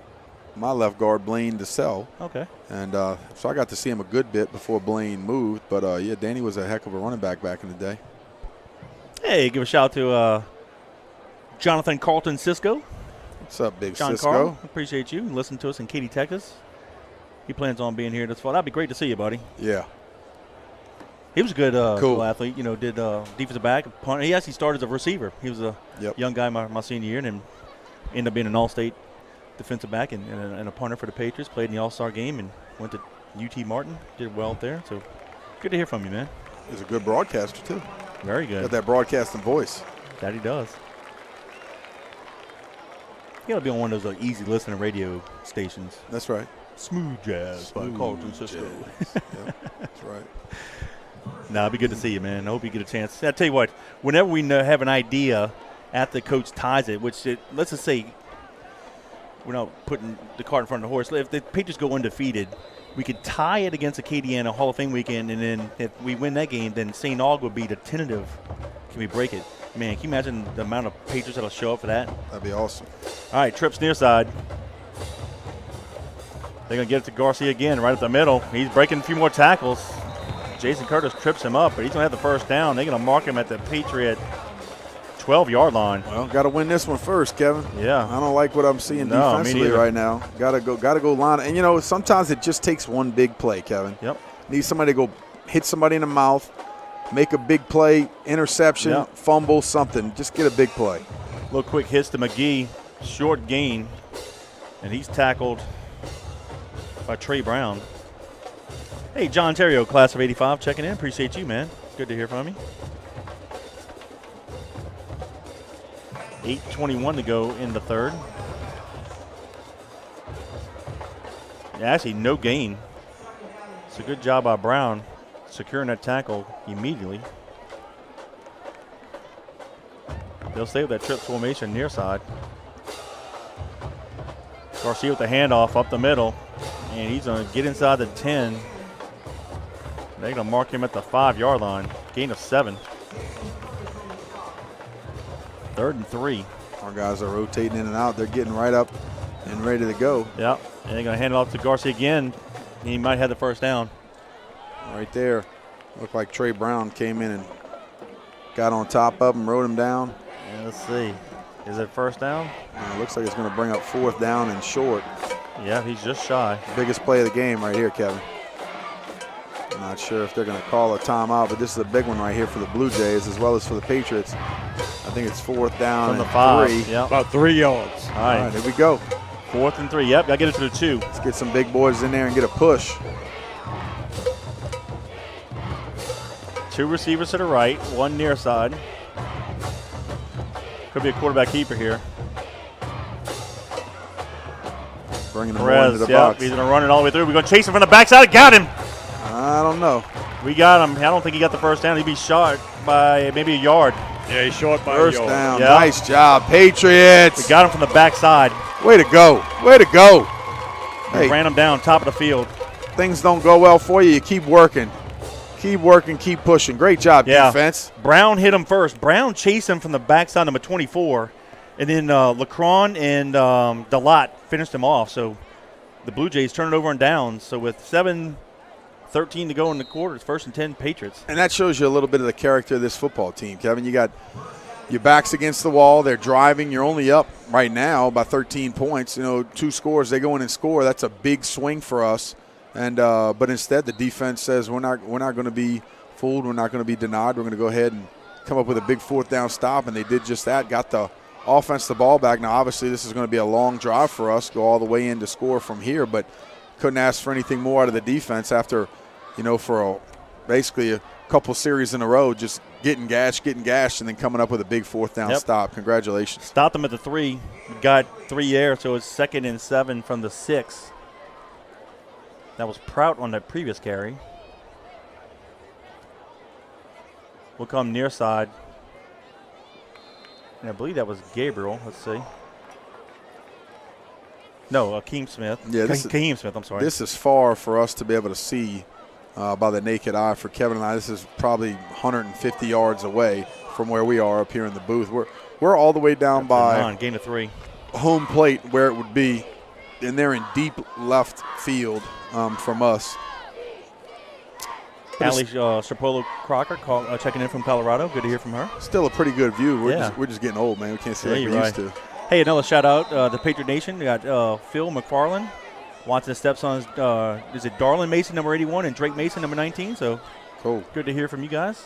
Speaker 2: my left guard, Blaine DeSell.
Speaker 1: Okay.
Speaker 2: And so I got to see him a good bit before Blaine moved. But, yeah, Danny was a heck of a running back in the day.
Speaker 1: Hey, give a shout out to Jonathan Carlton Cisco.
Speaker 2: What's up, Big
Speaker 1: John
Speaker 2: Cisco?
Speaker 1: Carl, appreciate you. Listen to us in Katy, Texas. He plans on being here this fall. That'd be great to see you, buddy.
Speaker 2: Yeah.
Speaker 1: He was a good
Speaker 2: cool
Speaker 1: athlete. You know, did defensive back. He actually started as a receiver. He was a young guy my senior year, and then ended up being an all-state defensive back and a punter for the Patriots. Played in the All-Star game and went to UT Martin. Did well up there. So good to hear from you, man.
Speaker 2: He's a good broadcaster, too.
Speaker 1: Very good.
Speaker 2: Got that broadcasting voice.
Speaker 1: That he does. He ought to be on one of those easy listening radio stations.
Speaker 2: That's right.
Speaker 1: Smooth Jazz by Carlton Cisco.
Speaker 2: Yep, that's right.
Speaker 1: It'd be good to see you, man. I hope you get a chance. I tell you what, whenever we have an idea after the coach ties it, let's just say we're not putting the cart in front of the horse. If the Patriots go undefeated, we could tie it against Acadiana Hall of Fame weekend, and then if we win that game, then St. Aug would be the tentative. Can we break it? Man, can you imagine the amount of Patriots that'll show up for that?
Speaker 2: That'd be awesome.
Speaker 1: All right, trips near side. They're going to get it to Garcia again, right up the middle. He's breaking a few more tackles. Jason Curtis trips him up, but he's going to have the first down. They're going to mark him at the Patriot 12-yard line.
Speaker 2: Well, got to win this one first, Kevin.
Speaker 1: Yeah.
Speaker 2: I don't like what I'm seeing defensively right now. Got to go line. And, you know, sometimes it just takes one big play, Kevin.
Speaker 1: Yep.
Speaker 2: Need somebody to go hit somebody in the mouth, make a big play, interception, fumble, something. Just get a big play.
Speaker 1: Little quick hits to McGee, short gain, and he's tackled by Trey Brown. Hey, John Terrio, class of 85, checking in. Appreciate you, man. Good to hear from you. 8:21 to go in the third. Yeah, actually, no gain. It's a good job by Brown securing that tackle immediately. They'll stay with that trip formation near side. Garcia with the handoff up the middle, and he's going to get inside the 10. They're going to mark him at the 5-yard line. Gain of 7. 3rd and 3.
Speaker 2: Our guys are rotating in and out. They're getting right up and ready to go.
Speaker 1: Yep, and they're going to hand it off to Garcia again. He might have the first down.
Speaker 2: Right there. Looked like Trey Brown came in and got on top of him, rode him down.
Speaker 1: And let's see. Is it first down?
Speaker 2: It looks like it's going to bring up 4th down and short.
Speaker 1: Yeah, he's just shy.
Speaker 2: Biggest play of the game right here, Kevin. I'm not sure if they're going to call a timeout, but this is a big one right here for the Blue Jays as well as for the Patriots. I think it's 4th down
Speaker 1: From the
Speaker 2: and
Speaker 1: 5.
Speaker 2: 3.
Speaker 1: Yep.
Speaker 5: About 3 yards.
Speaker 1: All right.
Speaker 2: All right, here we go.
Speaker 1: 4th and 3. Yep, got to get it to the 2.
Speaker 2: Let's get some big boys in there and get a push.
Speaker 1: 2 receivers to the right, 1 near side. Could be a quarterback keeper here.
Speaker 2: bringing him more into the box.
Speaker 1: He's going to run it all the way through. We're going to chase him from the backside. Got him.
Speaker 2: I don't know.
Speaker 1: We got him. I don't think he got the first down. He'd be short by maybe a yard.
Speaker 5: Yeah, he's short by
Speaker 2: First
Speaker 5: a yard.
Speaker 2: down.
Speaker 1: Yeah.
Speaker 2: Nice job, Patriots.
Speaker 1: We got him from the backside.
Speaker 2: Way to go. Way to go.
Speaker 1: We
Speaker 2: Hey,
Speaker 1: ran him down top of the field.
Speaker 2: things don't go well for you, you keep working. Keep working, keep pushing. Great job, defense.
Speaker 1: Brown hit him first. Brown chased him from the backside, number 24. And then Lacron and Dalot finished him off. So the Blue Jays turned it over and down. So with 7:13 to go in the quarter, it's 1st and 10 Patriots.
Speaker 2: And that shows you a little bit of the character of this football team, Kevin. You got your backs against the wall. They're driving. You're only up right now by 13 points. 2 scores. They go in and score. That's a big swing for us. And but instead, the defense says we're not going to be fooled. We're not going to be denied. We're going to go ahead and come up with a big 4th down stop. And they did just that. Got the offense the ball back. Now, obviously, this is going to be a long drive for us. Go all the way in to score from here. But couldn't ask for anything more out of the defense after, for basically a couple series in a row, just getting gashed, and then coming up with a big 4th down stop. Congratulations.
Speaker 1: Stopped them at the 3. Got 3 there, so it's 2nd and 7 from the 6. That was Prout on that previous carry. We'll come near side. And I believe that was Gabriel. Let's see. No, Akeem Smith.
Speaker 2: Yeah,
Speaker 1: Kaheem Smith, I'm sorry.
Speaker 2: This is far for us to be able to see by the naked eye. For Kevin and I, this is probably 150 yards away from where we are up here in the booth. We're all the way down by
Speaker 1: gain of 3.
Speaker 2: home plate where it would be, and they're in deep left field from us.
Speaker 1: Allie Sharpolo Crocker checking in from Colorado. Good to hear from her.
Speaker 2: Still a pretty good view. We're just getting old, man. We can't see like we used to.
Speaker 1: Hey, another shout out to Patriot Nation. We got Phil McFarland watching the steps on is it Darlin Mason, number 81, and Drake Mason, number 19. So
Speaker 2: cool.
Speaker 1: Good to hear from you guys.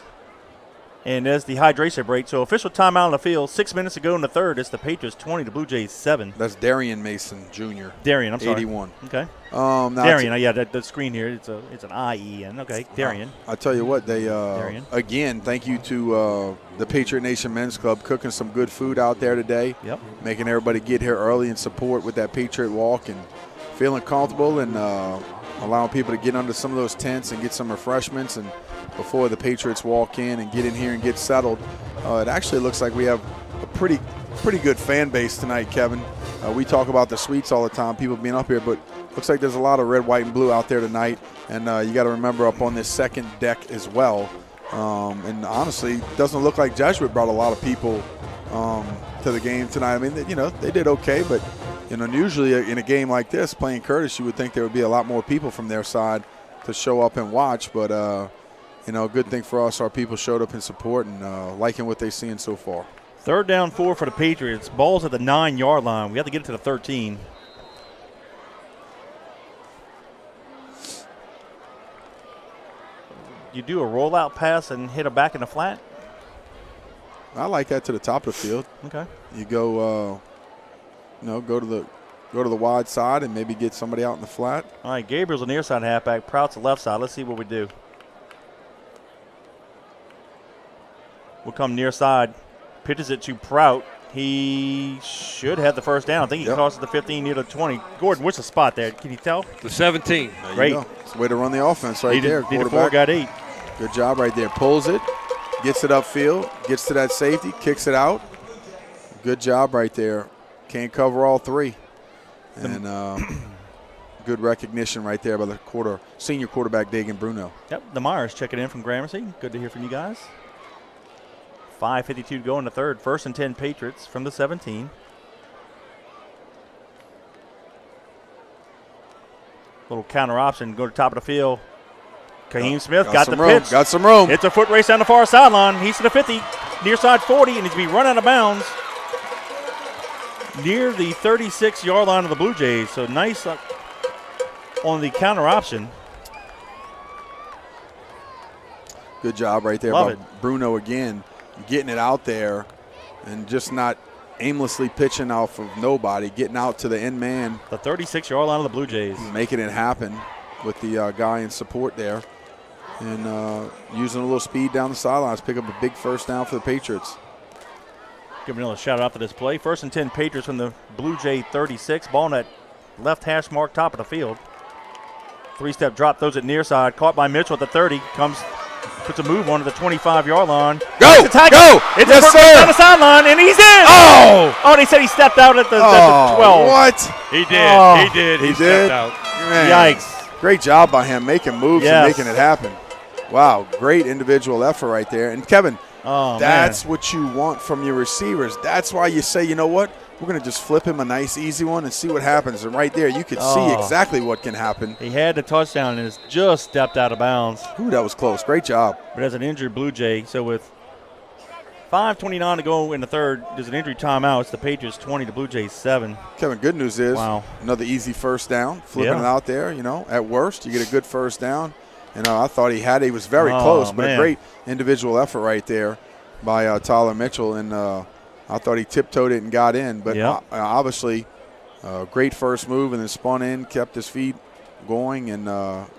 Speaker 1: And there's the hydration break. So official timeout on the field. 6 minutes to go in the third. It's the Patriots 20, the Blue Jays 7.
Speaker 2: That's Darian Mason Jr.
Speaker 1: Darian, I'm sorry.
Speaker 2: 81.
Speaker 1: Okay. Darian, the screen here, it's an I-E-N. Okay, Darian.
Speaker 2: I tell you what, they again, thank you to the Patriot Nation Men's Club cooking some good food out there today.
Speaker 1: Yep.
Speaker 2: Making everybody get here early and support with that Patriot Walk and feeling comfortable and allowing people to get under some of those tents and get some refreshments and before the Patriots walk in and get in here and get settled. It actually looks like we have a pretty good fan base tonight, Kevin. We talk about the suites all the time, people being up here, but looks like there's a lot of red, white, and blue out there tonight. And you got to remember up on this second deck as well. And honestly, it doesn't look like Jesuit brought a lot of people to the game tonight. I mean, they did okay, but usually in a game like this, playing Curtis, you would think there would be a lot more people from their side to show up and watch. But good thing for us, our people showed up in support and liking what they've seen so far. 3rd
Speaker 1: down 4 for the Patriots. Ball's at the 9-yard line. We have to get it to the 13. You do a rollout pass and hit a back in the flat?
Speaker 2: I like that to the top of the field.
Speaker 1: Okay.
Speaker 2: You go, go to the wide side and maybe get somebody out in the flat.
Speaker 1: All right, Gabriel's a near side halfback. Prout's the left side. Let's see what we do. We'll come near side. Pitches it to Prout. He should have the first down. I think he crosses the 15 near the 20. Gordon, what's the spot there? Can you tell?
Speaker 5: The 17.
Speaker 1: Great.
Speaker 2: It's a way to run the offense right there.
Speaker 1: Need a 4, got 8.
Speaker 2: Good job right there. Pulls it, gets it upfield, gets to that safety, kicks it out. Good job right there. Can't cover all 3. And good recognition right there by the senior quarterback, Dagan Bruno.
Speaker 1: Yep, the Myers checking in from Gramercy. Good to hear from you guys. 5:52 to go in the third. 1st and 10 Patriots from the 17. Little counter option. Go to top of the field. Kaheem Smith got the pitch.
Speaker 2: Got some room.
Speaker 1: It's a foot race down the far sideline. He's to the 50, near side 40, and he's to be run out of bounds near the 36-yard line of the Blue Jays. So nice on the counter option.
Speaker 2: Good job right there by Bruno again, getting it out there and just not aimlessly pitching off of nobody, getting out to the end man.
Speaker 1: The 36-yard line of the Blue Jays.
Speaker 2: Making it happen with the guy in support there. And using a little speed down the sidelines, pick up a big 1st down for the Patriots.
Speaker 1: Give another shout out for this play. 1st and 10 Patriots from the Blue Jay 36. Ball net left hash mark, top of the field. 3-step drop, throws it near side. Caught by Mitchell at the 30. Puts a move onto the 25-yard line.
Speaker 2: Go!
Speaker 1: It's a
Speaker 2: Go!
Speaker 1: It's
Speaker 2: Yes, sir!
Speaker 1: on the sideline, and he's in!
Speaker 2: Oh!
Speaker 1: They said he stepped out at the 12.
Speaker 2: What?
Speaker 5: He did.
Speaker 1: Oh.
Speaker 5: He did.
Speaker 2: He
Speaker 5: He
Speaker 2: did?
Speaker 5: stepped out.
Speaker 2: Man,
Speaker 1: Yikes.
Speaker 2: Great job by him making moves
Speaker 1: Yes.
Speaker 2: and making it happen. Wow, great individual effort right there. And, Kevin, that's what you want from your receivers. That's why you say, you know what? We're going to just flip him a nice, easy one and see what happens. And right there, you could see exactly what can happen.
Speaker 1: He had the touchdown and has just stepped out of bounds.
Speaker 2: Ooh, that was close. Great job.
Speaker 1: But as an injured Blue Jay, so with 5:29 to go in the third, there's an injury timeout. It's the Patriots 20, the Blue Jays 7.
Speaker 2: Kevin, good news is another easy first down. Flipping it out there, at worst, you get a good first down. I thought he was very close, but a great individual effort right there by Tyler Mitchell. And I thought he tiptoed it and got in. But obviously, great first move and then spun in, kept his feet going, and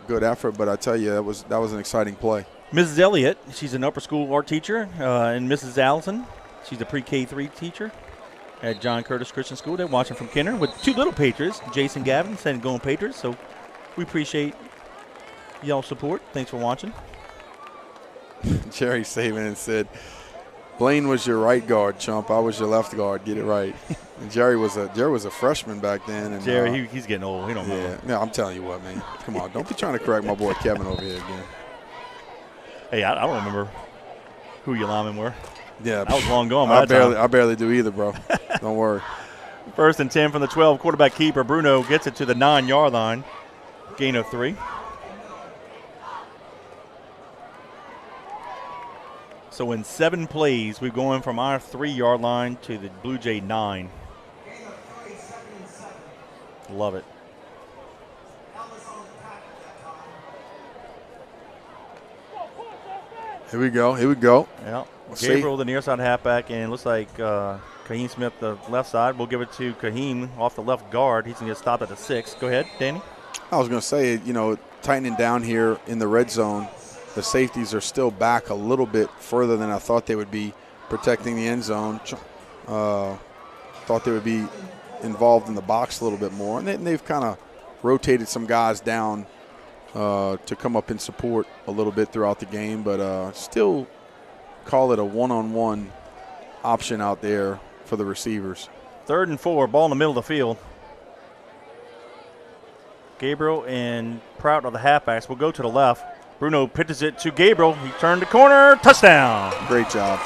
Speaker 2: good effort. But I tell you, that was an exciting play.
Speaker 1: Mrs. Elliott, she's an upper school art teacher, and Mrs. Allison, she's a pre-K3 teacher at John Curtis Christian School. They're watching from Kenner with two little Patriots, Jason Gavin, saying going Patriots. So we appreciate y'all's support. Thanks for watching.
Speaker 2: Jerry Saban said, Blaine was your right guard, chump. I was your left guard. Get it right. And Jerry was a freshman back then. And
Speaker 1: Jerry, he's getting old. He don't know.
Speaker 2: Yeah, I'm telling you what, man. Come on, don't be trying to correct my boy Kevin over here again.
Speaker 1: Hey, I don't remember who your linemen were.
Speaker 2: Yeah,
Speaker 1: I was long gone.
Speaker 2: I barely do either, bro. Don't worry.
Speaker 1: 1st and 10 from the 12. Quarterback keeper Bruno gets it to the 9-yard line. Gain of 3. So in 7 plays, we're going from our 3-yard line to the Blue Jay 9. Love it.
Speaker 2: Here we go.
Speaker 1: Yeah. Gabriel, the near side halfback, and it looks like Kaheem Smith, the left side. We'll give it to Kaheem off the left guard. He's going to get stopped at the 6. Go ahead, Danny.
Speaker 2: I was going to say, tightening down here in the red zone, the safeties are still back a little bit further than I thought they would be, protecting the end zone. Thought they would be involved in the box a little bit more. And they've kind of rotated some guys down to come up and support a little bit throughout the game, but still call it a one-on-one option out there for the receivers.
Speaker 1: 3rd and 4, ball in the middle of the field. Gabriel and Prout are the halfbacks. We'll go to the left. Bruno pitches it to Gabriel. He turned the corner. Touchdown.
Speaker 2: Great job.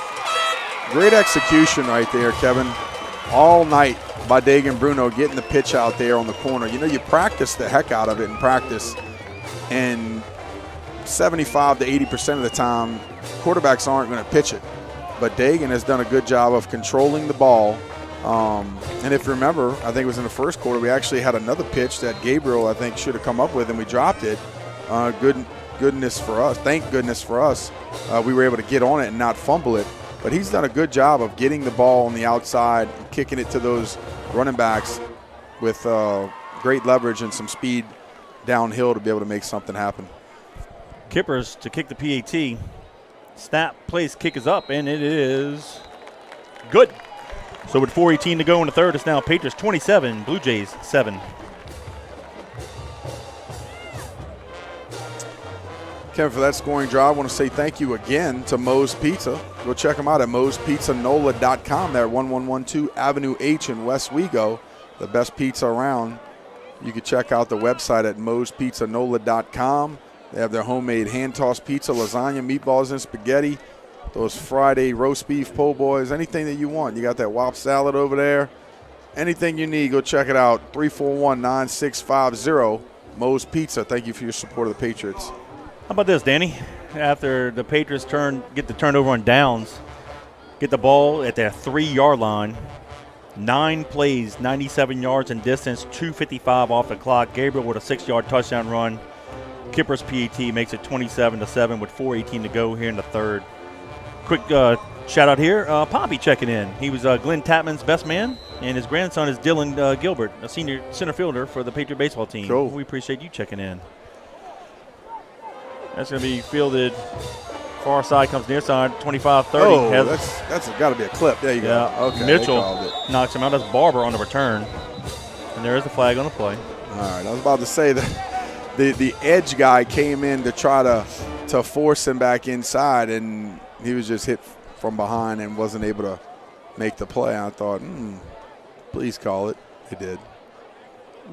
Speaker 2: Great execution right there, Kevin. All night by Dagan Bruno getting the pitch out there on the corner. You practice the heck out of it in practice, and 75 to 80% of the time, quarterbacks aren't going to pitch it. But Dagan has done a good job of controlling the ball. And if you remember, I think it was in the first quarter, we actually had another pitch that Gabriel, I think, should have come up with, and we dropped it. Goodness for us. Thank goodness for us. We were able to get on it and not fumble it. But he's done a good job of getting the ball on the outside and kicking it to those running backs with great leverage and some speed downhill to be able to make something happen.
Speaker 1: Kippers to kick the PAT. Snap, place, kick is up, and it is good. So with 4:18 to go in the third, it's now Patriots 27, Blue Jays 7.
Speaker 2: Kevin, for that scoring drive, I want to say thank you again to Moe's Pizza. Go check them out at moespizzanola.com. They're at 1112 Avenue H in West Wego, the best pizza around. You can check out the website at moespizzanola.com. They have their homemade hand-tossed pizza, lasagna, meatballs, and spaghetti. Those Friday roast beef po' boys, anything that you want. You got that Wop salad over there. Anything you need, go check it out. 341-9650, Moe's Pizza. Thank you for your support of the Patriots.
Speaker 1: How about this, Danny? After the Patriots get the turnover on downs, get the ball at their 3-yard line, 9 plays, 97 yards in distance, 2:55 off the clock. Gabriel with a 6-yard touchdown run. Kippers PAT makes it 27-7 with 4:18 to go here in the third. Quick shout out here, Poppy checking in. He was Glenn Tapman's best man, and his grandson is Dylan Gilbert, a senior center fielder for the Patriot baseball team.
Speaker 2: Cool.
Speaker 1: We appreciate you checking in. That's going to be fielded. Far side comes near side, 25-30.
Speaker 2: Oh, that's got to be a clip. There you go.
Speaker 1: Yeah,
Speaker 2: Okay,
Speaker 1: Mitchell
Speaker 2: they called it.
Speaker 1: knocks him out. That's Barber on the return. And there is a flag on the play.
Speaker 2: All right, I was about to say that the edge guy came in to try to force him back inside, and he was just hit from behind and wasn't able to make the play. I thought, please call it. He did.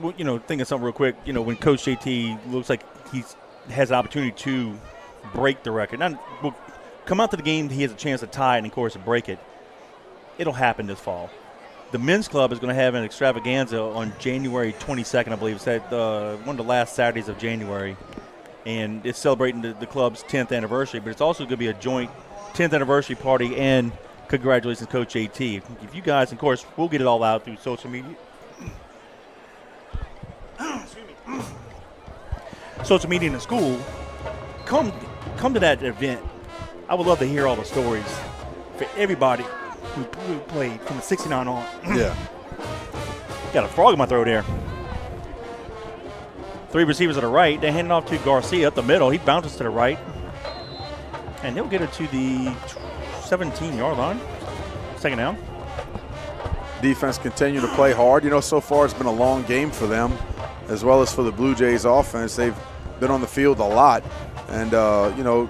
Speaker 1: Well, thinking something real quick, when Coach JT looks like he has an opportunity to break the record. We'll come out to the game, he has a chance to tie it and, of course, to break it. It'll happen this fall. The men's club is going to have an extravaganza on January 22nd, I believe. It's at one of the last Saturdays of January. And it's celebrating the club's 10th anniversary, but it's also going to be a joint 10th anniversary party and congratulations, Coach JT. If you guys, of course, we'll get it all out through social media. Social media in the school, come to that event. I would love to hear all the stories for everybody who played from the 69 on.
Speaker 2: Yeah.
Speaker 1: Got a frog in my throat here. 3 receivers to the right. They hand it off to Garcia up the middle. He bounces to the right. And they'll get it to the 17-yard line. Second down.
Speaker 2: Defense continue to play hard. So far it's been a long game for them, as well as for the Blue Jays offense. They've been on the field a lot. And,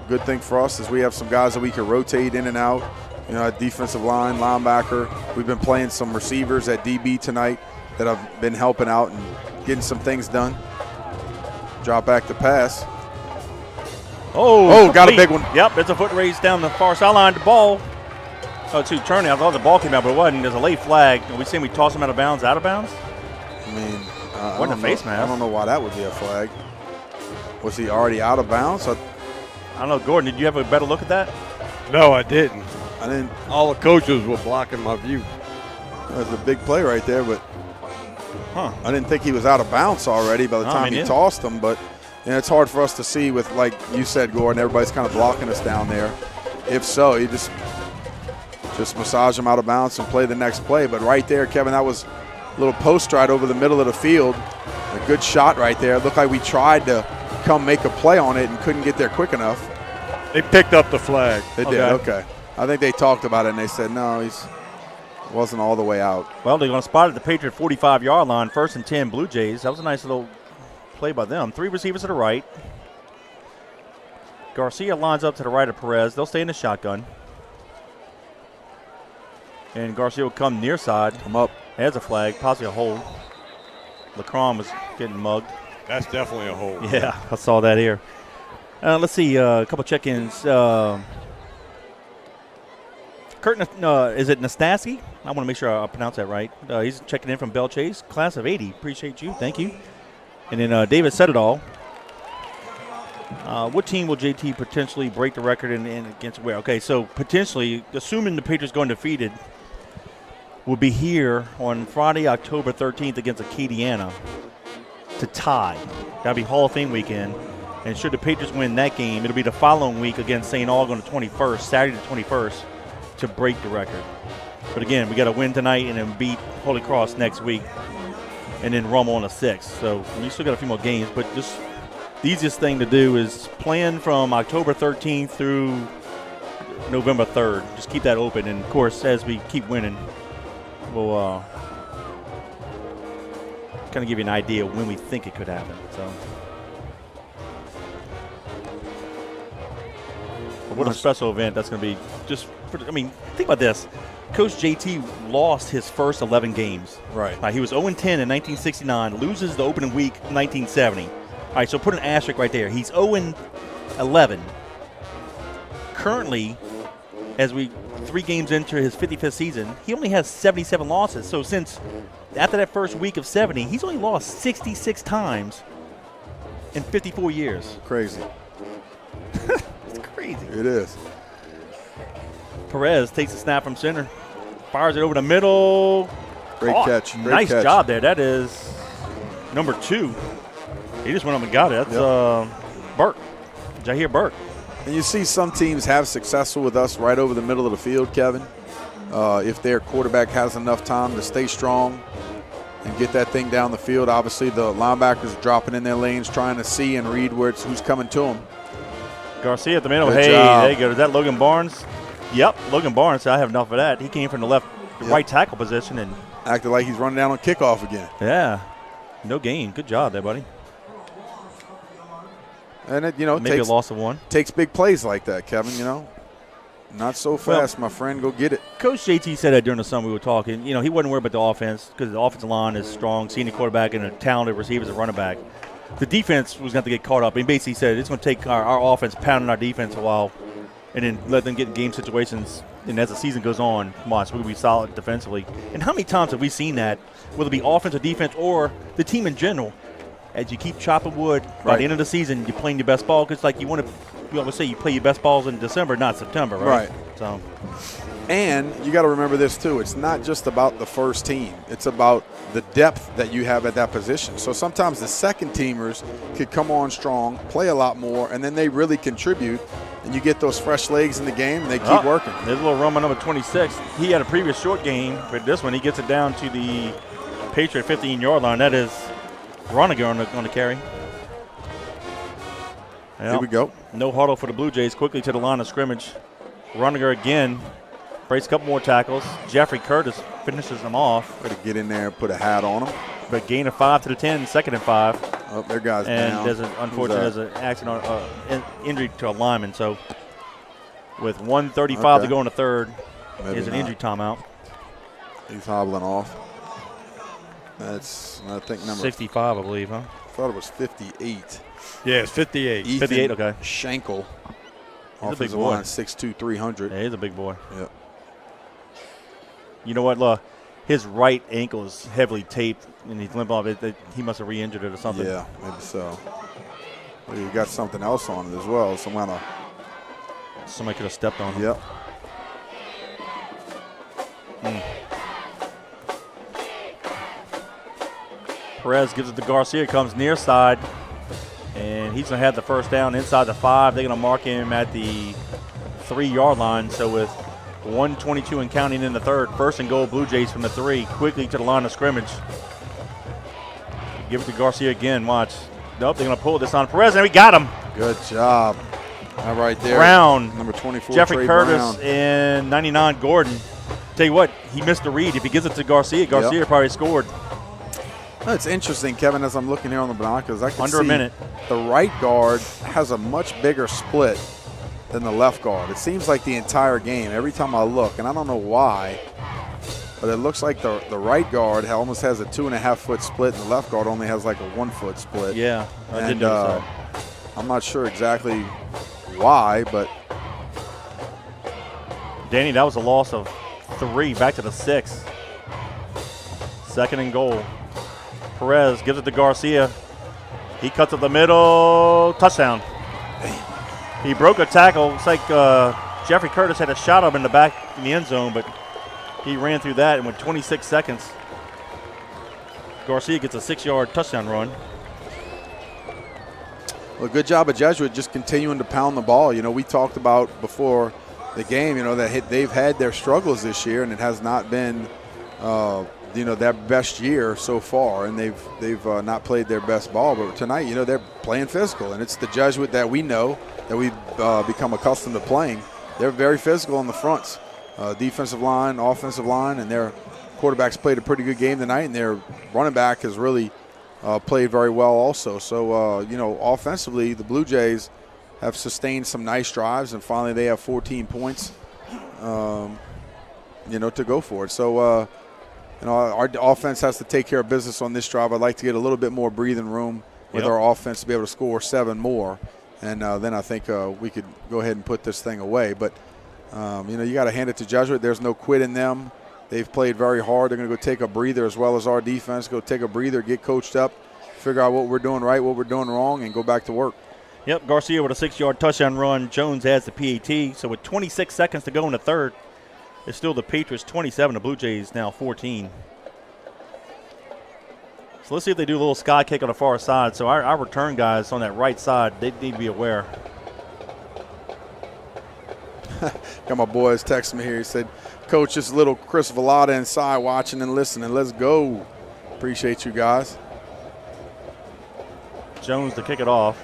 Speaker 2: good thing for us is we have some guys that we can rotate in and out. At defensive line, linebacker. We've been playing some receivers at DB tonight that have been helping out and getting some things done. Drop back to pass.
Speaker 1: Oh,
Speaker 2: got a big one.
Speaker 1: Yep, it's a foot race down the far sideline. The ball. To turning. I thought the ball came out, but it wasn't. There's a late flag. Are we saying we toss him out of bounds? Out of bounds?
Speaker 2: I mean,
Speaker 1: wasn't a face mask.
Speaker 2: I don't know why that would be a flag. Was he already out of bounds?
Speaker 1: I don't know, Gordon. Did you have a better look at that?
Speaker 5: No, I didn't.
Speaker 2: I didn't.
Speaker 5: All the coaches were blocking my view.
Speaker 2: That was a big play right there, but I didn't think he was out of bounds already by the time he tossed him. But it's hard for us to see with, like you said, Gordon, everybody's kind of blocking us down there. If so, you just massage him out of bounds and play the next play. But right there, Kevin, that was a little post stride over the middle of the field. A good shot right there. It looked like we tried to come make a play on it and couldn't get there quick enough.
Speaker 5: They picked up the flag.
Speaker 2: They did, okay. I think they talked about it and they said, no, he wasn't all the way out.
Speaker 1: Well, they're going to spot at the Patriot 45-yard line, 1st and 10, Blue Jays. That was a nice little play by them. 3 receivers to the right. Garcia lines up to the right of Perez. They'll stay in the shotgun. And Garcia will come near side.
Speaker 2: Come up.
Speaker 1: Has a flag, possibly a hold. Lacron was getting mugged.
Speaker 5: That's definitely a hold.
Speaker 1: Yeah, I saw that here. Let's see, a couple check-ins. Kurt, is it Nastasi? I want to make sure I pronounce that right. He's checking in from Bell Chase, class of 80. Appreciate you. Thank you. And then David said it all. What team will JT potentially break the record in against where? Okay, so potentially, assuming the Patriots go undefeated, will be here on Friday, October 13th against Acadiana to tie. That'll be Hall of Fame weekend. And should the Patriots win that game, it'll be the following week against St. Aug on the 21st, Saturday the 21st, to break the record. But again, we got to win tonight and then beat Holy Cross next week and then Rummel on the 6th. So we still got a few more games, but just the easiest thing to do is plan from October 13th through November 3rd. Just keep that open. And, of course, as we keep winning, we'll kind of give you an idea of when we think it could happen. So, what a special event that's going to be. Think about this. Coach JT lost his first 11 games.
Speaker 2: Right.
Speaker 1: He was 0-10 in 1969, loses the opening week 1970. All right, so put an asterisk right there. He's 0-11. Currently, as we 3 games into his 55th season, he only has 77 losses. So since after that first week of 70, he's only lost 66 times in 54 years.
Speaker 2: Crazy.
Speaker 1: It's crazy.
Speaker 2: It is.
Speaker 1: Perez takes the snap from center, fires it over the middle.
Speaker 2: Great catch. Great
Speaker 1: nice
Speaker 2: catch.
Speaker 1: job there. That is number 2. He just went up and got it. That's Burke, Jair Burke.
Speaker 2: And you see some teams have successful with us right over the middle of the field, Kevin. If their quarterback has enough time to stay strong and get that thing down the field. Obviously, the linebackers dropping in their lanes, trying to see and read who's coming to them.
Speaker 1: Garcia at the middle.
Speaker 2: Good
Speaker 1: Hey,
Speaker 2: job.
Speaker 1: there you go. Is that Logan Barnes? Yep, Logan Barnes. I have enough of that. He came from the right tackle position. And
Speaker 2: Acted like he's running down on kickoff again.
Speaker 1: Yeah. No gain. Good job there, buddy.
Speaker 2: And it,
Speaker 1: Maybe a loss of 1.
Speaker 2: Takes big plays like that, Kevin, Not so fast, my friend. Go get it.
Speaker 1: Coach JT said that during the summer we were talking. He wasn't worried about the offense because the offensive line is strong, senior quarterback, and a talented receiver as a running back. The defense was going to get caught up. He basically said it's going to take our offense pounding our defense a while and then let them get in game situations. And as the season goes on, watch, we're going to be solid defensively. And how many times have we seen that, whether it be offense or defense or the team in general, as you keep chopping wood, by the end of the season, you're playing your best ball because, like, you always say you play your best balls in December, not September, right? So,
Speaker 2: and you got to remember this too. It's not just about the first team. It's about the depth that you have at that position. So sometimes the second teamers could come on strong, play a lot more, and then they really contribute. And you get those fresh legs in the game, and they keep working.
Speaker 1: There's a little Roman number 26. He had a previous short game, but this one he gets it down to the Patriot 15-yard line. That is Roniger on the carry.
Speaker 2: Here we go.
Speaker 1: No huddle for the Blue Jays. Quickly to the line of scrimmage. Roniger again. Breaks a couple more tackles. Jeffrey Curtis finishes them off.
Speaker 2: Better get in there and put a hat on him.
Speaker 1: But gain of 5 to the 10, 2nd and 5.
Speaker 2: Oh, their guy's
Speaker 1: and
Speaker 2: down.
Speaker 1: there's an accident, injury to a lineman. So with 1:35 to go in the third, there's an injury timeout.
Speaker 2: He's hobbling off. That's, I think, number
Speaker 1: 65, I believe, huh?
Speaker 2: I thought it was 58.
Speaker 5: Yeah, it's 58.
Speaker 1: 58, okay.
Speaker 2: Schenkel.
Speaker 1: He's a big boy.
Speaker 2: Line, 6'2", 300.
Speaker 1: Yeah, he's a big boy.
Speaker 2: Yeah.
Speaker 1: You know what, his right ankle is heavily taped, and he's limping off. He must have re-injured it or something.
Speaker 2: Yeah, maybe so. Well, you got something else on it as well. Somebody
Speaker 1: could have stepped on him.
Speaker 2: Yep.
Speaker 1: Perez gives it to Garcia, comes near side, and he's going to have the first down inside the 5. They're going to mark him at the 3-yard line. So with 1:22 and counting in the third, 1st and goal, Blue Jays from the 3, quickly to the line of scrimmage. Give it to Garcia again, watch. Nope, they're going to pull this on Perez, and we got him.
Speaker 2: Good job. All right there.
Speaker 1: Brown,
Speaker 2: number 24,
Speaker 1: Jeffrey
Speaker 2: Trey
Speaker 1: Curtis,
Speaker 2: Brown.
Speaker 1: and 99, Gordon. Tell you what, he missed the read. If he gives it to Garcia, Garcia probably scored.
Speaker 2: It's interesting, Kevin, as I'm looking here on the binoculars. I can
Speaker 1: Under
Speaker 2: see
Speaker 1: a minute.
Speaker 2: The right guard has a much bigger split than the left guard. It seems like the entire game, every time I look, and I don't know why, but it looks like the right guard almost has a 2.5-foot split, and the left guard only has like a 1-foot split.
Speaker 1: Yeah, I did notice that.
Speaker 2: I'm not sure exactly why, but
Speaker 1: Danny, that was a loss of 3, back to the 6. 2nd and goal. Perez gives it to Garcia. He cuts up the middle. Touchdown. He broke a tackle. It's like Jeffrey Curtis had a shot up in the back in the end zone, but he ran through that, and with 26 seconds, Garcia gets a 6-yard touchdown run.
Speaker 2: Well, good job of Jesuit just continuing to pound the ball. We talked about before the game, that they've had their struggles this year, and it has not been, their best year so far, and they've not played their best ball. But tonight, they're playing physical, and it's the Jesuit that we know, that we've become accustomed to playing. They're very physical on the fronts, defensive line, offensive line, and their quarterbacks played a pretty good game tonight, and their running back has really played very well also. So, offensively, the Blue Jays have sustained some nice drives, and finally they have 14 points, to go for it. So, our offense has to take care of business on this drive. I'd like to get a little bit more breathing room with our offense to be able to score 7 more. And then I think we could go ahead and put this thing away. But, you got to hand it to Jesuit. There's no quit in them. They've played very hard. They're going to go take a breather, as well as our defense. Go take a breather, get coached up, figure out what we're doing right, what we're doing wrong, and go back to work.
Speaker 1: Yep, Garcia with a 6-yard touchdown run. Jones has the PAT. So with 26 seconds to go in the third, it's still the Patriots 27, the Blue Jays now 14. So let's see if they do a little sky kick on the far side. So our return guys on that right side, they need to be aware.
Speaker 2: Got my boys texting me here. He said, Coach, just a little Chris Velada inside watching and listening. Let's go. Appreciate you guys.
Speaker 1: Jones to kick it off.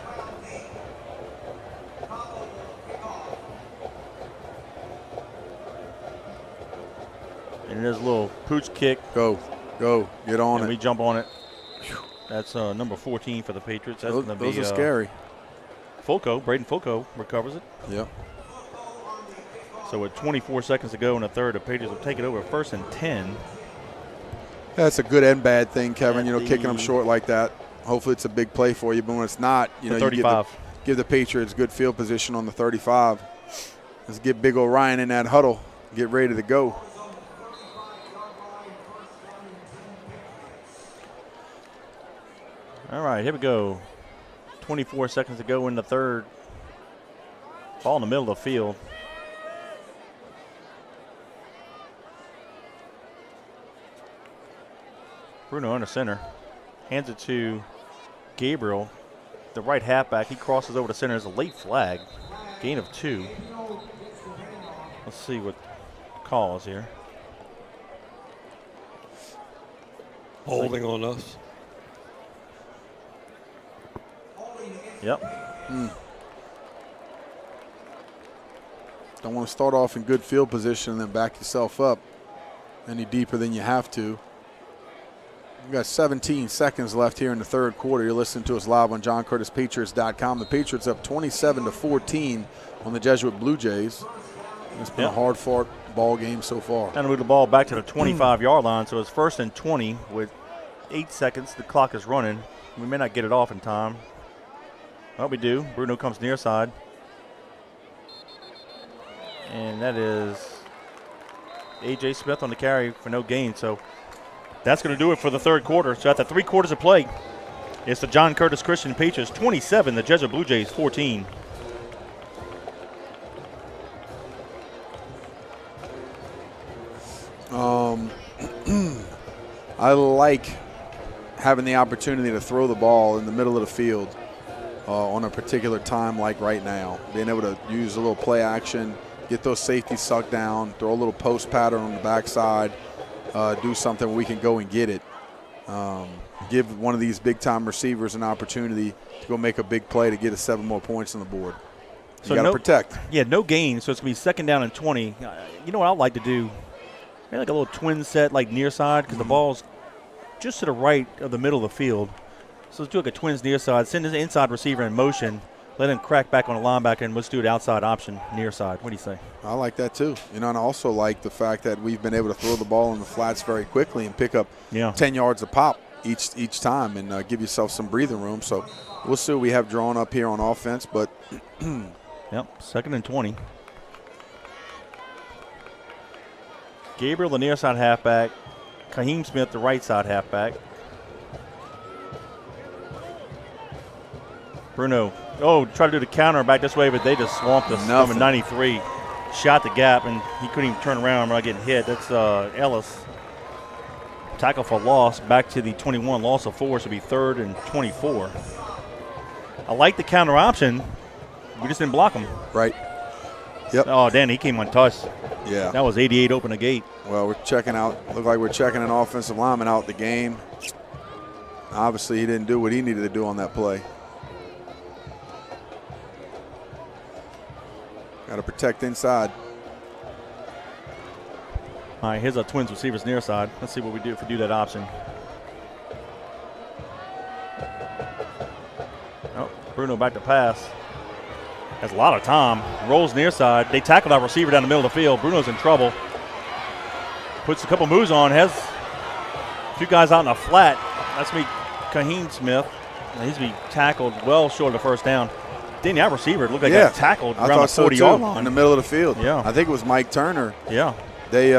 Speaker 1: And there's a little pooch kick.
Speaker 2: Go. Go. Get on
Speaker 1: and
Speaker 2: it.
Speaker 1: we jump on it. That's number 14 for the Patriots. That's going to be
Speaker 2: those are scary.
Speaker 1: Fulco. Braden Fulco recovers it.
Speaker 2: Yep.
Speaker 1: So with 24 seconds to go in the third, the Patriots will take it over 1st and 10.
Speaker 2: That's a good and bad thing, Kevin.
Speaker 1: At
Speaker 2: Kicking them short like that. Hopefully it's a big play for you, but when it's not, you
Speaker 1: 35.
Speaker 2: give the Patriots good field position on the 35. Let's get Big Orion in that huddle. Get ready to go.
Speaker 1: All right, here we go. 24 seconds to go in the third. Ball in the middle of the field. Bruno under center. Hands it to Gabriel, the right halfback. He crosses over to center. There's a late flag. Gain of 2. Let's see what the call is here.
Speaker 5: Holding on us.
Speaker 1: Yep.
Speaker 2: Don't want to start off in good field position and then back yourself up any deeper than you have to. We've got 17 seconds left here in the third quarter. You're listening to us live on JohnCurtisPatriots.com. The Patriots up 27-14 on the Jesuit Blue Jays. It's been a hard-fought ball game so far.
Speaker 1: And move the ball back to the 25-yard line, so it's 1st and 20 with 8 seconds. The clock is running. We may not get it off in time. Well, we do. Bruno comes near side. And that is A.J. Smith on the carry for no gain. So that's going to do it for the third quarter. So after 3 quarters of play, it's the John Curtis Christian Patriots 27, the Jesuit Blue Jays 14.
Speaker 2: I like having the opportunity to throw the ball in the middle of the field on a particular time like right now. Being able to use a little play action, get those safeties sucked down, throw a little post pattern on the backside, do something where we can go and get it. Give one of these big-time receivers an opportunity to go make a big play to get us 7 more points on the board. You got to protect.
Speaker 1: Yeah, no gain, so it's going to be 2nd down and 20. You know what I'd like to do? Maybe like a little twin set, like near side, because the ball's just to the right of the middle of the field. So let's do like a twins near side. Send the inside receiver in motion. Let him crack back on the linebacker, and let's do an outside option near side. What do you say?
Speaker 2: I like that too. And I also like the fact that we've been able to throw the ball in the flats very quickly and pick up 10 yards a pop each time and give yourself some breathing room. So we'll see what we have drawn up here on offense. But
Speaker 1: yep, 2nd and 20. Gabriel, the near side halfback. Kaheem Smith, the right side halfback. Bruno. Oh, try to do the counter back this way, but they just swamped us. Number 93 shot the gap, and he couldn't even turn around without getting hit. That's Ellis. Tackle for loss back to the 21. Loss of 4, so it'll be 3rd and 24. I like the counter option. We just didn't block him.
Speaker 2: Right. Yep.
Speaker 1: Oh, Danny, he came untouched.
Speaker 2: Yeah.
Speaker 1: That was 88 open the gate.
Speaker 2: Well, we're checking out. Look like we're checking an offensive lineman out the game. Obviously, he didn't do what he needed to do on that play. Got to protect inside.
Speaker 1: All right, here's our Twins receivers near side. Let's see what we do if we do that option. Oh, Bruno back to pass. Has a lot of time. Rolls near side. They tackled our receiver down the middle of the field. Bruno's in trouble. Puts a couple moves on. Has a few guys out in the flat. That's me, Kaheem Smith. He's be tackled well short of the 1st down. Danny, our receiver looked like he got tackled around the 40-yard line.
Speaker 2: In the middle of the field.
Speaker 1: Yeah.
Speaker 2: I think it was Mike Turner.
Speaker 1: Yeah.
Speaker 2: They,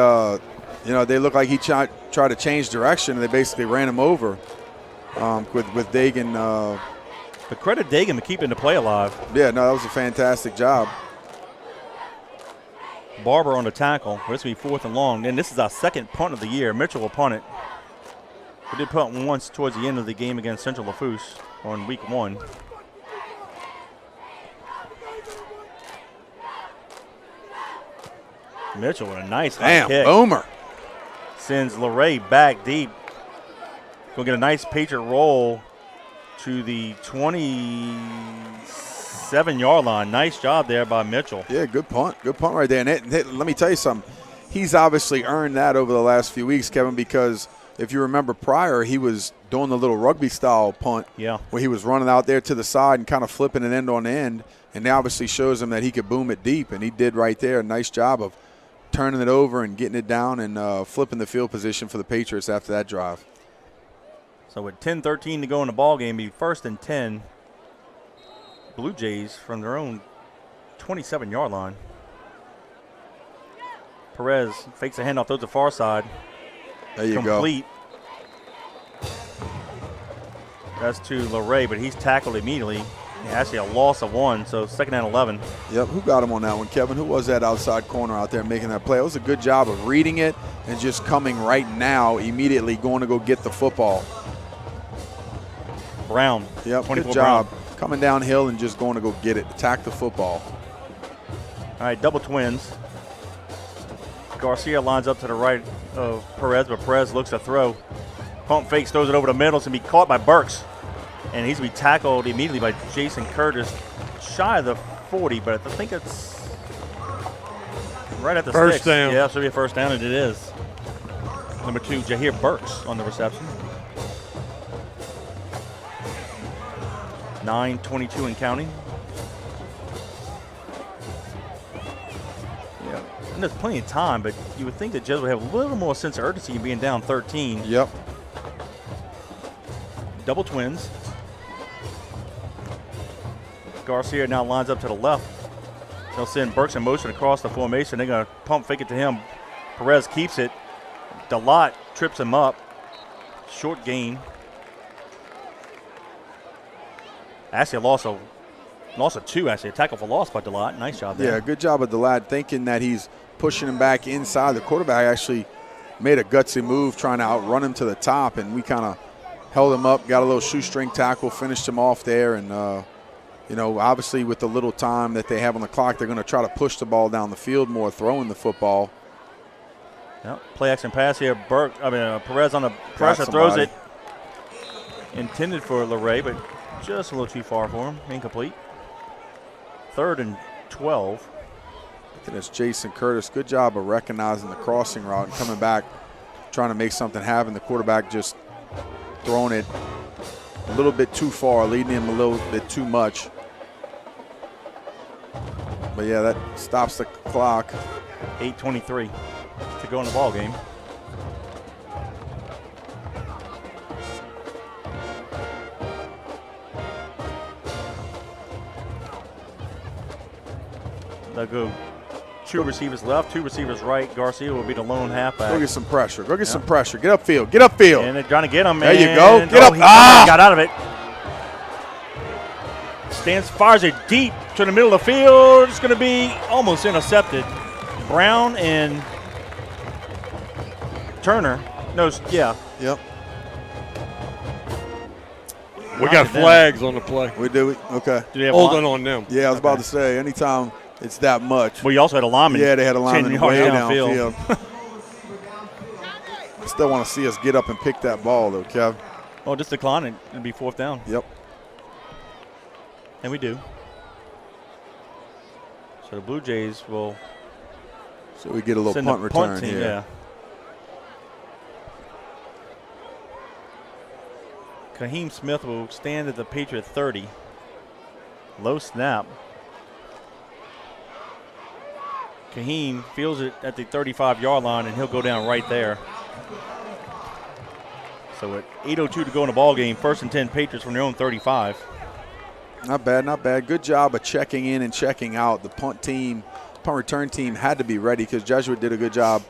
Speaker 2: they looked like he tried to change direction, and they basically ran him over with Dagan.
Speaker 1: But credit Dagan to keeping the play alive.
Speaker 2: Yeah, no, that was a fantastic job.
Speaker 1: Barber on the tackle. This will be 4th and long. And this is our 2nd punt of the year. Mitchell will punt it. We did punt once towards the end of the game against Central Lafourche on week 1. Mitchell with a nice high kick.
Speaker 2: Boomer.
Speaker 1: Sends Leray back deep. Gonna get a nice Patriot roll to the 27-yard line. Nice job there by Mitchell.
Speaker 2: Yeah, good punt. Good punt right there. And let me tell you something. He's obviously earned that over the last few weeks, Kevin, because if you remember prior, he was doing the little rugby-style punt where he was running out there to the side and kind of flipping it end on end, and that obviously shows him that he could boom it deep, and he did right there. A nice job of turning it over and getting it down and flipping the field position for the Patriots after that drive.
Speaker 1: So with 10-13 to go in the ball game, be 1st and 10. Blue Jays from their own 27-yard line. Perez fakes a handoff, throws the far side.
Speaker 2: There you
Speaker 1: Complete. That's to LeRae, but he's tackled immediately. Actually, a loss of 1, so 2nd and 11.
Speaker 2: Yep, who got him on that one, Kevin? Who was that outside corner out there making that play? It was a good job of reading it and just coming right now, immediately going to go get the football.
Speaker 1: Brown.
Speaker 2: Yep, good
Speaker 1: Brown.
Speaker 2: job. Coming downhill and just going to go get it, attack the football.
Speaker 1: All right, double twins. Garcia lines up to the right of Perez, but Perez looks to throw. Pump fakes, throws it over the middle. It's going to be caught by Burks. And he's going to be tackled immediately by Jason Curtis. Shy of the 40, but I think it's right at the
Speaker 5: first
Speaker 1: 6.
Speaker 5: down.
Speaker 1: Yeah, so it'll be a first down, and it is. Number 2, Jahir Burks on the reception. 9:22 and counting. Yeah, and there's plenty of time, but you would think that Jesuit would have a little more sense of urgency in being down 13.
Speaker 2: Yep.
Speaker 1: Double twins. Garcia now lines up to the left. They'll send Burks in motion across the formation. They're going to pump fake it to him. Perez keeps it. Delot trips him up. Short gain. Actually, a loss of 2, actually. A tackle for loss by Delot. Nice job there.
Speaker 2: Yeah, good job of Delot, thinking that he's pushing him back inside. The quarterback actually made a gutsy move trying to outrun him to the top, and we kind of held him up, got a little shoestring tackle, finished him off there, and, obviously with the little time that they have on the clock, they're going to try to push the ball down the field more, throwing the football.
Speaker 1: Yep. Play action pass here. Perez on the pressure, throws it. Intended for LeRae, but just a little too far for him. Incomplete. 3rd and 12.
Speaker 2: And it's Jason Curtis. Good job of recognizing the crossing route and coming back, trying to make something happen. The quarterback just throwing it a little bit too far, leading him a little bit too much. But, yeah, that stops the clock.
Speaker 1: 8:23 to go in the ball game. They'll go 2 receivers left, 2 receivers right. Garcia will be the lone halfback.
Speaker 2: Go get some pressure. Go get some pressure. Get upfield. Get upfield.
Speaker 1: And they're trying to get him.
Speaker 2: There you go. Get up.
Speaker 1: He got out of it. Fires it deep to the middle of the field. It's going to be almost intercepted. Brown and Turner.
Speaker 2: Yep.
Speaker 5: We got flags on the play.
Speaker 2: We do. Okay.
Speaker 1: Do they have
Speaker 5: Holding on them.
Speaker 2: Yeah, I was about to say, anytime it's that much.
Speaker 1: Well, you also had a lineman.
Speaker 2: Yeah, they had a lineman
Speaker 1: 10
Speaker 2: way
Speaker 1: yards
Speaker 2: downfield. I still want to see us get up and pick that ball, though, Kev.
Speaker 1: Oh, just decline it. It'd be 4th down.
Speaker 2: Yep.
Speaker 1: And we do. So the Blue Jays will
Speaker 2: So we get a little
Speaker 1: send
Speaker 2: punt
Speaker 1: the
Speaker 2: return
Speaker 1: punt team,
Speaker 2: here.
Speaker 1: yeah. Kaheem Smith will stand at the Patriot 30. Low snap. Kaheem feels it at the 35-yard line, and he'll go down right there. So at 8:02 to go in the ball game, 1st and 10 Patriots from their own 35.
Speaker 2: Not bad, not bad. Good job of checking in and checking out. The punt return team had to be ready because Jesuit did a good job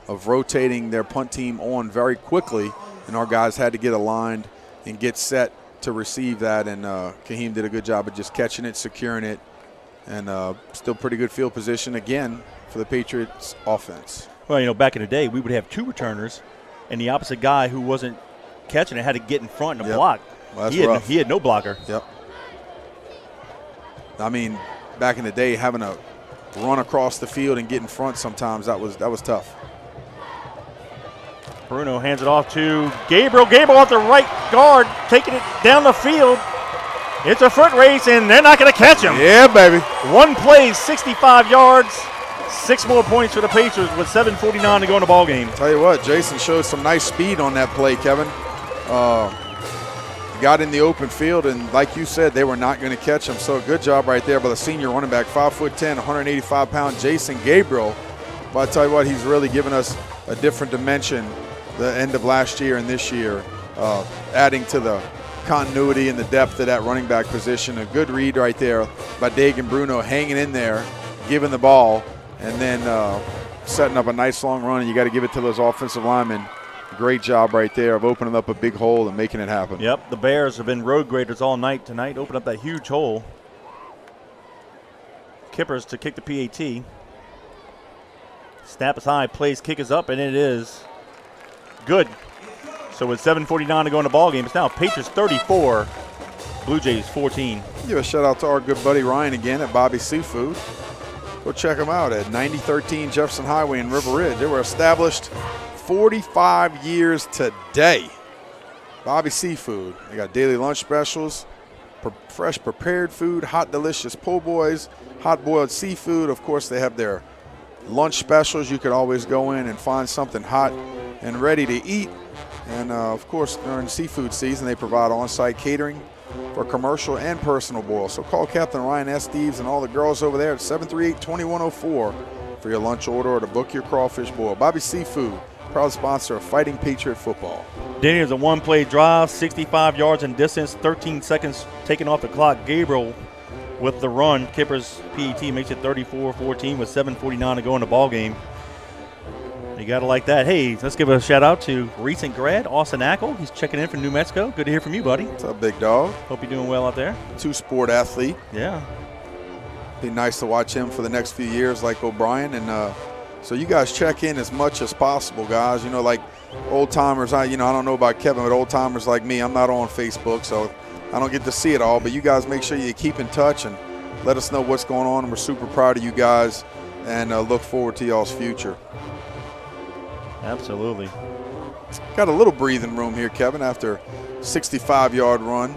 Speaker 2: of rotating their punt team on very quickly, and our guys had to get aligned and get set to receive that, and Kaheem did a good job of just catching it, securing it, and still pretty good field position again for the Patriots offense.
Speaker 1: Well, back in the day, we would have 2 returners, and the opposite guy who wasn't catching it had to get in front and block.
Speaker 2: Well, that's rough.
Speaker 1: He had no blocker.
Speaker 2: Yep. I mean, back in the day, having to run across the field and get in front sometimes, that was tough.
Speaker 1: Bruno hands it off to Gabriel. Gabriel off the right guard, taking it down the field. It's a foot race, and they're not going to catch him.
Speaker 2: Yeah, baby.
Speaker 1: One play, 65 yards, 6 more points for the Patriots with 7:49 to go in the ball game.
Speaker 2: Tell you what, Jason showed some nice speed on that play, Kevin. Got in the open field, and like you said, they were not going to catch him. So good job right there by the senior running back, 5'10", 185-pound Jason Gabriel. But I tell you what, he's really given us a different dimension the end of last year and this year, adding to the continuity and the depth of that running back position. A good read right there by Dagan Bruno, hanging in there, giving the ball, and then setting up a nice long run. And you got to give it to those offensive linemen. Great job right there of opening up a big hole and making it happen.
Speaker 1: Yep, the Bears have been road graders all night tonight, open up that huge hole. Kippers to kick the PAT. Snap is high, plays, kick is up, and it is good. So with 7:49 to go in the ball game, it's now Patriots 34, Blue Jays 14.
Speaker 2: Give a shout out to our good buddy Ryan again at Bobby's Seafood. Go check them out at 9013 Jefferson Highway in River Ridge. They were established 45 years today. Bobby's Seafood. They got daily lunch specials, fresh prepared food, hot delicious po' boys, hot boiled seafood. Of course, they have their lunch specials. You could always go in and find something hot and ready to eat. And of course, during seafood season, they provide on-site catering for commercial and personal boils. So call Captain Ryan S. Steves and all the girls over there at 738-2104 for your lunch order or to book your crawfish boil. Bobby's Seafood, proud sponsor of Fighting Patriot football.
Speaker 1: Daniels a one-play drive, 65 yards in distance, 13 seconds taken off the clock. Gabriel with the run. Kippers PAT makes it 34-14 with 7:49 to go in the ball game. You got to like that. Hey, let's give a shout-out to recent grad, Austin Ackle. He's checking in from New Mexico. Good to hear from you, buddy.
Speaker 2: What's up, big dog?
Speaker 1: Hope you're doing well out there.
Speaker 2: Two-sport athlete.
Speaker 1: Yeah.
Speaker 2: Be nice to watch him for the next few years like O'Brien. And so you guys check in as much as possible, guys. You know, like old-timers, I don't know about Kevin, but old-timers like me, I'm not on Facebook, so I don't get to see it all. But you guys make sure you keep in touch and let us know what's going on. We're super proud of you guys and look forward to y'all's future.
Speaker 1: Absolutely.
Speaker 2: Got a little breathing room here, Kevin, after 65-yard run.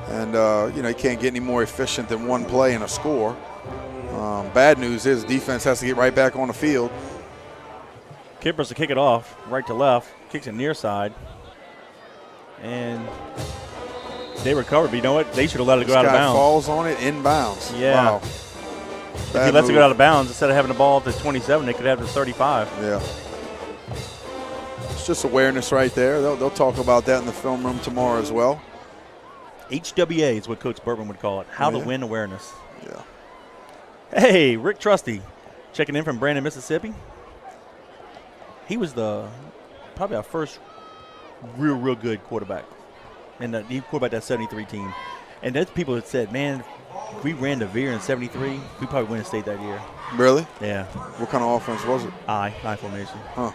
Speaker 2: And, you can't get any more efficient than one play and a score. Bad news is defense has to get right back on the field.
Speaker 1: Kippers to kick it off, right to left, kicks it near side. And they recovered, but you know what? They should have let it go out of bounds.
Speaker 2: Falls on it, inbounds.
Speaker 1: Yeah.
Speaker 2: Wow.
Speaker 1: If he lets it go out of bounds, instead of having the ball at the 27, they could have it at 35.
Speaker 2: Yeah. It's just awareness right there. They'll talk about that in the film room tomorrow as well.
Speaker 1: HWA is what Coach Burton would call it. How to win awareness.
Speaker 2: Yeah.
Speaker 1: Hey, Rick Trusty, checking in from Brandon, Mississippi. He was probably our first real good quarterback. And he quarterbacked that 73 team. And there's people that said, man, if we ran the Veer in 73, we probably win state that year.
Speaker 2: Really?
Speaker 1: Yeah.
Speaker 2: What kind of offense was it?
Speaker 1: I formation.
Speaker 2: Huh.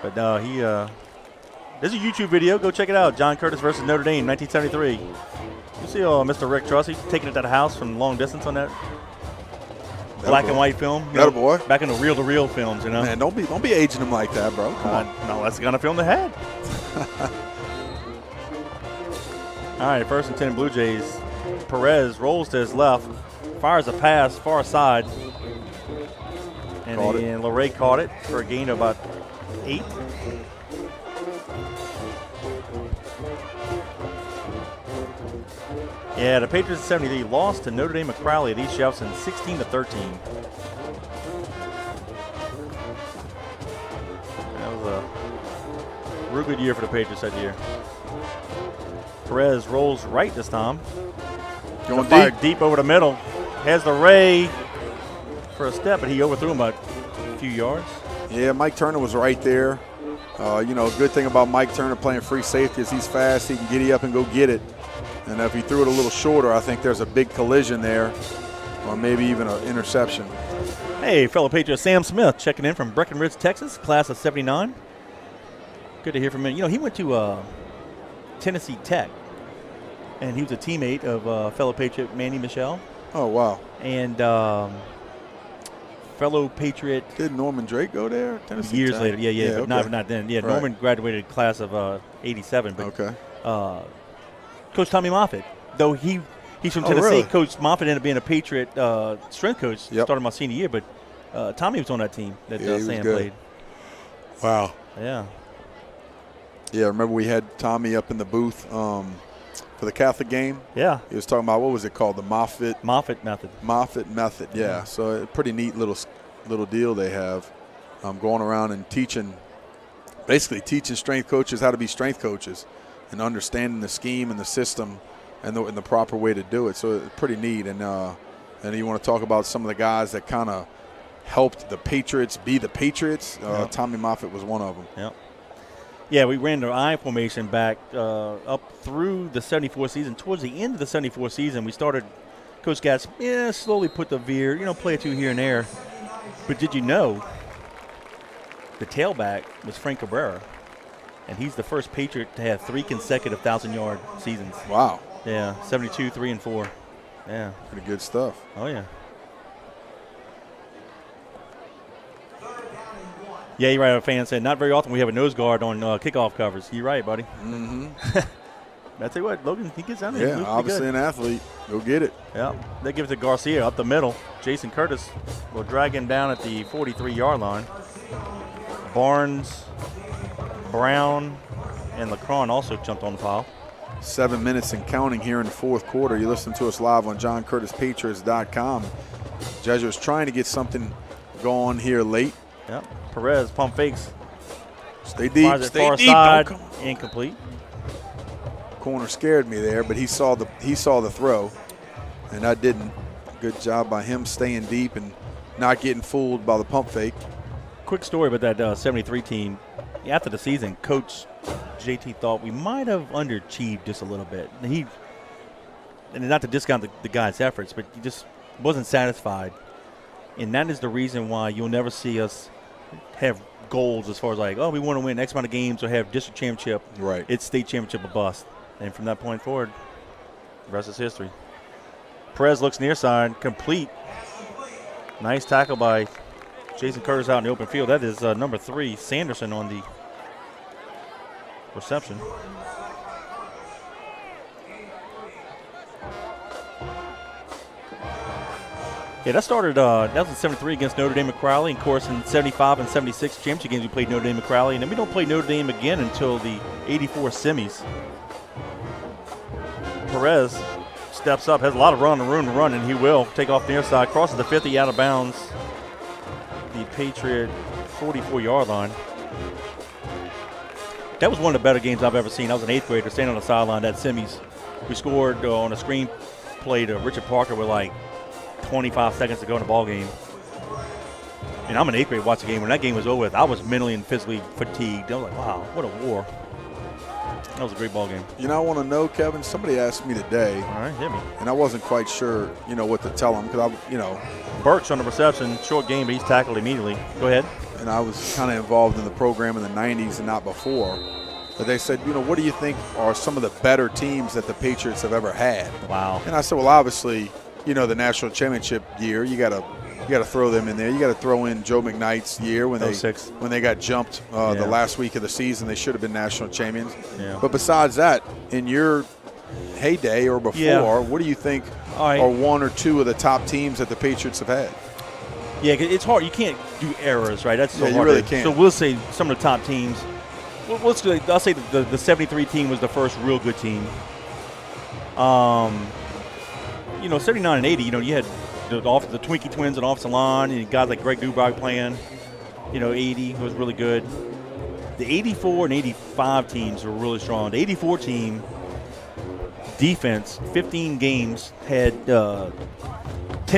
Speaker 1: But there's a YouTube video. Go check it out. John Curtis versus Notre Dame, 1973. You see Mr. Rick Trusty taking it to the house from long distance on that black and white film.
Speaker 2: That boy.
Speaker 1: Back in the reel-to-reel films, you know.
Speaker 2: Man, don't be aging him like that, bro. Come on.
Speaker 1: No, that's the kind of film they had. All right, first and 10 Blue Jays. Perez rolls to his left, fires a pass far side. And Larray caught it for a gain of about 8. Yeah, the Patriots at 73 lost to Notre Dame at Crowley at East Jefferson 16-13. That was a real good year for the Patriots that year. Perez rolls right this time.
Speaker 2: Going
Speaker 1: deep over the middle. Has the Ray for a step, but he overthrew him by a few yards.
Speaker 2: Yeah, Mike Turner was right there. A good thing about Mike Turner playing free safety is he's fast. He can giddy up and go get it. And if he threw it a little shorter, I think there's a big collision there, or maybe even an interception.
Speaker 1: Hey, fellow Patriot Sam Smith checking in from Breckenridge, Texas, class of 79. Good to hear from him. You know, he went to Tennessee Tech, and he was a teammate of fellow Patriot Manny Michel.
Speaker 2: Oh, wow.
Speaker 1: And fellow Patriot.
Speaker 2: Did Norman Drake go there? Tennessee
Speaker 1: years
Speaker 2: Tech?
Speaker 1: later, yeah, but
Speaker 2: okay.
Speaker 1: not then. Yeah,
Speaker 2: Right.
Speaker 1: Norman graduated class of 87. But,
Speaker 2: okay.
Speaker 1: Coach Tommy Moffitt, though he's from Tennessee.
Speaker 2: Really?
Speaker 1: Coach Moffitt ended up being a Patriot strength coach starting my senior year, but Tommy was on that team that
Speaker 2: Yeah, he was
Speaker 1: Sam
Speaker 2: good.
Speaker 1: played.
Speaker 5: Wow.
Speaker 1: Yeah.
Speaker 2: Yeah, remember we had Tommy up in the booth for the Catholic game?
Speaker 1: Yeah.
Speaker 2: He was talking about, what was it called, the Moffitt
Speaker 1: method.
Speaker 2: method, yeah. So a pretty neat little deal they have, going around and basically teaching strength coaches how to be strength coaches and understanding the scheme and the system and the proper way to do it. So it's pretty neat. And you want to talk about some of the guys that kind of helped the Patriots be the Patriots. Tommy Moffitt was one of them.
Speaker 1: Yep. Yeah, we ran the I formation back up through the 74 season. Towards the end of the 74 season, we started, Coach Gatz, slowly put the veer, play a two here and there. But did you know the tailback was Frank Cabrera, and he's the first Patriot to have 3 consecutive 1,000-yard seasons.
Speaker 2: Wow.
Speaker 1: Yeah, 72, 3, and 4. Yeah.
Speaker 2: Pretty good stuff.
Speaker 1: Oh, yeah. Yeah, you're right. A fan said, not very often we have a nose guard on kickoff covers. You're right, buddy.
Speaker 2: Mm-hmm.
Speaker 1: I tell you what, Logan, he gets down there.
Speaker 2: Yeah, obviously an athlete. Go get it.
Speaker 1: Yeah, they give it to Garcia up the middle. Jason Curtis will drag him down at the 43-yard line. Barnes, Brown, and Lacron also jumped on the pile.
Speaker 2: 7 minutes and counting here in the fourth quarter. You listen to us live on JohnCurtisPatriots.com. Jesuits trying to get something going here late.
Speaker 1: Yep. Perez pump fakes.
Speaker 2: Stay deep.
Speaker 1: Fires it
Speaker 2: Stay
Speaker 1: far
Speaker 2: deep.
Speaker 1: side.
Speaker 2: Don't come.
Speaker 1: Incomplete.
Speaker 2: Corner scared me there, but he saw the throw, and I didn't. Good job by him staying deep and not getting fooled by the pump fake.
Speaker 1: Quick story about that 73 team. After the season, Coach JT thought we might have underachieved just a little bit. And not to discount the guy's efforts, but he just wasn't satisfied. And that is the reason why you'll never see us have goals as far as we want to win X amount of games or have district championship.
Speaker 2: Right.
Speaker 1: It's state championship or bust. And from that point forward, the rest is history. Perez looks near side, complete. Nice tackle by Jason Curtis out in the open field. That is number 3, Sanderson, on the reception. Yeah, that started, that was in 73 against Notre Dame and Crowley. And, of course, in 75 and 76 championship games, we played Notre Dame and Crowley. And then we don't play Notre Dame again until the 84 semis. Perez steps up, has a lot of room to run, and he will take off the near side, crosses the 50 out of bounds. The Patriot 44-yard line. That was one of the better games I've ever seen. I was an 8th grader standing on the sideline at semis. We scored on a screen play to Richard Parker with 25 seconds to go in the ball game. And I'm an 8th grade watching the game. When that game was over with, I was mentally and physically fatigued. I was like, wow, what a war. That was a great ball game.
Speaker 2: I want to know, Kevin, somebody asked me today.
Speaker 1: All right, hit me.
Speaker 2: And I wasn't quite sure, what to tell them because
Speaker 1: Burks on the reception, short game, but he's tackled immediately. Go ahead.
Speaker 2: and I was kind of involved in the program in the 90s and not before. But they said, what do you think are some of the better teams that the Patriots have ever had?
Speaker 1: Wow.
Speaker 2: And I said, well, obviously, the national championship year, you got to throw them in there. You got to throw in Joe McKnight's year when they got jumped the last week of the season. They should have been national champions.
Speaker 1: Yeah.
Speaker 2: But besides that, in your heyday or before, what do you think are one or two of the top teams that the Patriots have had?
Speaker 1: Yeah, it's hard. You can't do errors, right? That's so hard.
Speaker 2: You really can't.
Speaker 1: So we'll say some of the top teams. I'll say the 73 team was the first real good team. 79 and 80, you had the Twinkie Twins and offensive line, and guys like Greg Dubrog playing. 80 was really good. The 84 and 85 teams were really strong. The 84 team defense, 15 games, had 10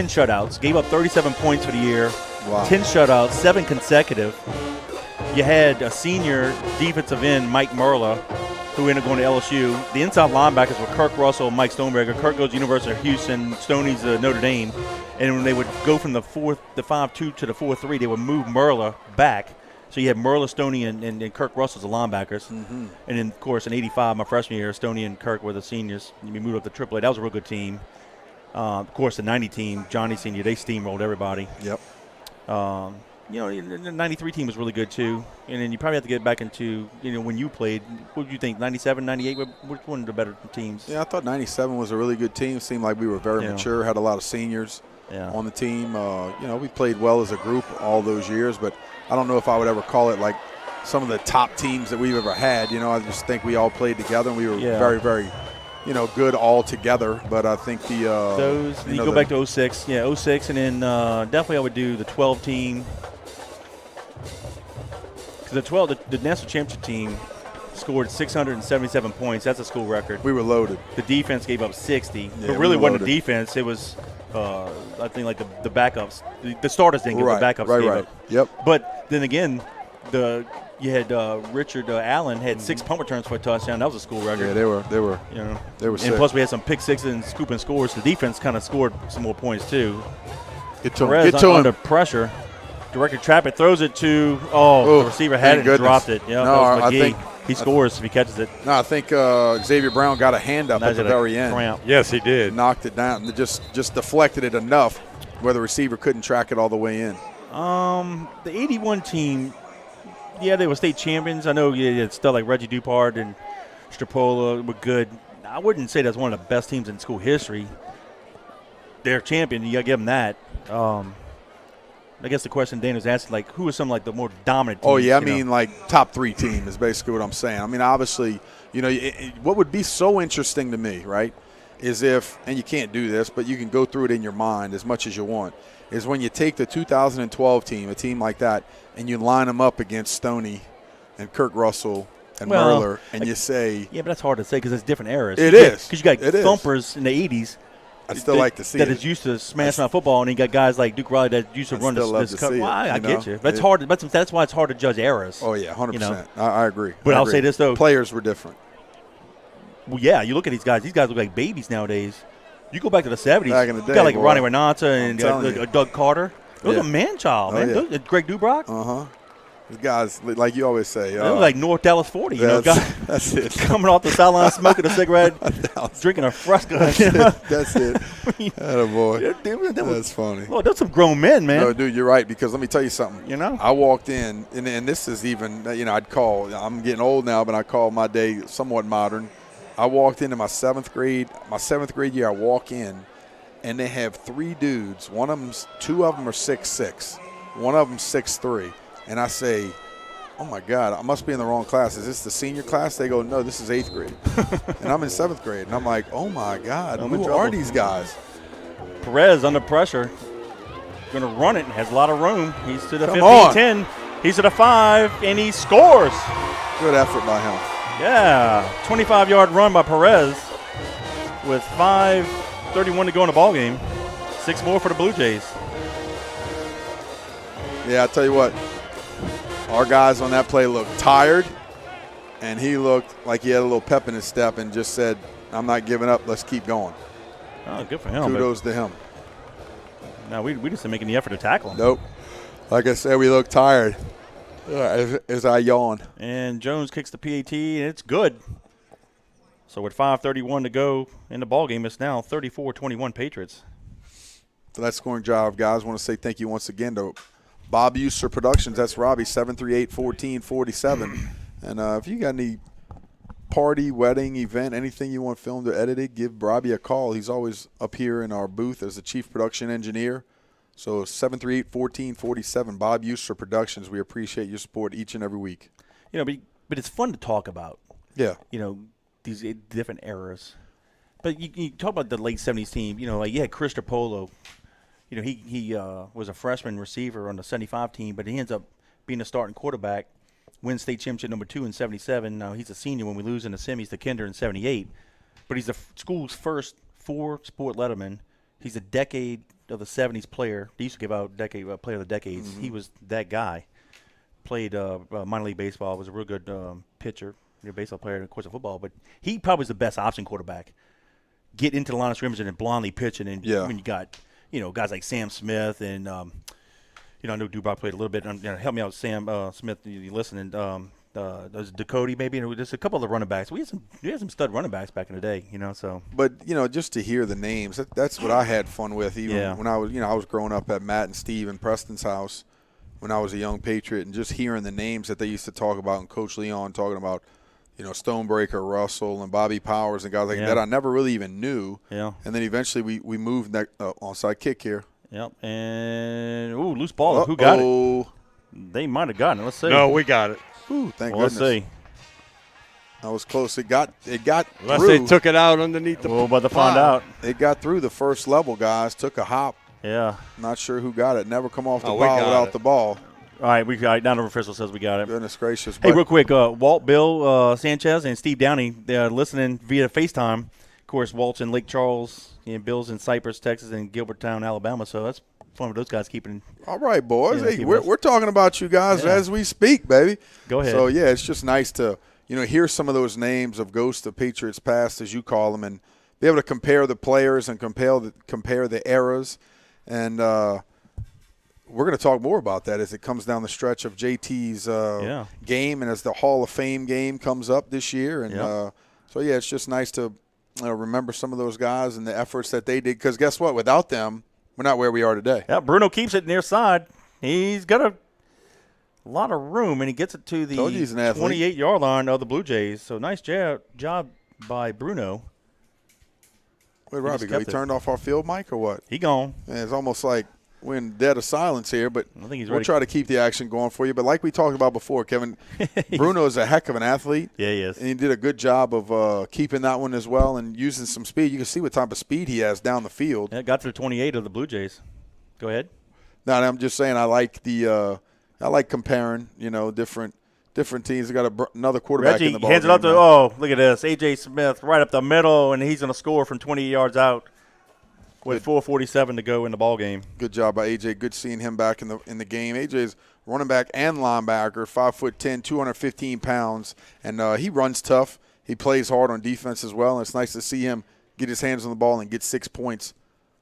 Speaker 1: shutouts, gave up 37 points for the year.
Speaker 2: Wow.
Speaker 1: 10 shutouts, 7 consecutive. You had a senior defensive end, Mike Merla, who ended up going to LSU. The inside linebackers were Kirk Russell and Mike Stoneberger. Kirk goes to University of Houston, Stoney's Notre Dame. And when they would go from the 5-2 to the 4-3, they would move Merla back. So you had Merla, Stoney, and Kirk Russell as the linebackers. Mm-hmm. And then, of course, in 85, my freshman year, Stoney and Kirk were the seniors. We moved up to AAA. That was a real good team. Of course, the 90 team, Johnny Senior, they steamrolled everybody.
Speaker 2: Yep.
Speaker 1: The 93 team was really good, too. And then you probably have to get back into, when you played, what did you think, 97, 98? Which one of the better teams?
Speaker 2: Yeah, I thought 97 was a really good team. Seemed like we were very mature, had a lot of seniors. on the team. We played well as a group all those years, but I don't know if I would ever call it like some of the top teams that we've ever had. I just think we all played together, and we were very, very, good all together. But I think you
Speaker 1: go back to 06. Yeah, 06, and then definitely I would do the 12 team. Because the national championship team scored 677 points. That's a school record.
Speaker 2: We were loaded.
Speaker 1: The defense gave up 60.
Speaker 2: Yeah,
Speaker 1: but really wasn't a defense. It was, I think, like the backups. The starters didn't give the backups.
Speaker 2: Right. Yep.
Speaker 1: But then again, you had Richard Allen had 6 punt returns for a touchdown. That was a school record.
Speaker 2: Yeah, they were. They were.
Speaker 1: And plus we had some pick sixes and scooping scores. The defense kind of scored some more points too.
Speaker 2: Get to
Speaker 1: Perez
Speaker 2: him.
Speaker 1: Under pressure. Director Trappett throws it to the receiver had it and dropped it. Yeah,
Speaker 2: no,
Speaker 1: that was McGee.
Speaker 2: I think
Speaker 1: he scores if he catches it.
Speaker 2: No, I think Xavier Brown got a hand up at the very end.
Speaker 1: Cramp.
Speaker 5: Yes, he did.
Speaker 2: Knocked it down and just deflected it enough where the receiver couldn't track it all the way in.
Speaker 1: The 81 team, they were state champions. I know it's stuff like Reggie Dupart and Strapola were good. I wouldn't say that's one of the best teams in school history. They're champion. You got to give them that. I guess the question Dana was asking, like, who are some like the more dominant teams?
Speaker 2: Oh yeah, I mean like top 3 team is basically what I'm saying. I mean, obviously, what would be so interesting to me, right, is if, and you can't do this, but you can go through it in your mind as much as you want, is when you take the 2012 team, a team like that, and you line them up against Stoney and Kirk Russell and Merler, and you say,
Speaker 1: yeah, but that's hard to say because it's different eras.
Speaker 2: It is
Speaker 1: because you got thumpers in the 80s.
Speaker 2: I'd still like to see
Speaker 1: that
Speaker 2: it.
Speaker 1: is used to smashing around football, and you got guys like Duke Riley that used to run this cut. Well, I get you. That's hard. That's why it's hard to judge eras.
Speaker 2: Oh yeah, 100%. I agree.
Speaker 1: But I'll say this though:
Speaker 2: players were different.
Speaker 1: Well, yeah, you look at these guys. These guys look like babies nowadays. You go back to the 70s.
Speaker 2: Back in the day,
Speaker 1: you got like
Speaker 2: boy.
Speaker 1: Ronnie Renata and Doug Carter. Those are man-child, man.
Speaker 2: Yeah.
Speaker 1: Greg Dubrock.
Speaker 2: The guys, like you always say.
Speaker 1: They look like North Dallas 40. Guys
Speaker 2: that's it.
Speaker 1: coming off the sideline, smoking a cigarette, drinking a Fresca.
Speaker 2: That's it. Attaboy. That's funny.
Speaker 1: Well, those some grown men, man.
Speaker 2: No, dude, you're right, because let me tell you something. I walked in, and this is even, I'm getting old now, but I call my day somewhat modern. I walked into my seventh grade year. I walk in, and they have 3 dudes. Two of them are 6'6", one of them 6'3", and I say, "Oh my God, I must be in the wrong class. Is this the senior class?" They go, "No, this is 8th grade," and I'm in 7th grade, and I'm like, "Oh my God, who are these guys?"
Speaker 1: Perez under pressure, going to run it, has a lot of room. He's to the 15-10. He's to the 5, and he scores.
Speaker 2: Good effort by him.
Speaker 1: Yeah, 25-yard run by Perez with 5:31 to go in the ball game. 6 more for the Blue Jays.
Speaker 2: Yeah, I tell you what, our guys on that play looked tired, and he looked like he had a little pep in his step and just said, "I'm not giving up. Let's keep going."
Speaker 1: Oh, good for him.
Speaker 2: Kudos to him.
Speaker 1: No, we just didn't make any effort to tackle him.
Speaker 2: Nope. Like I said, we look tired as I yawn.
Speaker 1: And Jones kicks the PAT, and it's good. So with 5:31 to go in the ball game, it's now 34-21 Patriots.
Speaker 2: For that scoring job, guys, I want to say thank you once again to Bob User Productions. That's Robbie, 738-1447. And if you got any party, wedding, event, anything you want filmed or edited, give Robbie a call. He's always up here in our booth as the chief production engineer. So 738-1447, Bob User Productions. We appreciate your support each and every week.
Speaker 1: But it's fun to talk about.
Speaker 2: Yeah.
Speaker 1: These different eras. But you talk about the late 70s team, like you had Chris Polo. He was a freshman receiver on the 75 team, but he ends up being a starting quarterback, wins state championship number 2 in 77. Now he's a senior when we lose in the semis to Kinder in 78. But he's the school's first 4-sport letterman. He's a decade of the 70s player. They used to give out player of the decades. Mm-hmm. He was that guy. Played minor league baseball, was a real good pitcher, baseball player, and of course a football. But he probably was the best option quarterback. Get into the line of scrimmage and then blindly pitching. And when you got guys like Sam Smith and I know Dubrock played a little bit. Help me out, Sam Smith. You listening? There's Dakota maybe, and there's a couple of the running backs. We had some stud running backs back in the day, So,
Speaker 2: but just to hear the names, that's what I had fun with. Even when I was, I was growing up at Matt and Steve and Preston's house when I was a young Patriot, and just hearing the names that they used to talk about, and Coach Leon talking about, Stonebreaker, Russell, and Bobby Powers, and guys like that I never really even knew.
Speaker 1: Yeah.
Speaker 2: And then eventually we moved onside kick here.
Speaker 1: Yep. And, loose ball. Who got it? They might have gotten it. Let's see.
Speaker 5: No, we got it.
Speaker 2: Ooh, thank
Speaker 1: Let's
Speaker 2: goodness.
Speaker 1: see.
Speaker 2: That was close. It got
Speaker 5: Unless
Speaker 2: through.
Speaker 5: they took it out underneath the
Speaker 1: We're about to find
Speaker 5: pile.
Speaker 1: out.
Speaker 2: It got through the first level, guys. Took a hop.
Speaker 1: Yeah.
Speaker 2: Not sure who got it. Never come off the
Speaker 5: Oh, we
Speaker 2: ball
Speaker 5: got
Speaker 2: without
Speaker 5: it.
Speaker 2: the ball.
Speaker 1: All right, we got it. Now the official says we got it.
Speaker 2: Goodness gracious.
Speaker 1: Hey,
Speaker 2: But
Speaker 1: real quick, Walt, Bill, Sanchez, and Steve Downey, they're listening via FaceTime. Of course, Walt's in Lake Charles, and Bill's in Cypress, Texas, and Gilbertown, Alabama. So that's fun for those guys keeping.
Speaker 2: all right, boys.
Speaker 1: Yeah,
Speaker 2: Hey,
Speaker 1: keep
Speaker 2: we're,
Speaker 1: us-
Speaker 2: we're talking about you guys
Speaker 1: Yeah.
Speaker 2: as we speak, baby.
Speaker 1: Go ahead.
Speaker 2: So, yeah, it's just nice to, hear some of those names of ghosts of Patriots past, as you call them, and be able to compare the players and compare the eras. And we're going to talk more about that as it comes down the stretch of JT's game and as the Hall of Fame game comes up this year. And so, it's just nice to remember some of those guys and the efforts that they did. Because guess what? Without them, we're not where we are today.
Speaker 1: Yeah, Bruno keeps it near side. He's got a lot of room, and he gets it to the
Speaker 2: Told you he's an athlete.
Speaker 1: 28-yard line of the Blue Jays. So nice job by Bruno.
Speaker 2: Where'd Robbie go? He
Speaker 1: kept it.
Speaker 2: turned off our field mic or what?
Speaker 1: He gone.
Speaker 2: Yeah, it's almost like we're in dead of silence here, but
Speaker 1: I think he's
Speaker 2: we'll
Speaker 1: ready.
Speaker 2: try to keep the action going for you. But like we talked about before, Kevin, Bruno is a heck of an athlete.
Speaker 1: Yeah, he is.
Speaker 2: And he did a good job of keeping that one as well and using some speed. You can see what type of speed he has down the field.
Speaker 1: Yeah, got to the 28 of the Blue Jays. Go ahead.
Speaker 2: Now, I'm just saying I like I like comparing, different teams. They got another quarterback
Speaker 1: Reggie
Speaker 2: in the ball
Speaker 1: hands it
Speaker 2: game
Speaker 1: up to,
Speaker 2: now.
Speaker 1: look at this. A.J. Smith right up the middle, and he's going to score from 28 yards out with 4:47 to go in the ball game.
Speaker 2: Good job by AJ. Good seeing him back in the game. AJ's running back and linebacker, 5'10", 215 pounds, and he runs tough. He plays hard on defense as well. And it's nice to see him get his hands on the ball and get 6 points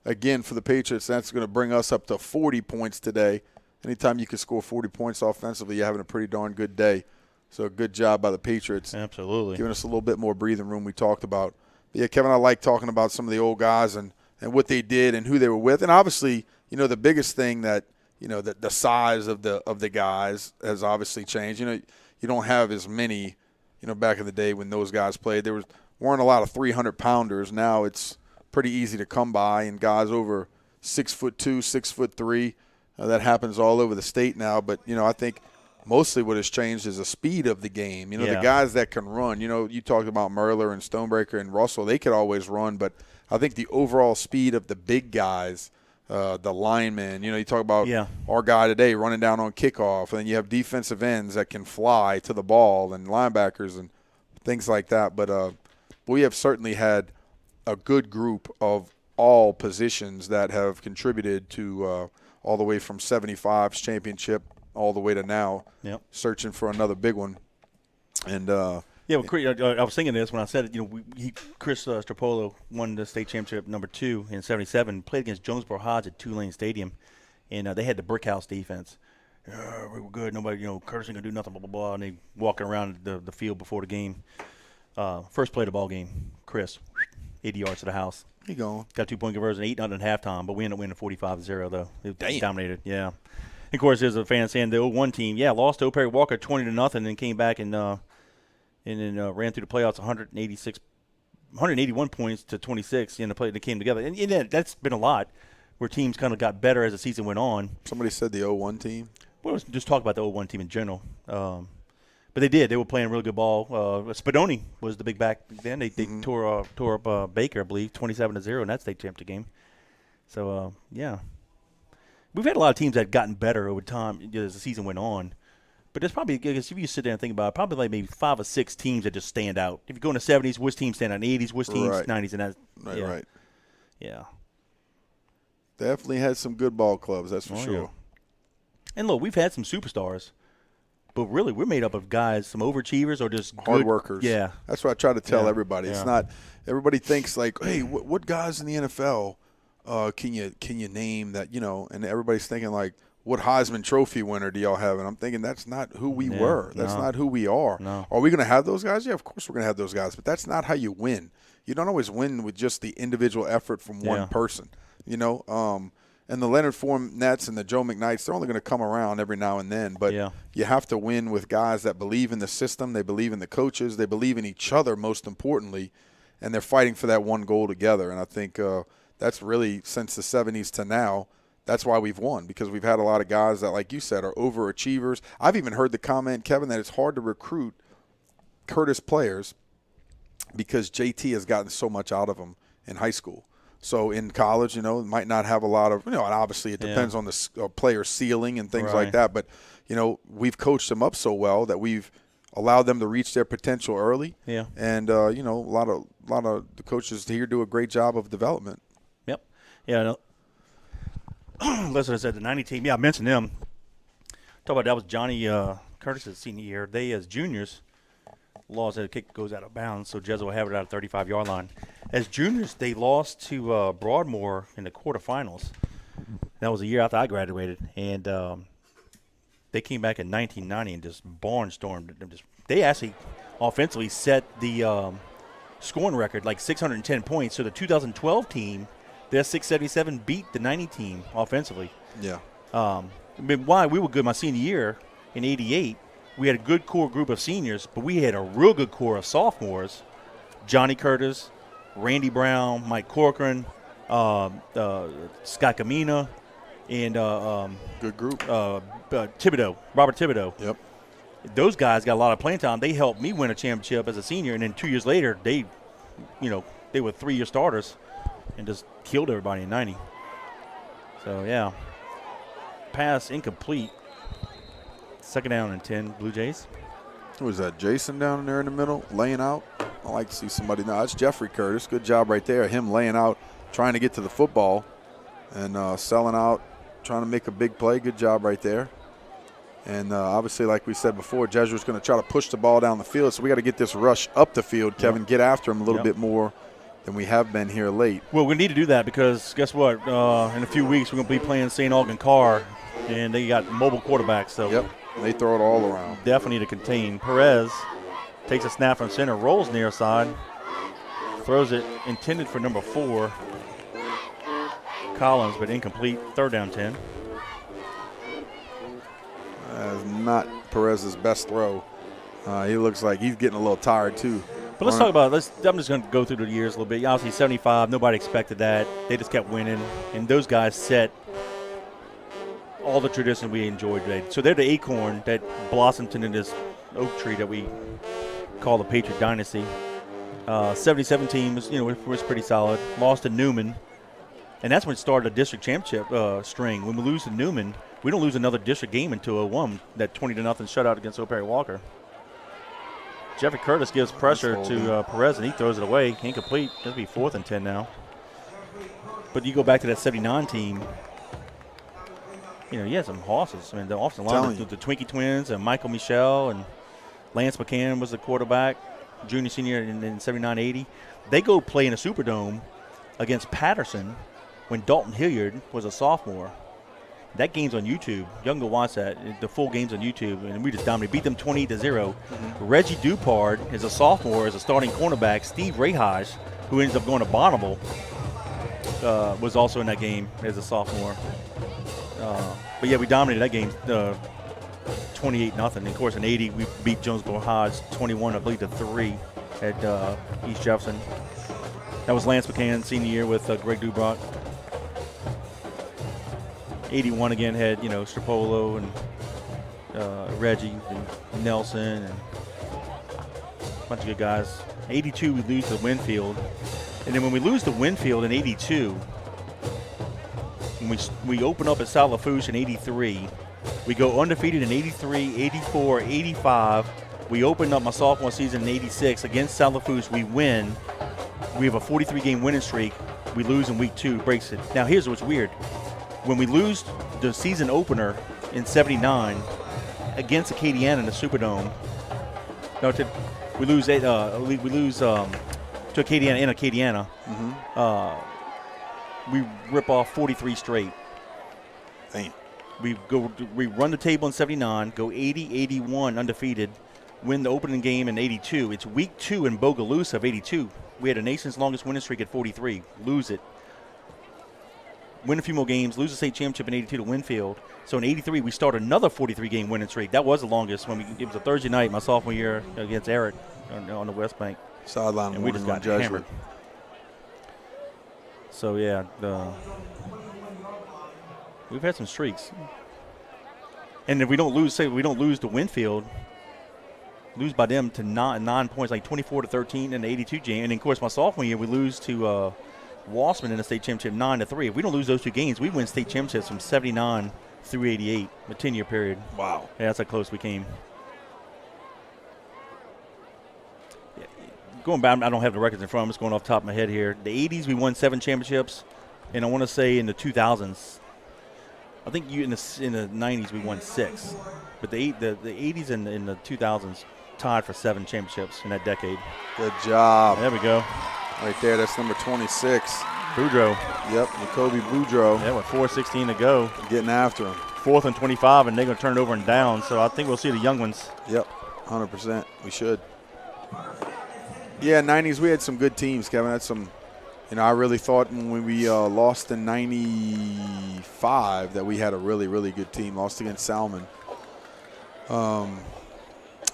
Speaker 2: again for the Patriots. That's going to bring us up to 40 points today. Anytime you can score 40 points offensively, you're having a pretty darn good day. So good job by the Patriots.
Speaker 1: Absolutely.
Speaker 2: Giving us a little bit more breathing room we talked about. But yeah, Kevin, I like talking about some of the old guys and what they did and who they were with. And obviously, the biggest thing that, the size of the guys has obviously changed. You don't have as many, back in the day when those guys played. There weren't a lot of 300-pounders. Now it's pretty easy to come by, and guys over 6'2", 6'3". That happens all over the state now. But, I think mostly what has changed is the speed of the game. The guys that can run. You talked about Merler and Stonebreaker and Russell. They could always run, but I think the overall speed of the big guys, the linemen, you talk about our guy today running down on kickoff, and then you have defensive ends that can fly to the ball and linebackers and things like that. But we have certainly had a good group of all positions that have contributed to all the way from 75's championship all the way to now, searching for another big one. And
Speaker 1: I was thinking this when I said it. Chris Stropolo won the state championship number 2 in '77. Played against Jonesboro Hodge at Tulane Stadium, and they had the brick house defense. We were good. Nobody, Curtis ain't gonna do nothing. Blah blah blah. And they walking around the field before the game. First play of the ball game, Chris, 80 yards to the house.
Speaker 2: He going.
Speaker 1: Got 2-point conversion, 8-0 at halftime, but we ended up winning 45-0 though. It dominated. Yeah. And of course, there's a fan saying the 01 team, lost to Perry Walker 20-0, and came back and then ran through the playoffs 181 points to 26 in the play that came together. And that's been a lot where teams kind of got better as the season went on.
Speaker 2: Somebody said the 01 team.
Speaker 1: Well, let's just talk about the 01 team in general. But they did. They were playing really good ball. Spadoni was the big back then. They tore up Baker, I believe, 27-0 in that state championship game. So, we've had a lot of teams that had gotten better over time as the season went on. But there's probably, I guess, if you sit there and think about it, probably like maybe 5 or 6 teams that just stand out. If you go in the 70s, which teams stand out? In the 80s, which teams?
Speaker 2: Right.
Speaker 1: 90s, and that.
Speaker 2: Right.
Speaker 1: Yeah.
Speaker 2: Definitely had some good ball clubs, that's for sure.
Speaker 1: Yeah. And look, we've had some superstars, but really we're made up of guys, some overachievers or just
Speaker 2: Hard
Speaker 1: good
Speaker 2: workers.
Speaker 1: Yeah.
Speaker 2: That's what I try to tell everybody.
Speaker 1: Yeah.
Speaker 2: It's not – everybody thinks like, hey, what guys in the NFL can you name that, and everybody's thinking like, what Heisman Trophy winner do y'all have? And I'm thinking that's not who we were. That's not who we are.
Speaker 1: No.
Speaker 2: Are we going to have those guys? Yeah, of course we're going to have those guys. But that's not how you win. You don't always win with just the individual effort from one person. And the Leonard Fournettes and the Joe McKnights, they're only going to come around every now and then. But you have to win with guys that believe in the system. They believe in the coaches. They believe in each other, most importantly. And they're fighting for that one goal together. And I think that's really, since the 70s to now, that's why we've won, because we've had a lot of guys that, like you said, are overachievers. I've even heard the comment, Kevin, that it's hard to recruit Curtis players because JT has gotten so much out of them in high school. So in college, might not have a lot of, and obviously it depends on the player ceiling and things like that. But, we've coached them up so well that we've allowed them to reach their potential early.
Speaker 1: Yeah.
Speaker 2: And, a lot of the coaches here do a great job of development.
Speaker 1: Yep. Yeah. Listen, I said the 90 team. Yeah, I mentioned them. Talk about that was Johnny Curtis's senior year. They, as juniors, lost that a kick goes out of bounds, so Jesuit will have it out of 35-yard line. As juniors, they lost to Broadmoor in the quarterfinals. That was a year after I graduated, and they came back in 1990 and just barnstormed. They actually offensively set the scoring record, like 610 points. So the 2012 team, their 677 beat the 90 team offensively.
Speaker 2: Yeah.
Speaker 1: Why we were good my senior year in '88. We had a good core group of seniors, but we had a real good core of sophomores. Johnny Curtis, Randy Brown, Mike Corcoran, Scott Camina, and
Speaker 2: good group.
Speaker 1: Robert Thibodeau.
Speaker 2: Yep.
Speaker 1: Those guys got a lot of playing time. They helped me win a championship as a senior, and then 2 years later, they were 3-year starters and just killed everybody in '90. So, yeah. Pass incomplete. Second down and 10, Blue Jays.
Speaker 2: Who was that, Jason down there in the middle, laying out? I like to see somebody now. That's Jeffrey Curtis. Good job right there. Him laying out, trying to get to the football and selling out, trying to make a big play. Good job right there. And obviously, like we said before, Jesuit's going to try to push the ball down the field, so we got to get this rush up the field, Kevin, get after him a little bit more than we have been here late.
Speaker 1: Well, we need to do that because guess what? In a few weeks, we're going to be playing St. Augustine Carr, and they got mobile quarterbacks. So
Speaker 2: yep. They throw it all around.
Speaker 1: Definitely to contain. Perez takes a snap from center, rolls near side, throws it intended for number 4, Collins, but incomplete. Third down 10.
Speaker 2: Not Perez's best throw. He looks like he's getting a little tired too.
Speaker 1: But let's talk about – I'm just going to go through the years a little bit. Obviously, 75, nobody expected that. They just kept winning, and those guys set – all the traditions we enjoyed today. So they're the acorn that blossomed into this oak tree that we call the Patriot Dynasty. 77 teams, was pretty solid. Lost to Newman, and that's when it started a district championship string. When we lose to Newman, we don't lose another district game until 01, that 20-0 shutout against O'Perry Walker. Jeffrey Curtis gives pressure to Perez, and he throws it away. Incomplete. That'll be 4th and 10 now. But you go back to that 79 team, he had some horses. I mean, the offensive line, the Twinkie twins and Michael Michel and Lance McCann was the quarterback, junior, senior in 79-80. They go play in a Superdome against Patterson when Dalton Hilliard was a sophomore. That game's on YouTube. You can go watch that. The full game's on YouTube, and we just dominated. Beat them 20-0. Mm-hmm. Reggie Dupard is a sophomore as a starting cornerback. Steve Rahaj, who ends up going to Bonneville, was also in that game as a sophomore. But, yeah, we dominated that game 28-0. And, of course, in 80, we beat Jonesboro Hodge 21, I believe, to 3 at East Jefferson. That was Lance McCann, senior year with Greg Dubrock. 81 again had, Strapolo and Reggie and Nelson and a bunch of good guys. 82, we lose to Winfield. And then when we lose to Winfield in 82, when we open up at South Lafourche in 83, we go undefeated in 83, 84, 85. We open up my sophomore season in 86 against South Lafourche. We win. We have a 43-game winning streak. We lose in week 2, breaks it. Now, here's what's weird. When we lose the season opener in 79 against Acadiana in the Superdome, we lose to Acadiana in Acadiana. Mm-hmm. We rip off 43 straight.
Speaker 2: Damn.
Speaker 1: We run the table in 79, go 80-81 undefeated, win the opening game in 82. It's week 2 in Bogalusa of 82. We had a nation's longest winning streak at 43. Lose it. Win a few more games, lose the state championship in 82 to Winfield. So in 83, we start another 43-game winning streak. That was the longest. It was a Thursday night, my sophomore year, against Eric on the West Bank.
Speaker 2: Sideline,
Speaker 1: and we just got hammered. So, yeah. We've had some streaks. And if we don't lose, say we don't lose to Winfield, lose by them to 9 points, like 24-13 in the 82 game. And, of course, my sophomore year, we lose to Wassman in the state championship 9-3. If we don't lose those 2 games, we win state championships from 79 through 88, a 10-year period.
Speaker 5: Wow.
Speaker 1: Yeah, that's how close we came. Yeah, going back, I don't have the records in front of me. I'm just going off the top of my head here. The 80s, we won 7 championships. And I want to say in the 2000s, I think in the 90s we won 6. But the 80s and the 2000s tied for 7 championships in that decade.
Speaker 2: Good job.
Speaker 1: There we go.
Speaker 2: Right there, that's number 26.
Speaker 1: Boudreaux.
Speaker 2: Yep, Jacoby Boudreaux.
Speaker 1: Yeah, with 4:16 to go.
Speaker 2: Getting after him.
Speaker 1: 4th and 25, and they're going to turn it over and down. So I think we'll see the young ones.
Speaker 2: Yep, 100%. We should. Yeah, 90s, we had some good teams, Kevin. Had some, I really thought when we lost in 95 that we had a really, really good team. Lost against Salmon.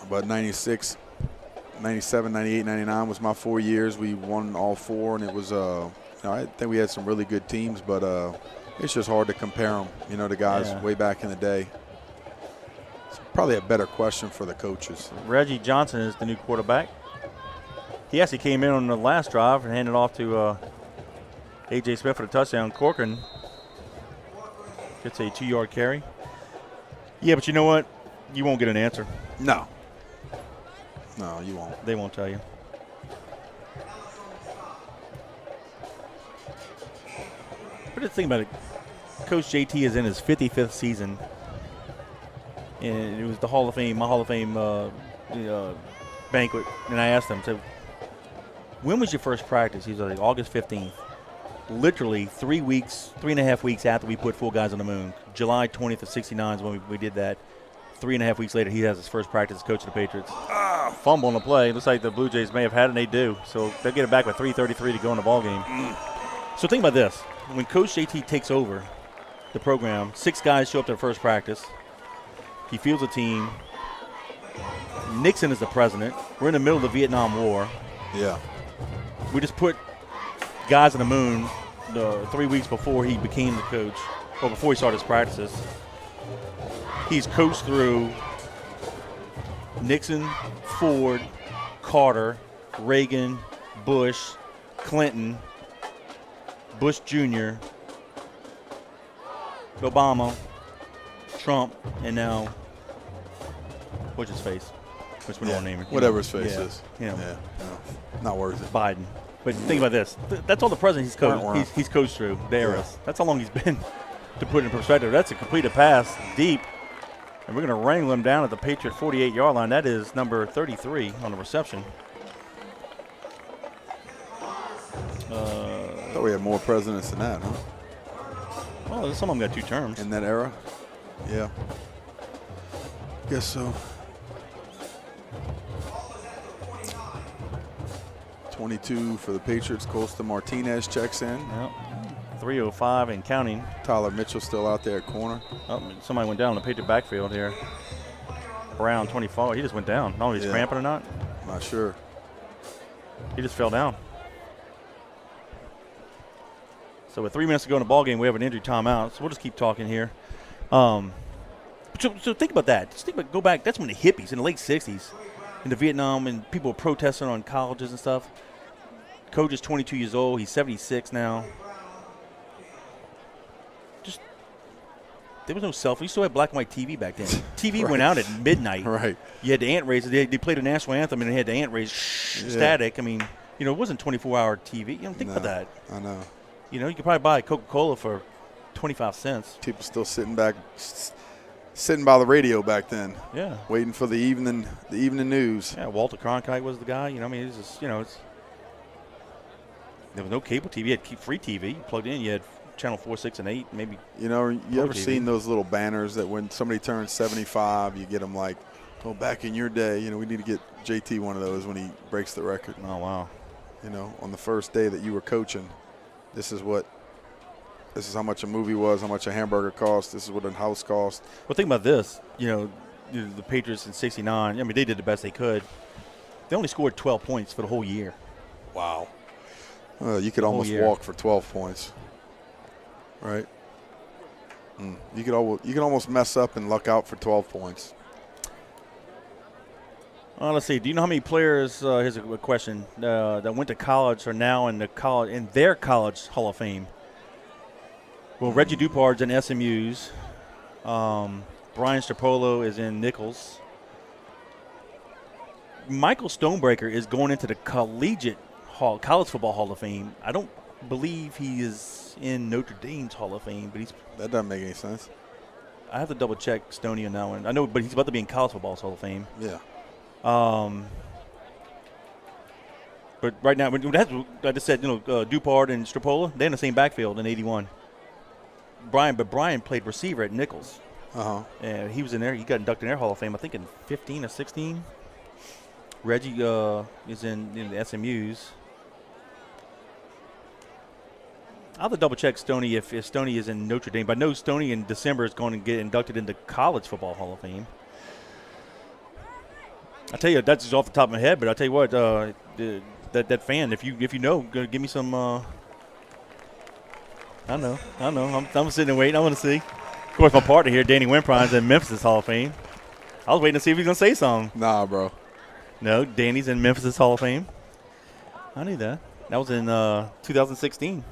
Speaker 2: But 96, 97, 98, 99 was my 4 years. We won all 4, and it was, I think we had some really good teams, but it's just hard to compare them, the guys way back in the day. It's probably a better question for the coaches.
Speaker 1: Reggie Johnson is the new quarterback. He actually came in on the last drive and handed off to A.J. Smith for the touchdown. Corcoran gets a 2-yard carry. Yeah, but you know what? You won't get an answer.
Speaker 2: No, you won't.
Speaker 1: They won't tell you. But the thing about it, Coach JT is in his 55th season, and it was the Hall of Fame, my Hall of Fame banquet, and I asked him, so, when was your first practice? He was like, August 15th. Literally 3.5 weeks after we put 4 guys on the moon. July 20th of 69 is when we did that. 3.5 weeks later, he has his first practice as coach of the Patriots. Fumble on the play. Looks like the Blue Jays may have had it, and they do. So they'll get it back with 3:33 to go in the ballgame. So think about this. When Coach JT takes over the program, 6 guys show up to their first practice. He fields a team. Nixon is the president. We're in the middle of the Vietnam War.
Speaker 2: Yeah.
Speaker 1: We just put guys on the moon 3 weeks before he became the coach, or before he started his practices. He's coached through Nixon, Ford, Carter, Reagan, Bush, Clinton, Bush Jr., Obama, Trump, and now, what's his face? Which one do you want to name it?
Speaker 2: Whatever his face is.
Speaker 1: Yeah.
Speaker 2: Not worth it.
Speaker 1: Biden. But think about this. That's all the presidents he's coached. He's coached through the eras. That's how long he's been. To put it in perspective, that's a completed pass deep, and we're going to wrangle him down at the Patriot 48-yard line. That is number 33 on the reception.
Speaker 2: I thought we had more presidents than that, huh?
Speaker 1: Well, some of them got 2 terms.
Speaker 2: In that era? Yeah. Guess so. 22 for the Patriots. Costa Martinez checks in.
Speaker 1: Yep. 3:05 and counting.
Speaker 2: Tyler Mitchell still out there at corner.
Speaker 1: Oh, somebody went down in the Patriot backfield here. Brown, 24. He just went down. I don't know if he's cramping or not.
Speaker 2: Not sure.
Speaker 1: He just fell down. So with 3 minutes to go in the ballgame, we have an injury timeout. So we'll just keep talking here. So think about that. Just think about, go back. That's when the hippies in the late 60s, in the Vietnam, and people were protesting on colleges and stuff. Coach is 22 years old. He's 76 now. Just there was no cell phone. You still had black and white TV back then. TV went out at midnight.
Speaker 2: Right.
Speaker 1: You had the ant raise. They played a national anthem, and they had the ant raise static. I mean, it wasn't 24-hour TV. You don't think about that.
Speaker 2: I know.
Speaker 1: You could probably buy a Coca-Cola for 25 cents.
Speaker 2: People still sitting by the radio back then.
Speaker 1: Yeah.
Speaker 2: Waiting for the evening news.
Speaker 1: Yeah, Walter Cronkite was the guy. It's just, there was no cable TV. You had free TV. You plugged in. You had channel 4, 6, and 8, maybe.
Speaker 2: You ever seen those little banners that when somebody turns 75, you get them like, oh, back in your day, we need to get JT one of those when he breaks the record.
Speaker 1: Oh, wow.
Speaker 2: On the first day that you were coaching, this is how much a movie was, how much a hamburger cost, this is what a house cost.
Speaker 1: Well, think about this. The Patriots in 69, they did the best they could. They only scored 12 points for the whole year.
Speaker 2: Wow. You could almost walk for 12 points. Right? You could almost mess up and luck out for 12 points.
Speaker 1: Let's see. Do you know how many players? Here's a question. That went to college are now in their college Hall of Fame. Well, Reggie Dupard's in SMU's. Brian Stropolo is in Nichols. Michael Stonebreaker is going into the college football Hall of Fame. I don't believe he is in Notre Dame's Hall of Fame, but
Speaker 2: that doesn't make any sense.
Speaker 1: I have to double check Stoney on that one. I know, but he's about to be in college football's Hall of Fame.
Speaker 2: Yeah.
Speaker 1: But right now, I just said, Dupard and Strapola, they're in the same backfield in 81. Brian played receiver at Nichols. And he was in there. He got inducted in their Hall of Fame, I think, in 15 or 16. Reggie is in the SMU's. I'll have to double check Stoney if Stoney is in Notre Dame. But I know Stoney in December is going to get inducted into College Football Hall of Fame. I tell you, that's just off the top of my head. But I tell you what, that fan, if you know, give me some. I know. I'm sitting and waiting. I want to see. Of course, my partner here, Danny Wimprine's in Memphis Hall of Fame. I was waiting to see if he was gonna say something.
Speaker 2: Nah, bro.
Speaker 1: No, Danny's in Memphis Hall of Fame. I knew that. That was in 2016.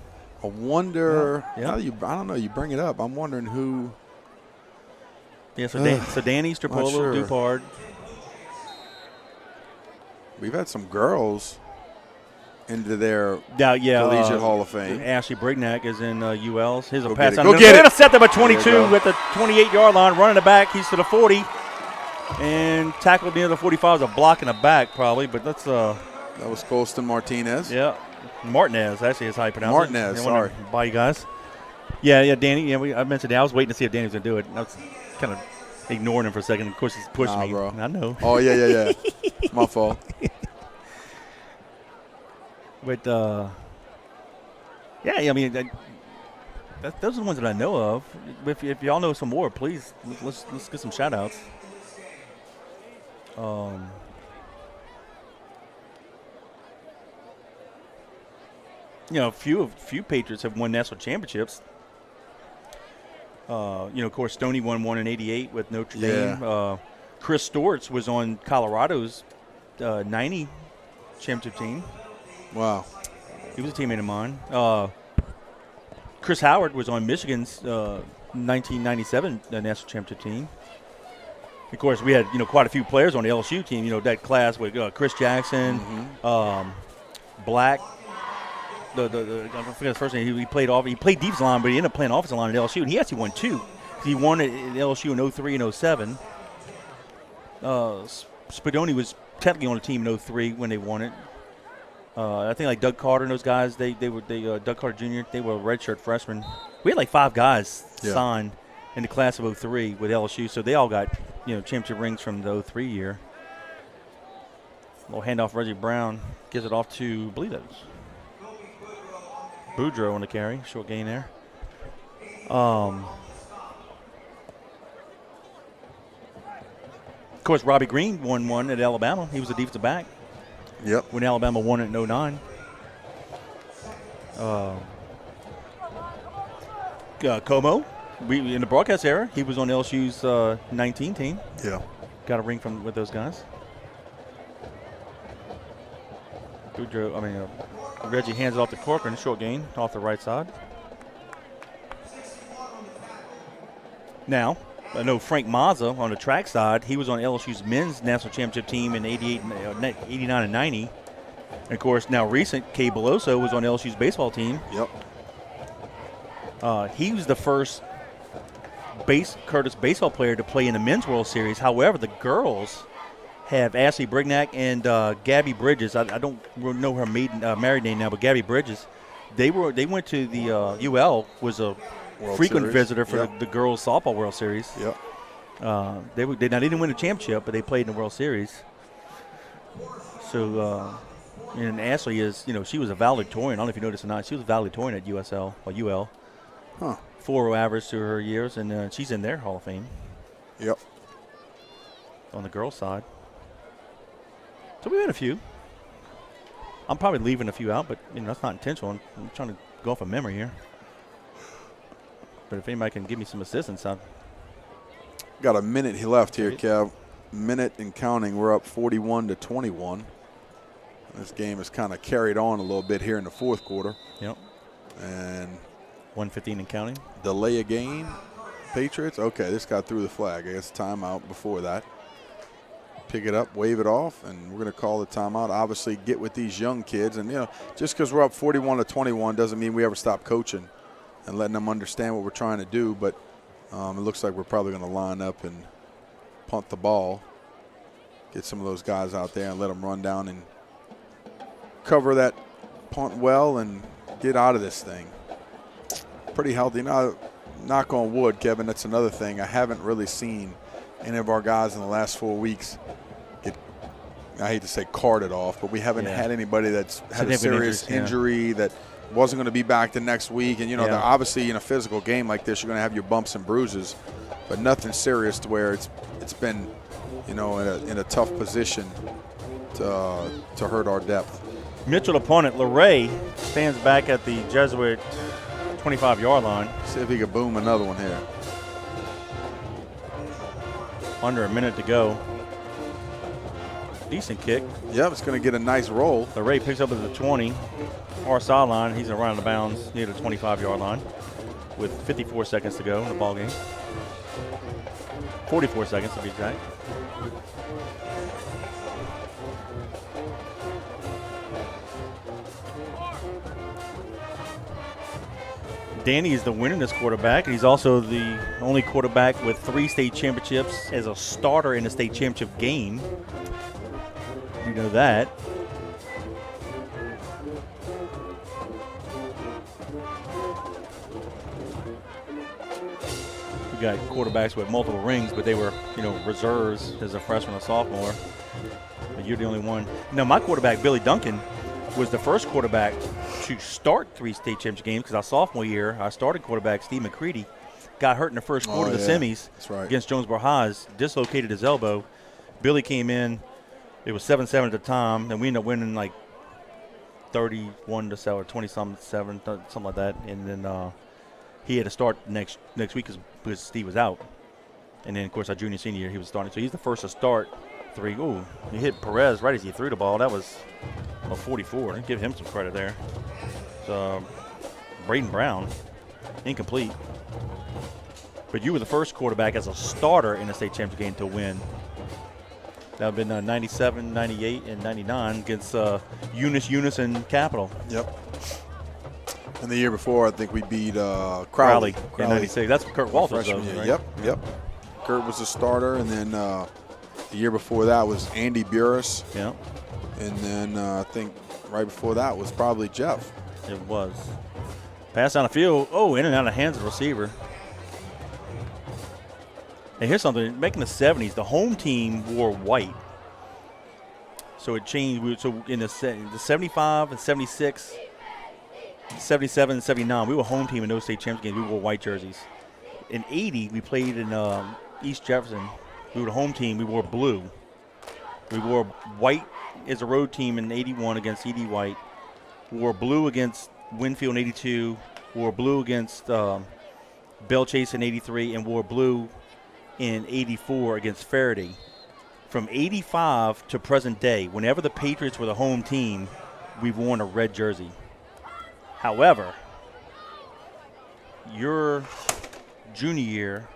Speaker 2: I wonder.
Speaker 1: Yeah.
Speaker 2: I don't know. You bring it up. I'm wondering who.
Speaker 1: Yeah. So Danny, Stropolo,
Speaker 2: sure.
Speaker 1: Dupard.
Speaker 2: We've had some girls into their
Speaker 1: collegiate
Speaker 2: Hall of Fame.
Speaker 1: Ashley Brignac is in UL's. Here's a
Speaker 2: Go
Speaker 1: pass.
Speaker 2: get it. Go get it.
Speaker 1: Intercept him at 22 with the 28-yard line, running it back. He's to the 40 and tackled near the 45. It was a block in the back probably, but that's
Speaker 2: that was Colston Martinez.
Speaker 1: Yeah, Martinez actually is how you pronounce
Speaker 2: Martinez.
Speaker 1: it.
Speaker 2: Sorry.
Speaker 1: Bye, you guys. Yeah, Danny. Yeah, I mentioned that. I was waiting to see if Danny was gonna do it. I was kind of ignoring him for a second. Of course, he's pushed me.
Speaker 2: Bro.
Speaker 1: I know.
Speaker 2: Oh yeah. My fault.
Speaker 1: But I mean, those are the ones that I know of. If y'all know some more, please let's get some shout outs. Few Patriots have won national championships. Of course, Stoney won one in '88 with Notre Dame. Chris Stortz was on Colorado's '90 championship team.
Speaker 2: Wow.
Speaker 1: He was a teammate of mine. Chris Howard was on Michigan's 1997 national championship team. Of course, we had quite a few players on the LSU team. That class with Chris Jackson, Black. I forget his first name. He played defensive line, but he ended up playing offensive line at LSU, and he actually won two. He won it at LSU in 03 and 07. Spadoni was technically on the team in 03 when they won it. I think like Doug Carter and those guys, Doug Carter Jr., they were redshirt freshmen. We had like 5 guys signed in the class of 03 with LSU, so they all got championship rings from the 03 year. Little handoff, Reggie Brown gives it off to, I believe that was Boudreaux on the carry, short gain there. Of course, Robbie Green won one at Alabama. He was a defensive back.
Speaker 2: Yep.
Speaker 1: When Alabama won it in 09. Como, in the broadcast era, he was on LSU's 19 team.
Speaker 2: Yeah.
Speaker 1: Got a ring with those guys. Reggie hands it off to Corcoran, short gain off the right side. Now, I know Frank Mazza on the track side, he was on LSU's men's national championship team in 89 and 90. And of course, now recent, Kay Beloso was on LSU's baseball team.
Speaker 2: Yep.
Speaker 1: He was the first Curtis baseball player to play in the men's World Series. However, the girls have Ashley Brignac and Gabby Bridges. I don't know her married name now, but Gabby Bridges. They went to the UL, was a
Speaker 2: World
Speaker 1: frequent
Speaker 2: Series.
Speaker 1: visitor for the girls softball World Series.
Speaker 2: Yep.
Speaker 1: They didn't win a championship, but they played in the World Series. So, and Ashley is, she was a valedictorian. I don't know if you noticed or not. She was a valedictorian at UL.
Speaker 2: Huh.
Speaker 1: 4.0 average through her years, and she's in their Hall of Fame.
Speaker 2: Yep.
Speaker 1: On the girls' side. So we had a few. I'm probably leaving a few out, but that's not intentional. I'm trying to go off of memory here. But if anybody can give me some assistance,
Speaker 2: Got a minute left here, Kev. Minute and counting. We're up 41-21. This game is kind of carried on a little bit here in the fourth quarter.
Speaker 1: Yep.
Speaker 2: And
Speaker 1: 1:15 and counting.
Speaker 2: Delay a game. Patriots. Okay, this got through the flag. I guess timeout before that. Pick it up, wave it off, and we're going to call the timeout. Obviously, get with these young kids. And, just because we're up 41-21 doesn't mean we ever stop coaching and letting them understand what we're trying to do. But it looks like we're probably going to line up and punt the ball, get some of those guys out there and let them run down and cover that punt well and get out of this thing. Pretty healthy. Now, knock on wood, Kevin, that's another thing. I haven't really seen any of our guys in the last 4 weeks get, I hate to say carted off, but we haven't had anybody that's had a serious injury that wasn't going to be back the next week. And, they're obviously in a physical game like this, you're going to have your bumps and bruises, but nothing serious to where it's been, in a tough position to hurt our depth.
Speaker 1: Mitchell opponent, LeRae, stands back at the Jesuit 25-yard line.
Speaker 2: See if he can boom another one here.
Speaker 1: Under a minute to go. Decent kick.
Speaker 2: Yep, it's going to get a nice roll.
Speaker 1: LeRae picks up at the 20, far sideline. He's going to run out of bounds near the 25-yard line with 54 seconds to go in the ball game. 44 seconds to be exact. Danny is the winningest quarterback, and he's also the only quarterback with 3 state championships as a starter in a state championship game. You know that. We got quarterbacks with multiple rings, but they were, reserves as a freshman or sophomore. But you're the only one. No, my quarterback, Billy Duncan, was the first quarterback to start 3 state championship games because our sophomore year, our starting quarterback, Steve McCready, got hurt in the first quarter of the semis against Jonesboro Highs, dislocated his elbow. Billy came in. It was 7-7 at the time, and we ended up winning like 31-7 or 20-7, something like that. And then he had to start next week because Steve was out. And then, of course, our junior, senior year, he was starting. So he's the first to start 3. Ooh, he hit Perez right as he threw the ball. That was a 44. Give him some credit there. So, Braden Brown, incomplete. But you were the first quarterback as a starter in a state championship game to win. That would have been 97, 98, and 99 against Eunice, and Capital.
Speaker 2: Yep. And the year before, I think we beat
Speaker 1: Crowley in 96. That's Kurt Walters, though, right?
Speaker 2: Yep. Kurt was a starter, and then the year before that was Andy Burris.
Speaker 1: Yep.
Speaker 2: And then I think right before that was probably Jeff.
Speaker 1: It was. Pass down the field. Oh, in and out of the hands of the receiver. And here's something. Back in the 70s, the home team wore white. So it changed. So in the 75 and 76, 77 and 79, we were home team in those state championship games. We wore white jerseys. In 80, we played in East Jefferson. We were the home team. We wore blue. We wore white as a road team in 81 against E.D. White. We wore blue against Winfield in 82. We wore blue against Bell Chase in 83. And wore blue in 84 against Faraday. From 85 to present day, whenever the Patriots were the home team, we've worn a red jersey. However, your junior year,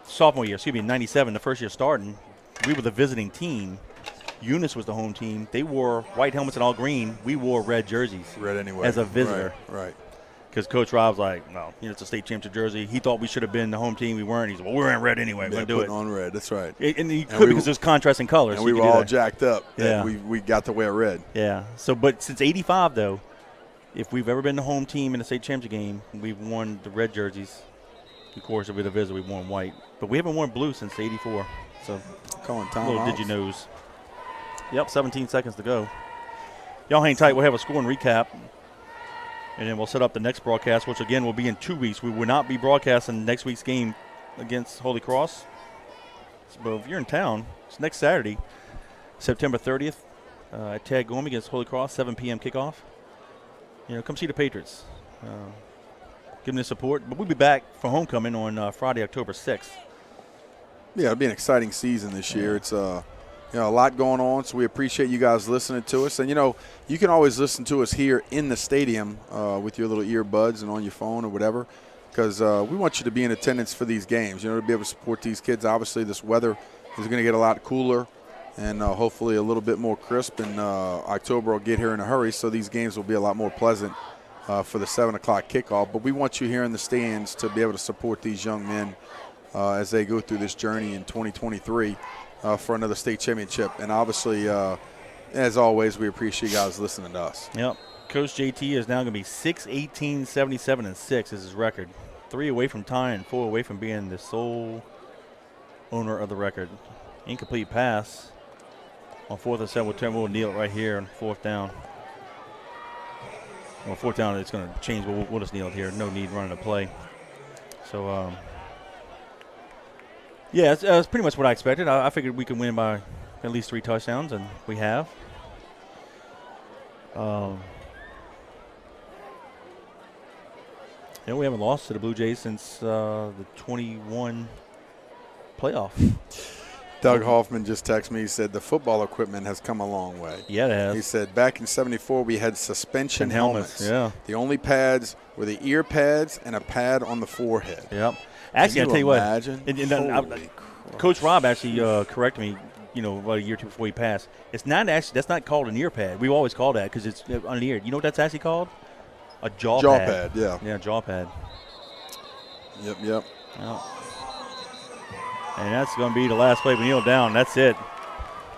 Speaker 1: sophomore year, in 97, the first year starting, we were the visiting team. Eunice was the home team. They wore white helmets and all green. We wore red jerseys.
Speaker 2: Red anyway.
Speaker 1: As a visitor.
Speaker 2: Right.
Speaker 1: Because Coach Rob's like, no, it's a state championship jersey. He thought we should have been the home team. We weren't. He said, well, we're in red anyway. We're going to do it.
Speaker 2: On red. That's right.
Speaker 1: And he could because there's contrasting colors.
Speaker 2: And
Speaker 1: so
Speaker 2: we were all jacked up.
Speaker 1: Yeah.
Speaker 2: We got to wear red.
Speaker 1: Yeah. So, but since 85, though, if we've ever been the home team in a state championship game, we've worn the red jerseys. Of course, if we're the visitor, we've worn white. But we haven't worn blue since 84. So,
Speaker 2: calling time
Speaker 1: little
Speaker 2: off.
Speaker 1: did you knows. Yep, 17 seconds to go. Y'all hang tight. We'll have a score and recap. And then we'll set up the next broadcast, which, again, will be in 2 weeks. We will not be broadcasting next week's game against Holy Cross. But if you're in town, it's next Saturday, September 30th, at Tag Gorman against Holy Cross, 7 p.m. kickoff. Come see the Patriots. giving the support. But we'll be back for homecoming on Friday, October 6th.
Speaker 2: Yeah, it'll be an exciting season this year. It's a lot going on, so we appreciate you guys listening to us. And, you can always listen to us here in the stadium with your little earbuds and on your phone or whatever, because we want you to be in attendance for these games, to be able to support these kids. Obviously, this weather is going to get a lot cooler and hopefully a little bit more crisp, and October will get here in a hurry, so these games will be a lot more pleasant for the 7 o'clock kickoff. But we want you here in the stands to be able to support these young men as they go through this journey in 2023 for another state championship. And obviously, as always, we appreciate you guys listening to us.
Speaker 1: Yep. Coach JT is now going to be 6-18, 77, and 6 is his record. 3 away from tying and 4 away from being the sole owner of the record. Incomplete pass on 4th and 7. We'll kneel it right here on 4th down. Well, 4th down, it's going to change, but we'll just kneel it here. No need running a play. So, yeah, it's pretty much what I expected. I figured we could win by at least 3 touchdowns, and we have. We haven't lost to the Blue Jays since the 21 playoff.
Speaker 2: Doug Hoffman just texted me. He said the football equipment has come a long way.
Speaker 1: Yeah, it has.
Speaker 2: He said back in '74 we had suspension helmets.
Speaker 1: Yeah.
Speaker 2: The only pads were the ear pads and a pad on the forehead.
Speaker 1: Yep. Actually, I'll tell you
Speaker 2: what.
Speaker 1: What. Coach Rob actually corrected me, about a year or two before he passed. It's not actually, that's not called an ear pad. We always call that because it's on the ear. You know what that's actually called? A jaw pad.
Speaker 2: Yeah.
Speaker 1: Yeah, jaw pad.
Speaker 2: Yep.
Speaker 1: Yep. And that's going to be the last play. We kneel down. That's it.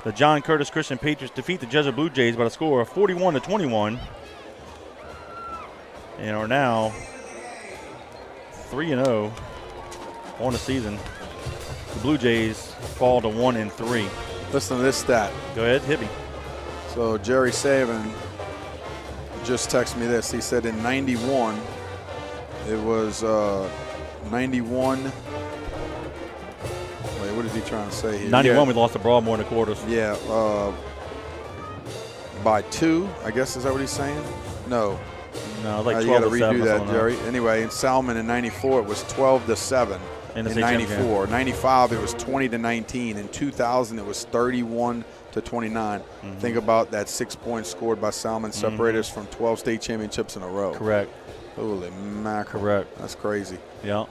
Speaker 1: The John Curtis Christian Patriots defeat the Jesuit Blue Jays by a score of 41-21. And are now 3-0 on the season. The Blue Jays fall to 1-3.
Speaker 2: Listen to this stat.
Speaker 1: Go ahead, hit me.
Speaker 2: So Jerry Saban just texted me this. He said in 91, it was 91. Wait, what is he trying to say here?
Speaker 1: 91, we lost to Broadmoor in the quarters.
Speaker 2: Yeah, by 2, I guess. Is that what he's saying? No.
Speaker 1: No, like 12
Speaker 2: you got to
Speaker 1: to 7.
Speaker 2: redo that, Jerry. Anyway, in Salmon in 94, it was 12-7. In 94, 95, it was 20-19. In 2000, it was 31-29. Think about that 6 points scored by Salmon separated us from 12 state championships in a row.
Speaker 1: Correct.
Speaker 2: Holy mackerel.
Speaker 1: Correct.
Speaker 2: That's crazy.
Speaker 1: Yeah.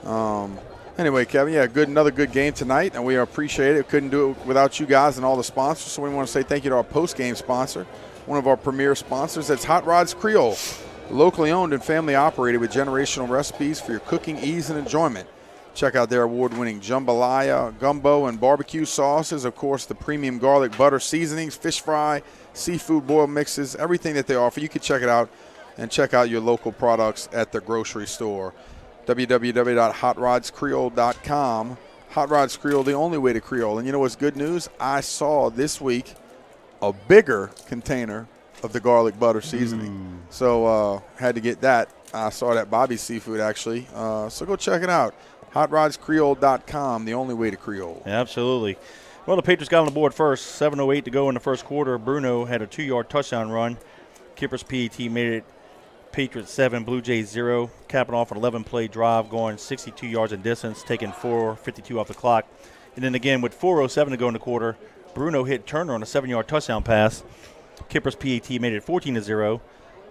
Speaker 2: Anyway, Kevin, another good game tonight, and we appreciate it. Couldn't do it without you guys and all the sponsors, so we want to say thank you to our post-game sponsor, one of our premier sponsors. That's Hot Rods Creole, locally owned and family operated with generational recipes for your cooking ease and enjoyment. Check out their award-winning jambalaya, gumbo, and barbecue sauces. Of course, the premium garlic butter seasonings, fish fry, seafood boil mixes, everything that they offer. You can check it out and check out your local products at the grocery store. www.hotrodscreole.com. Hot Rods Creole, the only way to Creole. And you know what's good news? I saw this week a bigger container of the garlic butter seasoning. So had to get that. I saw that Bobby's Seafood, actually. So go check it out. HotRodsCreole.com, the only way to Creole.
Speaker 1: Absolutely. Well, the Patriots got on the board first. 7:08 to go in the first quarter. Bruno had a 2-yard touchdown run. Kipper's PAT made it Patriots 7, Blue Jays 0. Capping off an 11-play drive going 62 yards in distance, taking 4:52 off the clock. And then again with 4:07 to go in the quarter, Bruno hit Turner on a 7-yard touchdown pass. Kipper's PAT made it 14-0.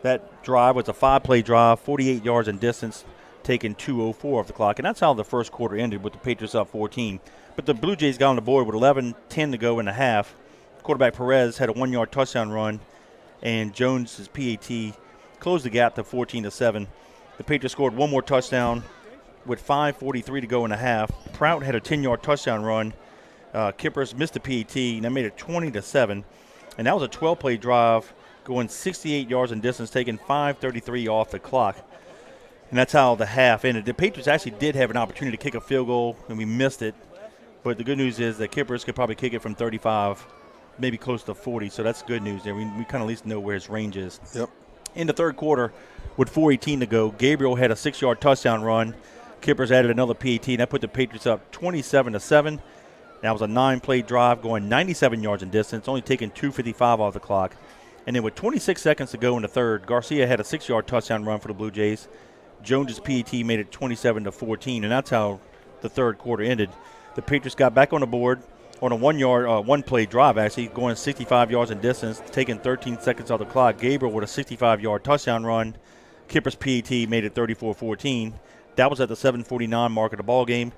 Speaker 1: That drive was a 5-play drive, 48 yards in distance, taking 2:04 off the clock. And that's how the first quarter ended, with the Patriots up 14. But the Blue Jays got on the board with 11:10 to go in the half. Quarterback Perez had a 1-yard touchdown run, and Jones's PAT closed the gap to 14-7. The Patriots scored one more touchdown with 5:43 to go in the half. Prout had a 10-yard touchdown run. Kippers missed the PAT, and that made it 20-7. And that was a 12-play drive going 68 yards in distance, taking 5:33 off the clock. And that's how the half ended. The Patriots actually did have an opportunity to kick a field goal, and we missed it. But the good news is that Kippers could probably kick it from 35, maybe close to 40. So that's good news there. We kind of at least know where his range is.
Speaker 2: Yep.
Speaker 1: In the third quarter, with 4:18 to go, Gabriel had a 6-yard touchdown run. Kippers added another PAT, and that put the Patriots up 27-7. That was a 9-play drive going 97 yards in distance, only taking 2:55 off the clock. And then with 26 seconds to go in the third, Garcia had a 6-yard touchdown run for the Blue Jays. Jones's PAT made it 27-14, and that's how the third quarter ended. The Patriots got back on the board on a one-play drive, actually, going 65 yards in distance, taking 13 seconds off the clock. Gabriel with a 65-yard touchdown run. Kipper's PAT made it 34-14. That was at the 7:49 mark of the ball game.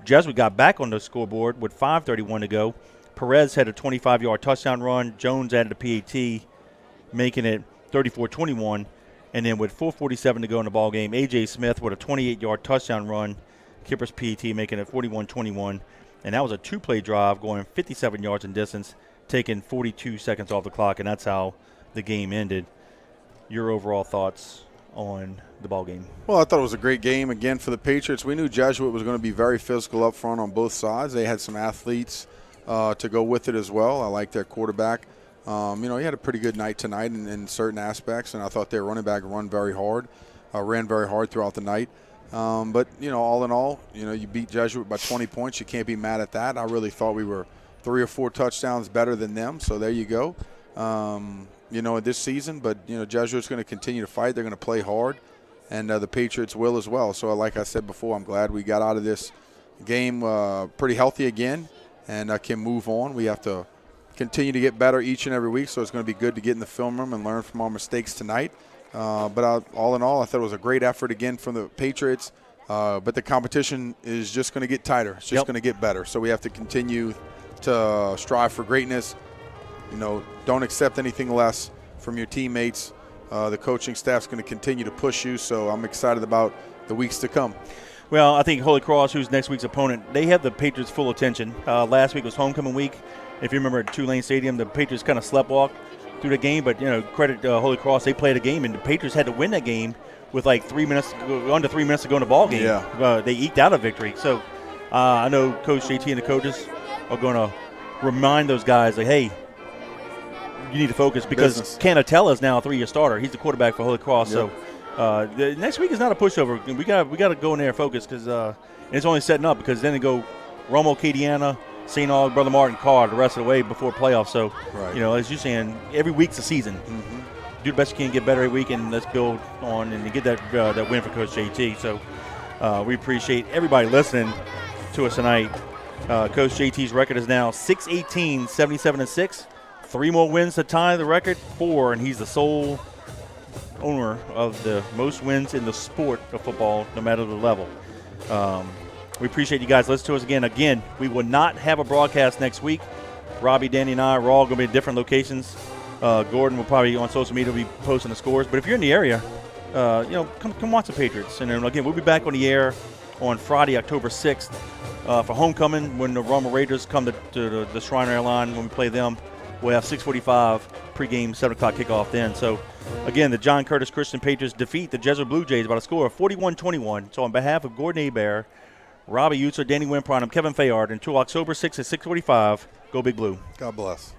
Speaker 1: Jesuit got back on the scoreboard with 5:31 to go. Perez had a 25-yard touchdown run. Jones added a PAT, making it 34-21. And then with 4:47 to go in the ball game, A.J. Smith with a 28-yard touchdown run. Kipper's PAT making it 41-21. And that was a two-play drive going 57 yards in distance, taking 42 seconds off the clock, and that's how the game ended. Your overall thoughts on the ball game?
Speaker 2: Well, I thought it was a great game, again, for the Patriots. We knew Jesuit was going to be very physical up front on both sides. They had some athletes to go with it as well. I like their quarterback. He had a pretty good night tonight in certain aspects, and I thought their running back ran very hard throughout the night. But, all in all, you beat Jesuit by 20 points. You can't be mad at that. I really thought we were 3 or 4 touchdowns better than them, so there you go. This season, but, Jesuit's going to continue to fight. They're going to play hard, and the Patriots will as well. So like I said before, I'm glad we got out of this game pretty healthy again and can move on. We have to continue to get better each and every week, so it's going to be good to get in the film room and learn from our mistakes tonight. But all in all, I thought it was a great effort again from the Patriots. But the competition is just going to get tighter. It's just going to get better. So we have to continue to strive for greatness. Don't accept anything less from your teammates. The coaching staff's going to continue to push you. So I'm excited about the weeks to come.
Speaker 1: Well, I think Holy Cross, who's next week's opponent, they have the Patriots' full attention. Last week was homecoming week. If you remember at Tulane Stadium, the Patriots kind of sleptwalked through the game, but credit Holy Cross, they played a game, and the Patriots had to win that game with like under 3 minutes to go in the ball game.
Speaker 2: Yeah.
Speaker 1: They eked out a victory. So I know Coach JT and the coaches are going to remind those guys, like, hey, you need to focus because Canatella is now a 3-year starter. He's the quarterback for Holy Cross. Yep. So the next week is not a pushover. We got to go in there and focus because it's only setting up because then they go Romo, Acadiana, St. Aug, Brother Martin, Carr the rest of the way before playoffs. So, as you're saying, every week's a season. Mm-hmm. Do the best you can, get better every week, and let's build on and get that win for Coach JT. So we appreciate everybody listening to us tonight. Coach JT's record is now 6-18, 77-6. 3 more wins to tie the record, 4, and he's the sole owner of the most wins in the sport of football, no matter the level. We appreciate you guys listening to us again. Again, we will not have a broadcast next week. Robbie, Danny, and I are all going to be in different locations. Gordon will probably on social media be posting the scores. But if you're in the area, come watch the Patriots. And then again, we'll be back on the air on Friday, October 6th for homecoming when the Roma Raiders come to the Shrine Airline when we play them. We'll have 6:45 pregame, 7 o'clock kickoff then. So, again, the John Curtis Christian Patriots defeat the Jesuit Blue Jays by a score of 41-21. So on behalf of Gordon Hebert, Robbie Utzer, Danny Wimpron, I'm Kevin Fayard. Until October 6th at 6:45, go Big Blue.
Speaker 2: God bless.